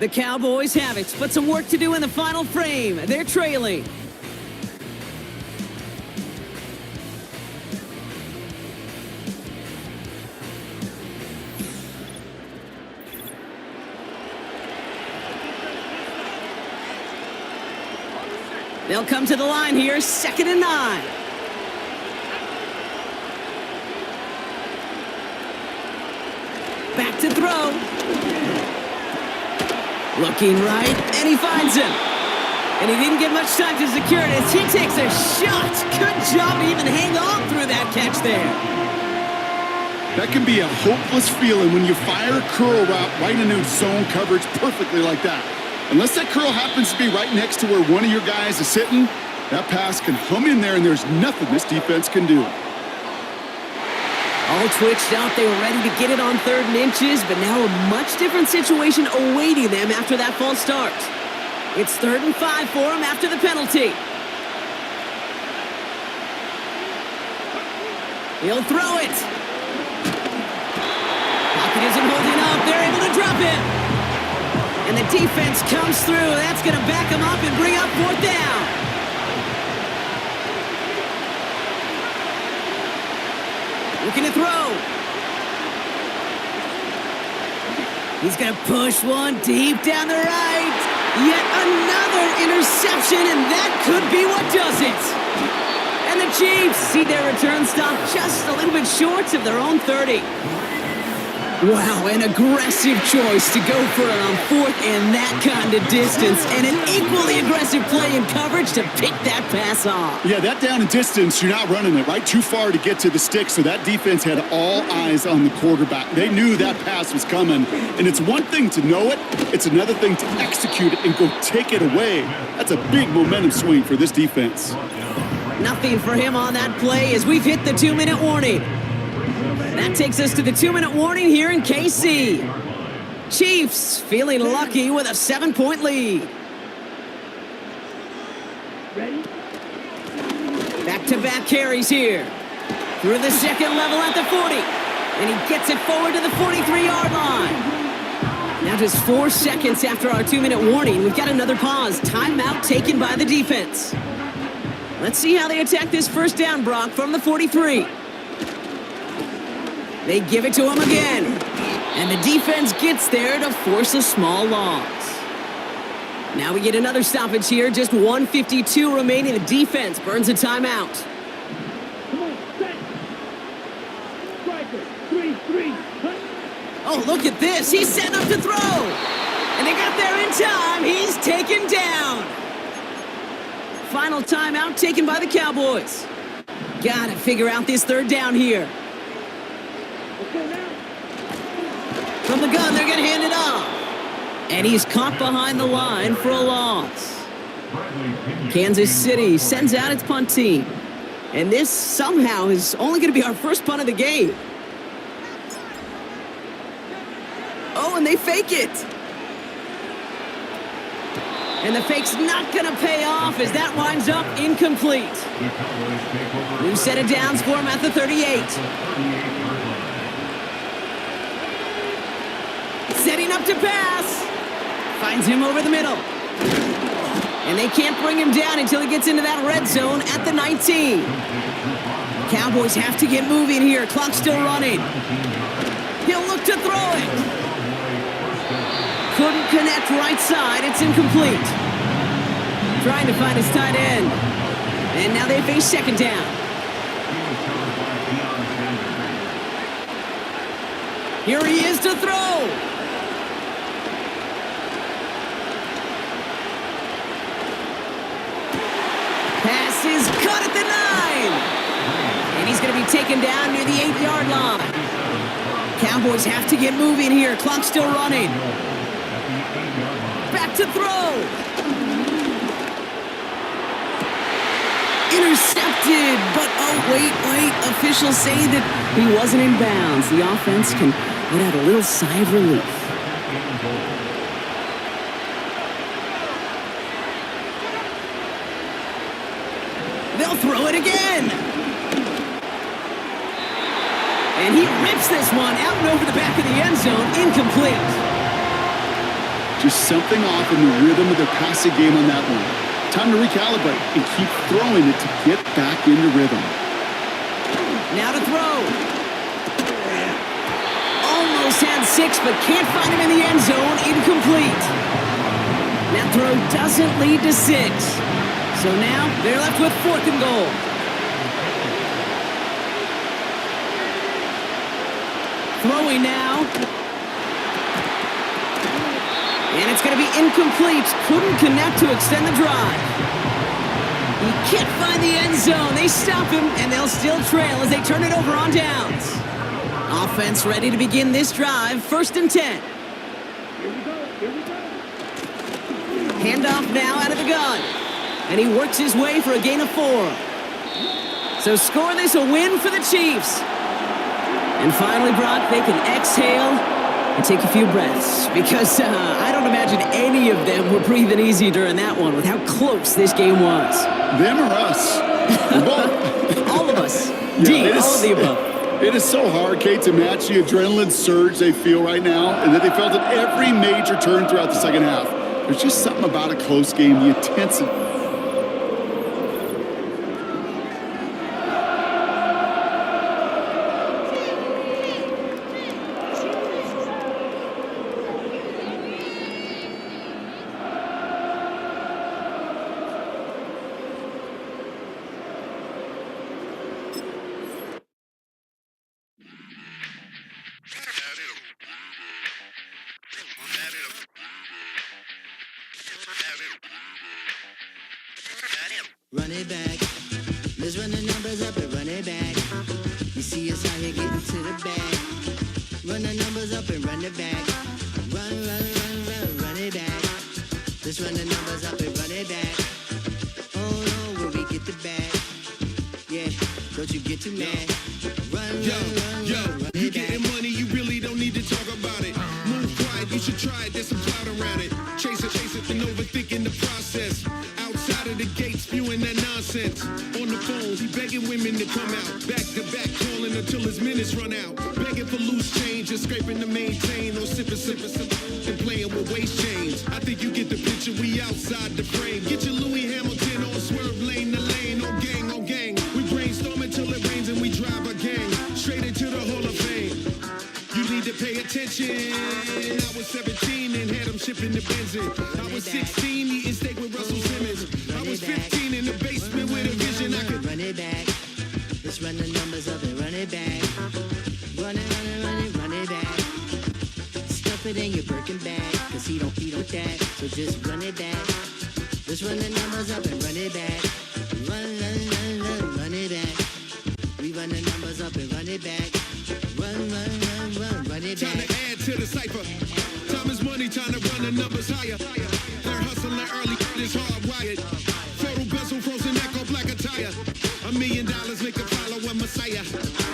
The Cowboys have it, but some work to do in the final frame. They're trailing. They'll come to the line here, 2nd and 9. Back to throw. Looking right, and he finds him. And he didn't get much time to secure it as he takes a shot. Good job to even hang on through that catch there. That can be a hopeless feeling when you fire a curl route right into zone coverage perfectly like that. Unless that curl happens to be right next to where one of your guys is sitting, that pass can hum in there and there's nothing this defense can do. All twitched out, they were ready to get it on 3rd and inches, but now a much different situation awaiting them after that false start. It's 3rd and 5 for them after the penalty. He'll throw it. Pocket isn't holding up, they're able to drop it. And the defense comes through. That's going to back him up and bring up 4th down. Looking to throw. He's going to push one deep down the right. Yet another interception, and that could be what does it. And the Chiefs see their return stop just a little bit short of their own 30. Wow, an aggressive choice to go for it on 4th and that kind of distance, and an equally aggressive play in coverage to pick that pass off. Yeah, that down and distance, you're not running it right too far to get to the stick, so that defense had all eyes on the quarterback. They knew that pass was coming, and it's one thing to know it, it's another thing to execute it and go take it away. That's a big momentum swing for this defense. Nothing for him on that play as we've hit the 2-minute warning. That takes us to the 2-minute warning here in KC. Chiefs feeling lucky with a 7-point lead. Back-to-back carries here. Through the 2nd level at the 40. And he gets it forward to the 43-yard line. Now just 4 seconds after our 2-minute warning, we've got another pause. Timeout taken by the defense. Let's see how they attack this first down, Brock, from the 43. They give it to him again. And the defense gets there to force a small loss. Now we get another stoppage here. Just 1:52 remaining. The defense burns a timeout. Oh, look at this. He's set up to throw. And they got there in time. He's taken down. Final timeout taken by the Cowboys. Gotta figure out this third down here. From the gun, they're gonna hand it off. And he's caught behind the line for a loss. Kansas City sends out its punt team. And this somehow is only gonna be our first punt of the game. Oh, and they fake it. And the fake's not going to pay off as that winds up incomplete. New set of downs for him at the 38. Setting up to pass. Finds him over the middle. And they can't bring him down until he gets into that red zone at the 19. Cowboys have to get moving here. Clock's still running. He'll look to throw it. Couldn't connect right side. It's incomplete. Trying to find his tight end. And now they face second down. Here he is to throw. Pass is cut at the 9. And he's going to be taken down near the 8-yard line. Cowboys have to get moving here. Clock's still running. Back to throw. Intercepted, but oh, wait. Officials say that he wasn't in bounds. The offense can let out a little sigh of relief. They'll throw it again. And he rips this one out and over the back of the end zone. Incomplete. Just something off in the rhythm of their passing game on that one. Time to recalibrate and keep throwing it to get back into rhythm. Now to throw. Almost had 6, but can't find him in the end zone. Incomplete. That throw doesn't lead to 6. So now they're left with 4th and goal. Throwing now. And it's going to be incomplete. Couldn't connect to extend the drive. He can't find the end zone. They stop him, and they'll still trail as they turn it over on downs. Offense ready to begin this drive. 1st and 10. Handoff now out of the gun. And he works his way for a gain of 4. So score this a win for the Chiefs. And finally, Brock, they can exhale and take a few breaths, because I don't imagine any of them were breathing easy during that one with how close this game was. Them or us? Both. All of us. Yeah, all of the above. It is so hard, Kate, to match the adrenaline surge they feel right now, and that they felt at every major turn throughout the second half. There's just something about a close game, the intensity. Run it back. Let's run the numbers up and run it back. You see us out here getting to the bag. Run the numbers up and run it back. Run it back. Let's run the numbers up and run it back. Oh no, when we get the bag. Yeah, don't you get too mad. Run it You back. getting money, you really don't need to talk about it. Move quiet, you should try it, there's some clout around it. Chase it, and overthinking the process. Outside of the gate, spewing that nonsense. On the phone, he begging begging women to come out. Back to back, calling until his minutes run out. Begging for loose change and scraping to maintain. Or sipping, and playing with waist chains. I think you get the picture, we outside the frame. Get your Louis Hamilton on swerve lane to lane. On gang, on gang. We brainstorm until it rains and we drive a gang. Straight into the Hall of Fame. You need to pay attention. I was 17 and had them shipping the benzin. I was 16 eating steak with Russell Simmons. I was 15 in the basement with a vision. I could run it back. Let's run the numbers up and run it back. Run it back. Stuff it in your Birkin bag, cause he don't that. So just run it back. Let's run the numbers up and run it back. Run it back. We run the numbers up and run it back. Run it back. Time to add to the cipher. Time is money, time to run the numbers higher. They're hustling early, it's hardwired. Photo bezel, frozen neck or black attire. $1 million make a follow a messiah.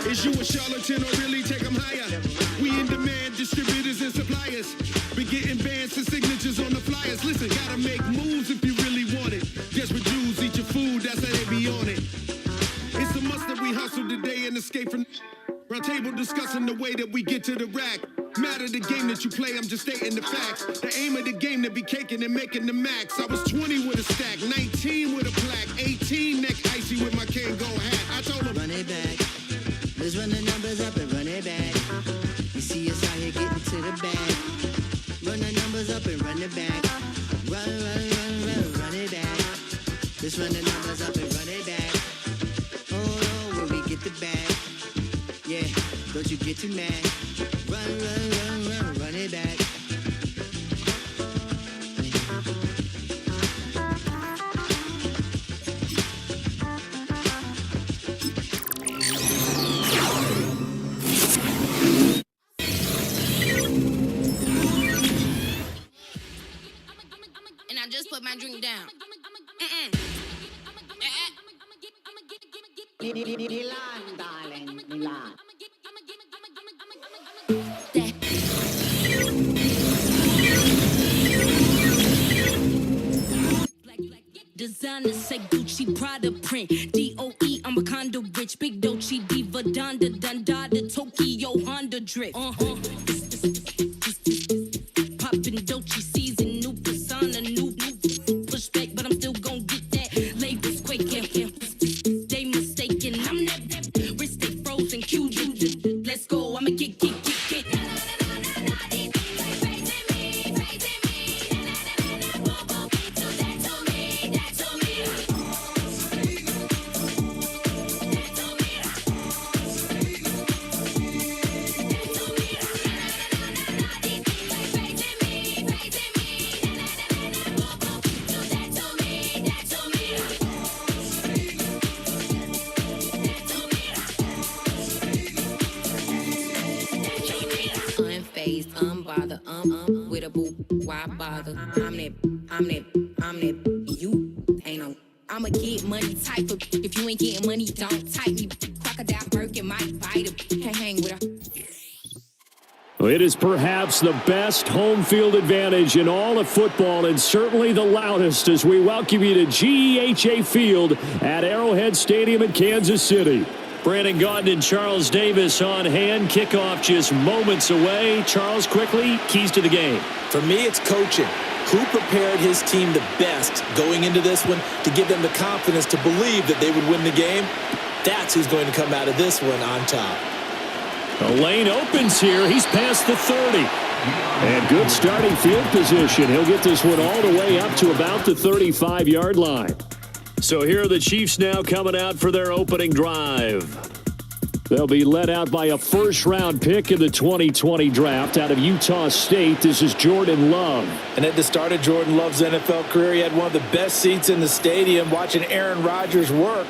Is you a charlatan or really take them higher? We in demand, distributors and suppliers. Be getting bands and signatures on the flyers. Listen, gotta make moves if you really want it. Desperate Jews eat your food, that's how they be on it. It's a must that we hustle today and escape from round table discussing the way that we get to the rack. Matter the game that you play, I'm just stating the facts. The aim of the game to be caking and making the max. I was 20 with a stack, 19 with a plaque, 18 neck icy with my Kango hat. I told him, run it back. Let's run the numbers up and run it back. You see us out here getting to the bag. Run the numbers up and run it back. Run it back. Let's run the numbers up and run it back. Oh, when we get the bag. Yeah, don't you get too mad. Run it back. And I just put my drink down. Milan, darling, Milan. Designer say Gucci, Prada print. DOE, I'm a condo rich. Big Dolce, Diva, Donda, Dundada, Tokyo, Honda drip. Poppin' Dolce season, new persona, new pushback, but I'm still gon' get that. Labels quaking, they mistaken. I'm that wrist stay frozen, QG. Let's go, I'ma get. Unbothered, with a boo, why bother? I'm that, you ain't no. I'ma get money type of. If you ain't getting money, don't type me. Crocodile Birkin might bite him. Can't hang with her. It is perhaps the best home field advantage in all of football and certainly the loudest as we welcome you to GEHA Field at Arrowhead Stadium in Kansas City. Brandon Gaudin and Charles Davis on hand. Kickoff just moments away. Charles, quickly, keys to the game. For me, it's coaching. Who prepared his team the best going into this one to give them the confidence to believe that they would win the game? That's who's going to come out of this one on top. The lane opens here. He's past the 30. And good starting field position. He'll get this one all the way up to about the 35-yard line. So here are the Chiefs now coming out for their opening drive. They'll be led out by a first-round pick in the 2020 draft out of Utah State. This is Jordan Love. And at the start of Jordan Love's NFL career, he had one of the best seats in the stadium watching Aaron Rodgers work.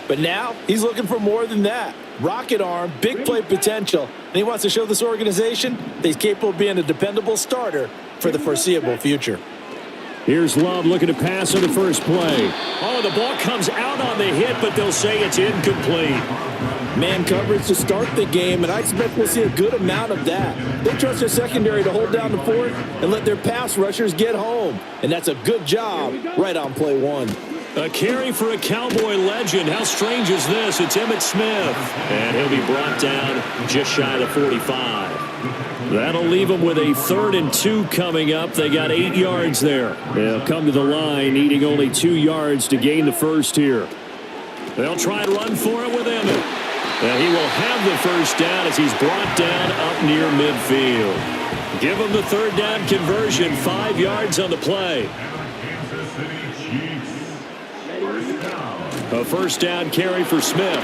But now he's looking for more than that. Rocket arm, big play potential. And he wants to show this organization that he's capable of being a dependable starter for the foreseeable future. Here's Love looking to pass on the first play. Oh, the ball comes out on the hit, but they'll say it's incomplete. Man coverage to start the game, and I expect we'll see a good amount of that. They trust their secondary to hold down the fort and let their pass rushers get home. And that's a good job right on play one. A carry for a Cowboy legend. How strange is this? It's Emmitt Smith. And he'll be brought down just shy of the 45. That'll leave them with a 3rd and 2 coming up. They got 8 yards there. They'll come to the line needing only 2 yards to gain the first here. They'll try and run for it with Emmitt. And he will have the first down as he's brought down up near midfield. Give him the 3rd down conversion. 5 yards on the play. A first down carry for Smith.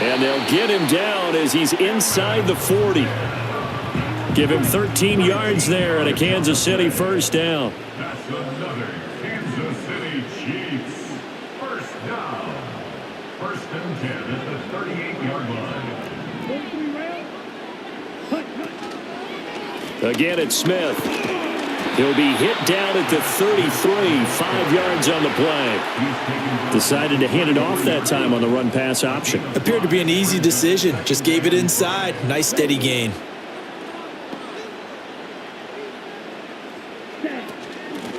And they'll get him down as he's inside the 40. Give him 13 yards there and a Kansas City first down. That's another Kansas City Chiefs first down. 1st and 10 at the 38-yard line. Again, it's Smith. He'll be hit down at the 33, 5 yards on the play. Decided to hand it off that time on the run-pass option. Appeared to be an easy decision. Just gave it inside. Nice steady gain.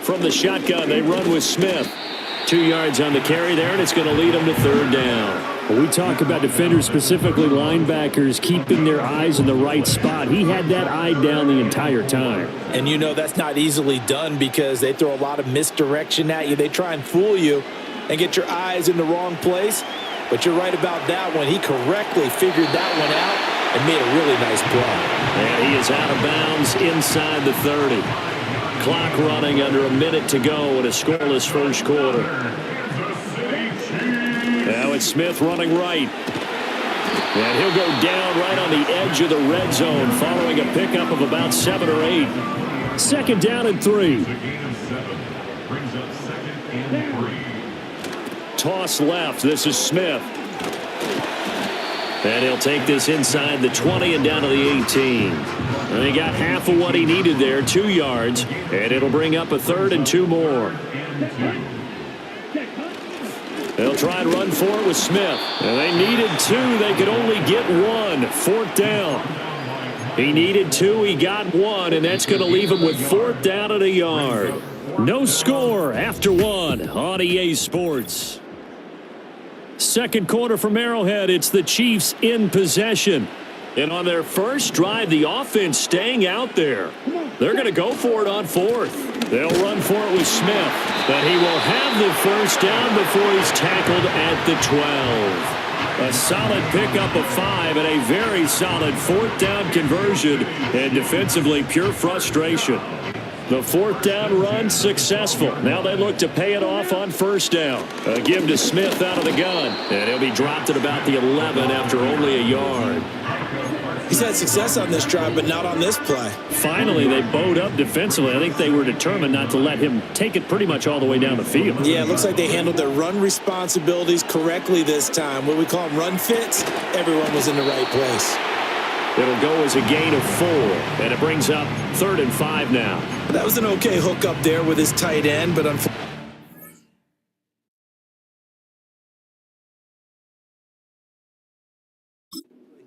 From the shotgun, they run with Smith. 2 yards on the carry there, and it's going to lead them to 3rd down. When we talk about defenders, specifically linebackers, keeping their eyes in the right spot, he had that eye down the entire time. And you know that's not easily done because they throw a lot of misdirection at you. They try and fool you and get your eyes in the wrong place. But you're right about that one. He correctly figured that one out and made a really nice play. And he is out of bounds inside the 30. Clock running under a minute to go in a scoreless first quarter. Now it's Smith running right. And he'll go down right on the edge of the red zone following a pickup of about 7 or 8. 2nd down and 3. Toss left. This is Smith. And he'll take this inside the 20 and down to the 18. And he got half of what he needed there, 2 yards. And it'll bring up a 3rd and 2 more. They'll try and run for it with Smith. And they needed 2. They could only get 1. 4th down. He needed 2. He got 1. And that's going to leave him with 4th down and a yard. No score after 1 on EA Sports. 2nd quarter from Arrowhead. It's the Chiefs in possession. And on their first drive, the offense staying out there. They're going to go for it on 4th. They'll run for it with Smith. But he will have the first down before he's tackled at the 12. A solid pickup of 5 and a very solid 4th down conversion. And defensively, pure frustration. The 4th down run successful. Now they look to pay it off on 1st down. A give to Smith out of the gun. And he'll be dropped at about the 11 after only a yard. He's had success on this drive, but not on this play. Finally, they bowed up defensively. I think they were determined not to let him take it pretty much all the way down the field. Yeah, it looks like they handled their run responsibilities correctly this time. What we call them run fits, everyone was in the right place. It'll go as a gain of 4, and it brings up 3rd and 5 now. That was an okay hook up there with his tight end, but unfortunately,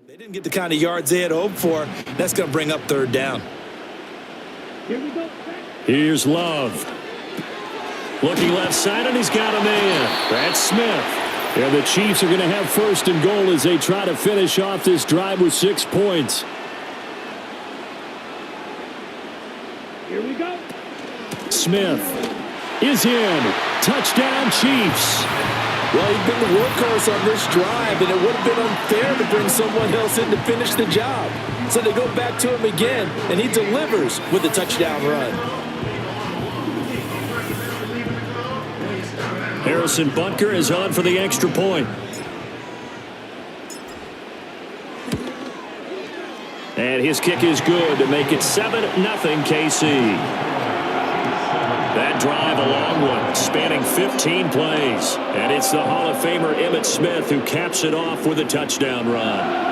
they didn't get the kind of yards they had hoped for. That's going to bring up 3rd down. Here's Love. Looking left side, and he's got a man. That's Smith. And the Chiefs are going to have 1st and goal as they try to finish off this drive with 6 points. Here we go. Smith is in. Touchdown, Chiefs. Well, he's been the workhorse on this drive, and it would have been unfair to bring someone else in to finish the job. So they go back to him again, and he delivers with a touchdown run. Harrison Butker is on for the extra point. And his kick is good to make it 7-0 KC. That drive, a long one, spanning 15 plays. And it's the Hall of Famer Emmitt Smith who caps it off with a touchdown run.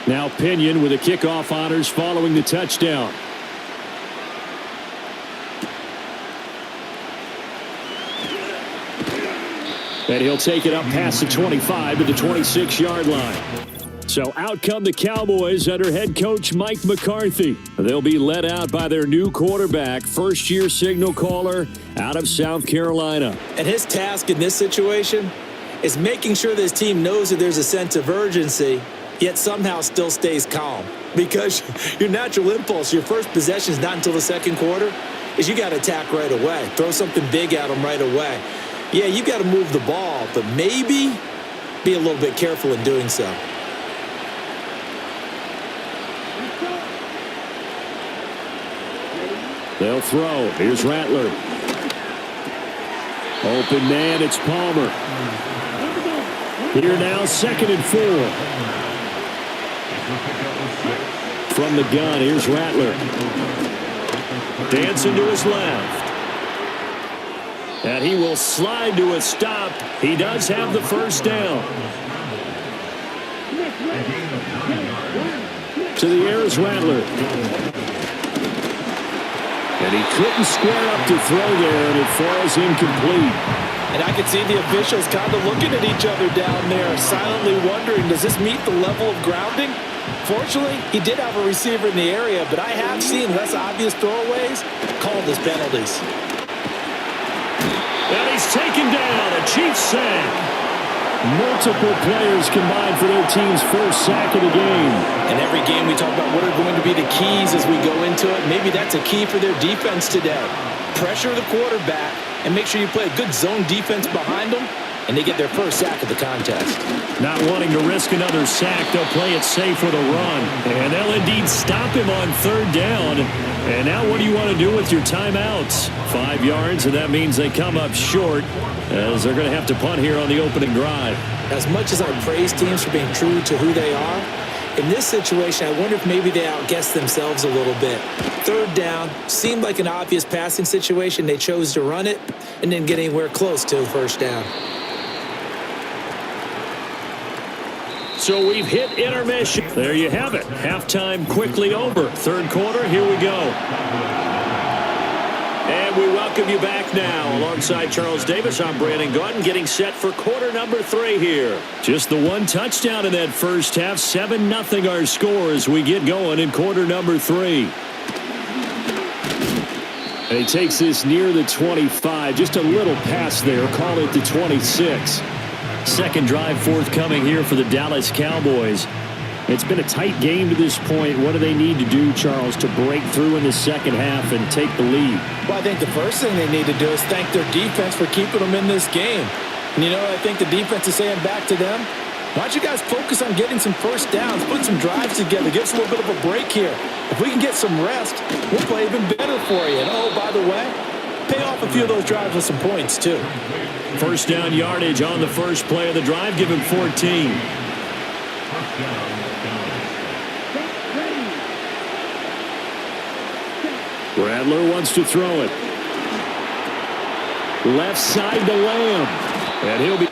Now Pinion with the kickoff honors following the touchdown. And he'll take it up past the 25 to the 26-yard line. So out come the Cowboys under head coach Mike McCarthy. They'll be led out by their new quarterback, first-year signal caller out of South Carolina. And his task in this situation is making sure this team knows that there's a sense of urgency, yet somehow still stays calm. Because your natural impulse, your first possession is not until the second quarter, is you got to attack right away. Throw something big at them right away. Yeah, you got to move the ball, but maybe be a little bit careful in doing so. They'll throw. Here's Rattler. Open man, it's Palmer. Here now, 2nd and 4. From the gun, here's Rattler. Dancing to his left. And he will slide to a stop. He does have the first down. To the air is Rattler. And he couldn't square up to throw there, and it falls incomplete. And I could see the officials kind of looking at each other down there, silently wondering, does this meet the level of grounding? Fortunately, he did have a receiver in the area, but I have seen less obvious throwaways called as penalties. And he's taken down, a Chiefs sack. Multiple players combined for their team's first sack of the game. And every game we talk about what are going to be the keys as we go into it. Maybe that's a key for their defense today. Pressure the quarterback and make sure you play a good zone defense behind them, and they get their first sack of the contest. Not wanting to risk another sack, they'll play it safe with a run. And they'll indeed stop him on 3rd down. And now what do you want to do with your timeouts? 5 yards, and that means they come up short, as they're going to have to punt here on the opening drive. As much as I praise teams for being true to who they are, in this situation, I wonder if maybe they outguessed themselves a little bit. 3rd down, seemed like an obvious passing situation. They chose to run it and didn't get anywhere close to 1st down. So we've hit intermission. There you have it. Halftime quickly over. 3rd quarter, here we go. And we welcome you back now. Alongside Charles Davis, I'm Brandon Gaudin, getting set for quarter number 3 here. Just the one touchdown in that first half. 7-0 our score as we get going in quarter number 3. And he takes this near the 25. Just a little pass there. Call it the 26. Second drive forthcoming here for the Dallas Cowboys. It's been a tight game to this point. What do they need to do, Charles, to break through in the second half and take the lead? Well, I think the first thing they need to do is thank their defense for keeping them in this game. And you know what I think the defense is saying back to them? Why don't you guys focus on getting some first downs, put some drives together, give us a little bit of a break here. If we can get some rest, we'll play even better for you. And oh, by the way, pay off a few of those drives with some points, too. First down yardage on the first play of the drive. Give him 14. Rattler wants to throw it. Left side to Lamb. And he'll be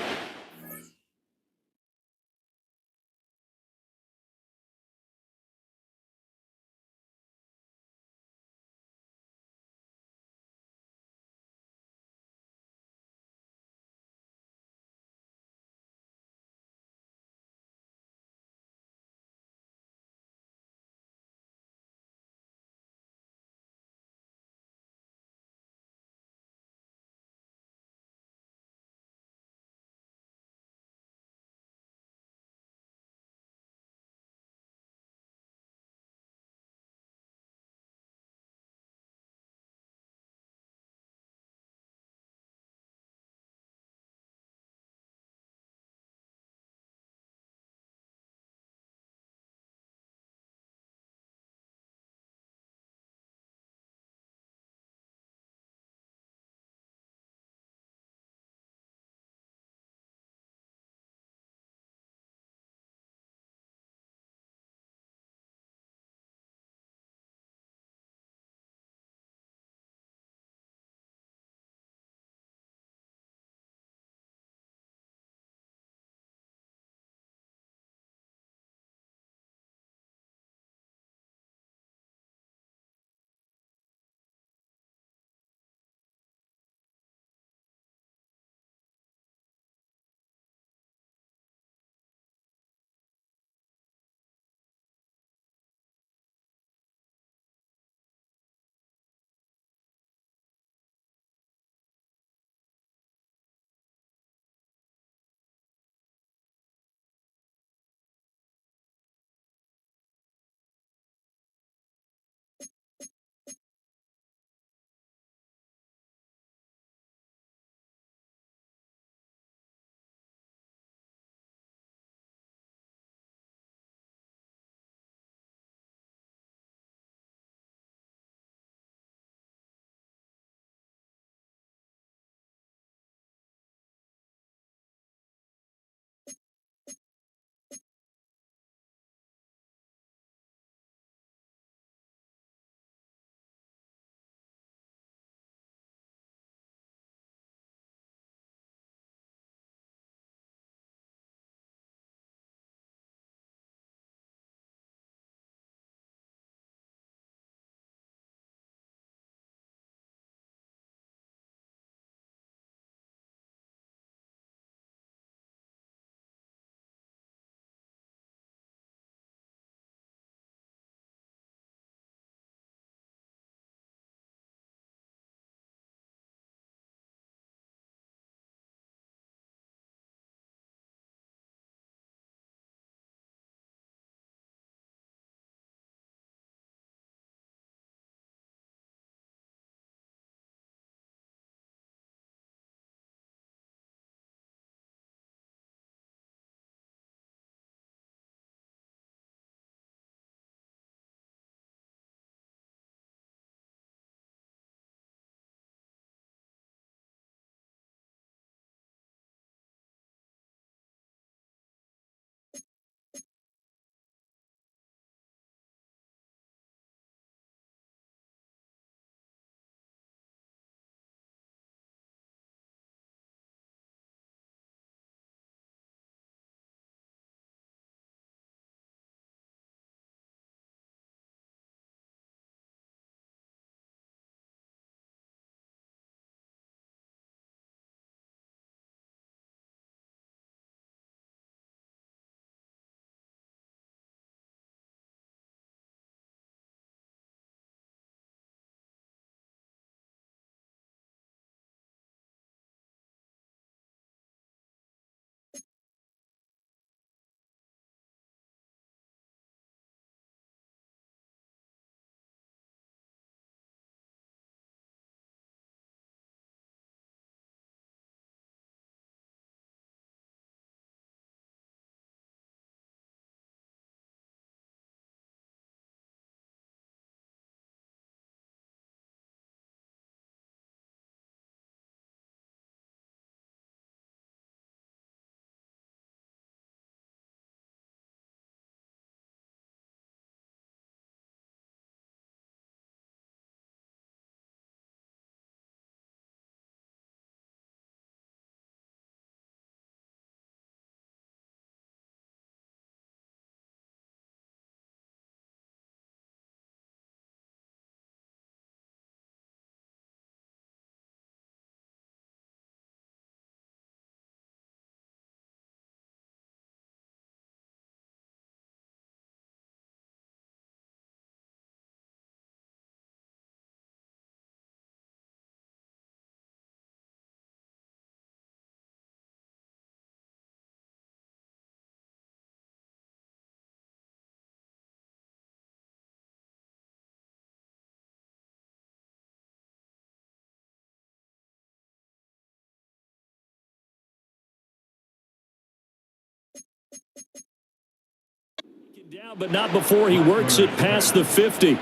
Down, but not before he works it past the 50.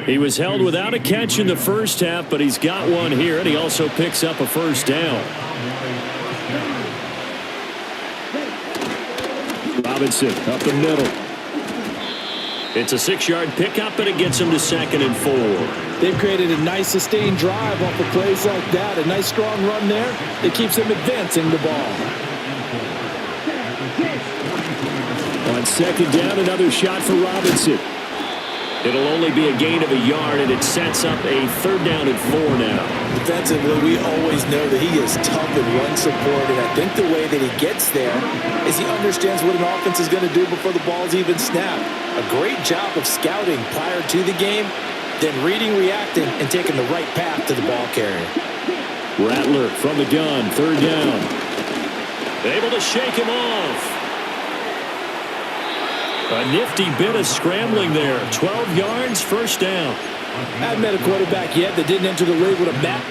He was held without a catch in the first half, but he's got one here, and he also picks up a first down. Robinson up the middle. It's a 6-yard pickup, and it gets him to 2nd and 4. They've created a nice sustained drive off of plays like that. A nice strong run there that keeps them advancing the ball. On 2nd down, another shot for Robinson. It'll only be a gain of a yard, and it sets up a 3rd down and 4 now. Defensively, we always know that he is tough and run support, and I think the way that he gets there is he understands what an offense is going to do before the ball's even snapped. A great job of scouting prior to the game, then reading, reacting, and taking the right path to the ball carrier. Rattler from the gun, 3rd down. Able to shake him off. A nifty bit of scrambling there. 12 yards, 1st down. I haven't met a quarterback yet that didn't enter the league with a bat.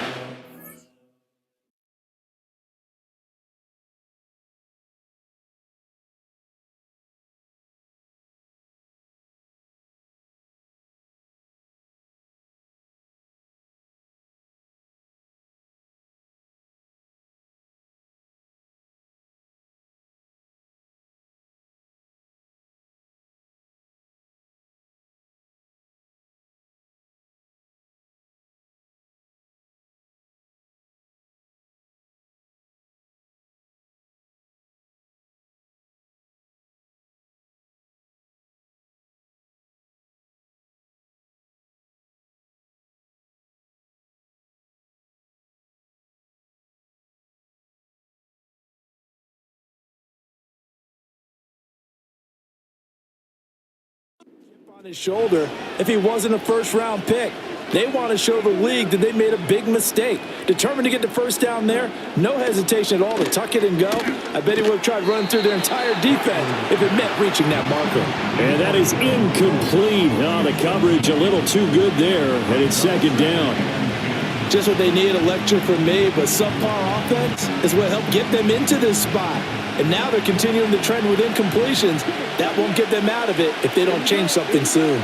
On his shoulder if he wasn't a first-round pick. They want to show the league that they made a big mistake. Determined to get the first down there, no hesitation at all to tuck it and go. I bet he would have tried running through their entire defense if it meant reaching that marker. And that is incomplete. Oh, the coverage a little too good there, and it's 2nd down. Just what they need, a lecture from me, but subpar offense is what helped get them into this spot. And now they're continuing the trend with incompletions. That won't get them out of it if they don't change something soon.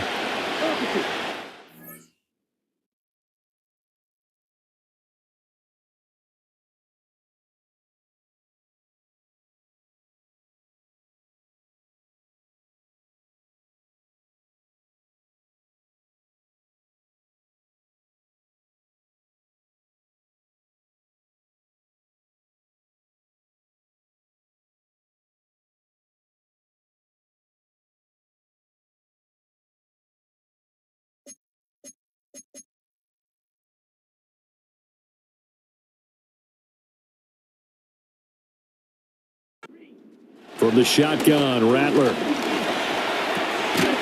From the shotgun, Rattler.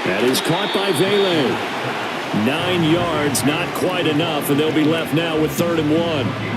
That is caught by Vele. 9 yards, not quite enough, and they'll be left now with 3rd and 1.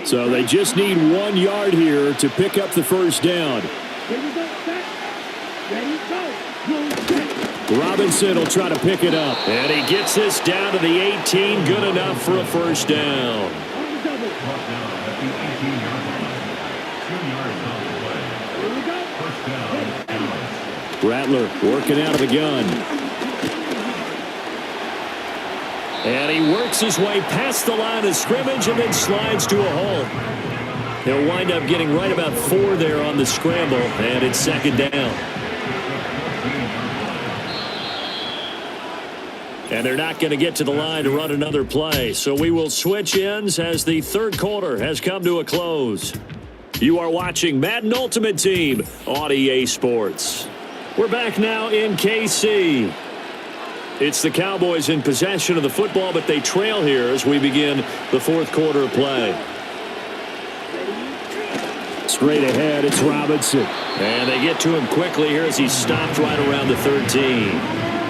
So they just need 1 yard here to pick up the first down. Robinson will try to pick it up. And he gets this down to the 18. Good enough for a first down. Rattler working out of the gun. And he works his way past the line of scrimmage and then slides to a hole. He'll wind up getting right about 4 there on the scramble, and it's second down. And they're not going to get to the line to run another play, so we will switch ends as the third quarter has come to a close. You are watching Madden Ultimate Team on EA Sports. We're back now in KC. It's the Cowboys in possession of the football, but they trail here as we begin the fourth quarter of play. Straight ahead, it's Robinson. And they get to him quickly here as he's stopped right around the 13.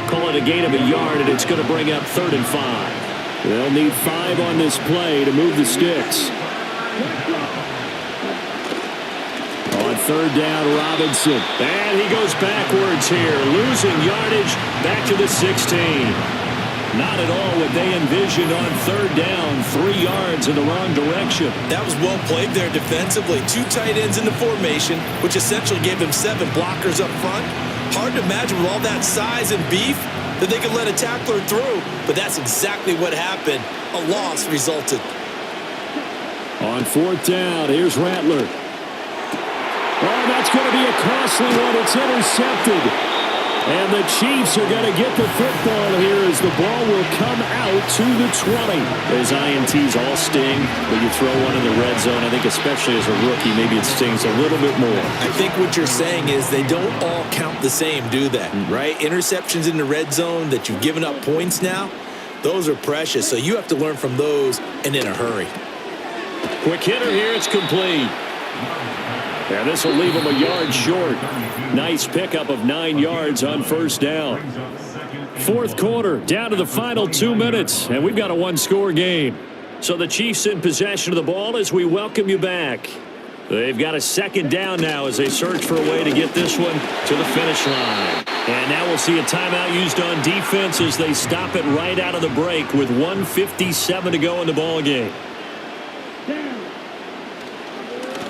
Call it a gain of a yard, and it's going to bring up 3rd and 5. They'll need 5 on this play to move the sticks. On 3rd down, Robinson. And he goes backwards here, losing yardage back to the 16. Not at all what they envisioned on 3rd down, 3 yards in the wrong direction. That was well played there defensively. 2 tight ends in the formation, which essentially gave them 7 blockers up front. Hard to imagine with all that size and beef that they could let a tackler through, but that's exactly what happened. A loss resulted. On 4th down, here's Rattler. Oh, that's going to be a costly one. It's intercepted. And the Chiefs are going to get the football here as the ball will come out to the 20. Those INTs all sting, but you throw one in the red zone. I think especially as a rookie, maybe it stings a little bit more. I think what you're saying is they don't all count the same, do they? Right? Interceptions in the red zone that you've given up points now, those are precious. So you have to learn from those and in a hurry. Quick hitter here. It's complete. And this will leave him a yard short. Nice pickup of 9 yards on 1st down. 4th quarter, down to the final 2 minutes, and we've got a 1-score game. So the Chiefs in possession of the ball as we welcome you back. They've got a 2nd down now as they search for a way to get this one to the finish line. And now we'll see a timeout used on defense as they stop it right out of the break with 1:57 to go in the ball game.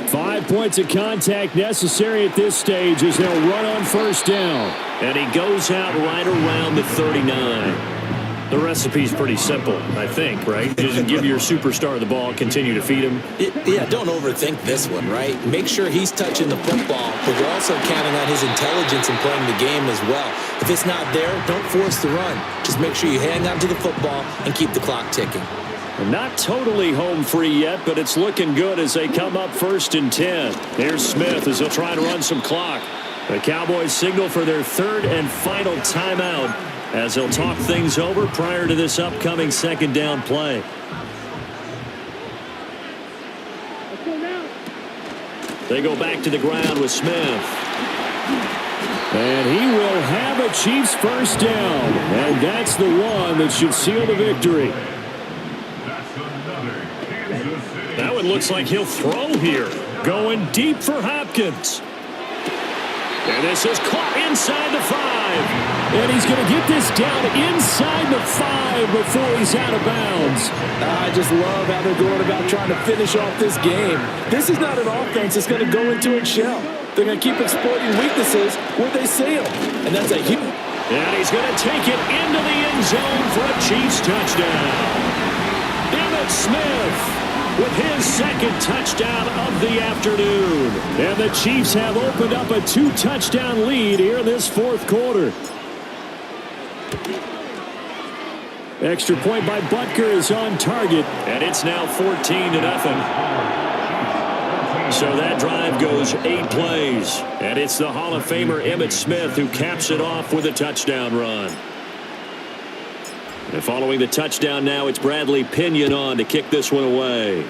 5 points of contact necessary at this stage as they'll run on 1st down. And he goes out right around the 39. The recipe's pretty simple, I think, right? Just give your superstar the ball, continue to feed him. Yeah, don't overthink this one, right? Make sure he's touching the football, but you're also counting on his intelligence in playing the game as well. If it's not there, don't force the run. Just make sure you hang on to the football and keep the clock ticking. Not totally home free yet, but it's looking good as they come up 1st and 10. Here's Smith as he'll try to run some clock. The Cowboys signal for their 3rd and final timeout as they'll talk things over prior to this upcoming 2nd down play. They go back to the ground with Smith. And he will have a Chiefs 1st down. And that's the one that should seal the victory. That one looks like he'll throw here. Going deep for Hopkins. And this is caught inside the 5. And he's going to get this down inside the 5 before he's out of bounds. I just love how they're going about trying to finish off this game. This is not an offense that's going to go into its shell. They're going to keep exploiting weaknesses where they see them. And that's a huge... And he's going to take it into the end zone for a Chiefs touchdown. Emmitt Smith with his 2nd touchdown of the afternoon. And the Chiefs have opened up a 2-touchdown lead here in this 4th quarter. Extra point by Butker is on target, and it's now 14-0. So that drive goes 8 plays, and it's the Hall of Famer Emmitt Smith who caps it off with a touchdown run. And following the touchdown now, it's Bradley Pinion on to kick this one away.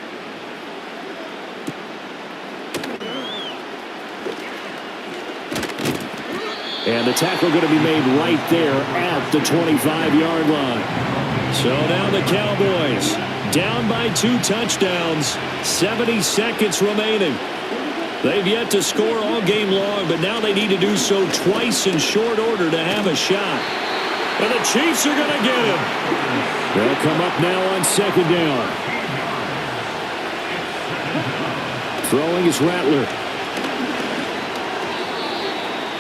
And the tackle going to be made right there at the 25-yard line. So now the Cowboys down by 2 touchdowns. 70 seconds remaining. They've yet to score all game long, but now they need to do so twice in short order to have a shot. And the Chiefs are going to get him. They'll come up now on second down. Throwing is Rattler.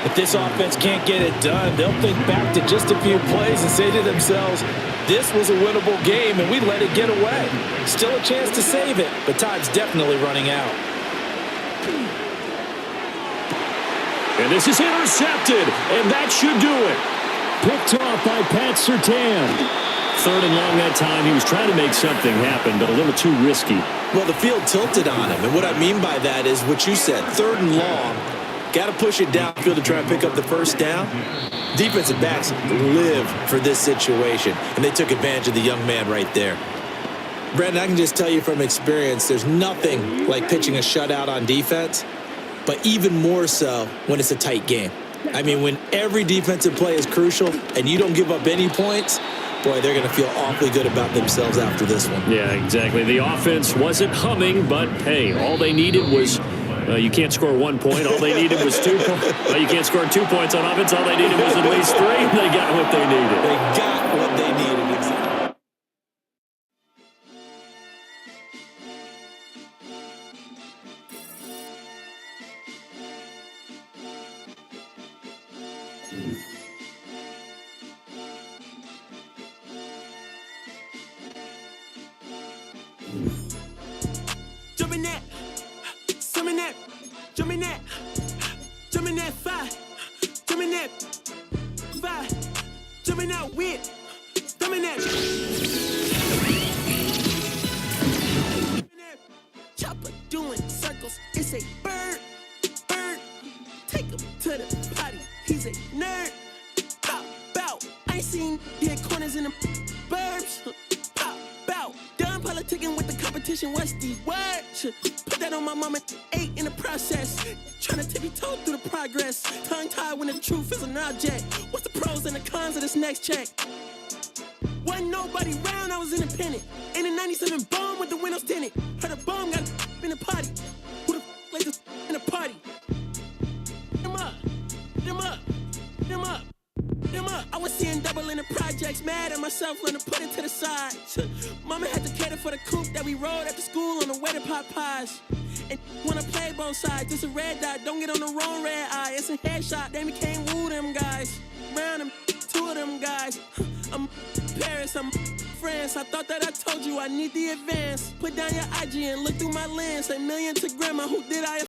If this offense can't get it done, they'll think back to just a few plays and say to themselves, this was a winnable game and we let it get away. Still a chance to save it, but time's definitely running out. And this is intercepted, and that should do it. Picked off by Pat Surtain. 3rd and long that time. He was trying to make something happen, but a little too risky. Well, the field tilted on him, and what I mean by that is what you said, 3rd and long. Got to push it downfield to try and pick up the first down. Defensive backs live for this situation, and they took advantage of the young man right there. Brandon, I can just tell you from experience, there's nothing like pitching a shutout on defense, but even more so when it's a tight game. I mean, when every defensive play is crucial and you don't give up any points, boy, they're going to feel awfully good about themselves after this one. Yeah, exactly. The offense wasn't humming, but, hey, all they needed was you can't score 1 point. All they needed was 2 points. You can't score 2 points on offense. All they needed was at least 3. They got what they needed. They got what they needed, exactly. Jumping that, summing that, jumping that, jumping that 5, jumping that 5, jumping out with, jumping that. Chopper doing circles, it's a bird, bird. Take him to the potty, he's a nerd. Pop out, I ain't seen hit corners in the burbs. Pop out, done politicking with the competition, what's the word? Put that on my mama, 8 in the process. Trying to tippy-toe through the progress. Tongue-tied when the truth is an object. What's the pros and the cons of this next check? Wasn't nobody round, I was independent. In a 97 bomb with the windows tinted. Heard a bomb got in the party. Who the like this in the party? Them up, them up, them up. I was seeing double in the projects, mad at myself when I put it to the side. Mama had to cater for the coupe that we rode after school on the way to Popeyes. And wanna play both sides, it's a red dot, don't get on the wrong red eye. It's a headshot, they became woo them guys. Round them, 2 of them guys. I'm Paris, I'm France. I thought that I told you I need the advance. Put down your IG and look through my lens. $1 million to grandma, who did I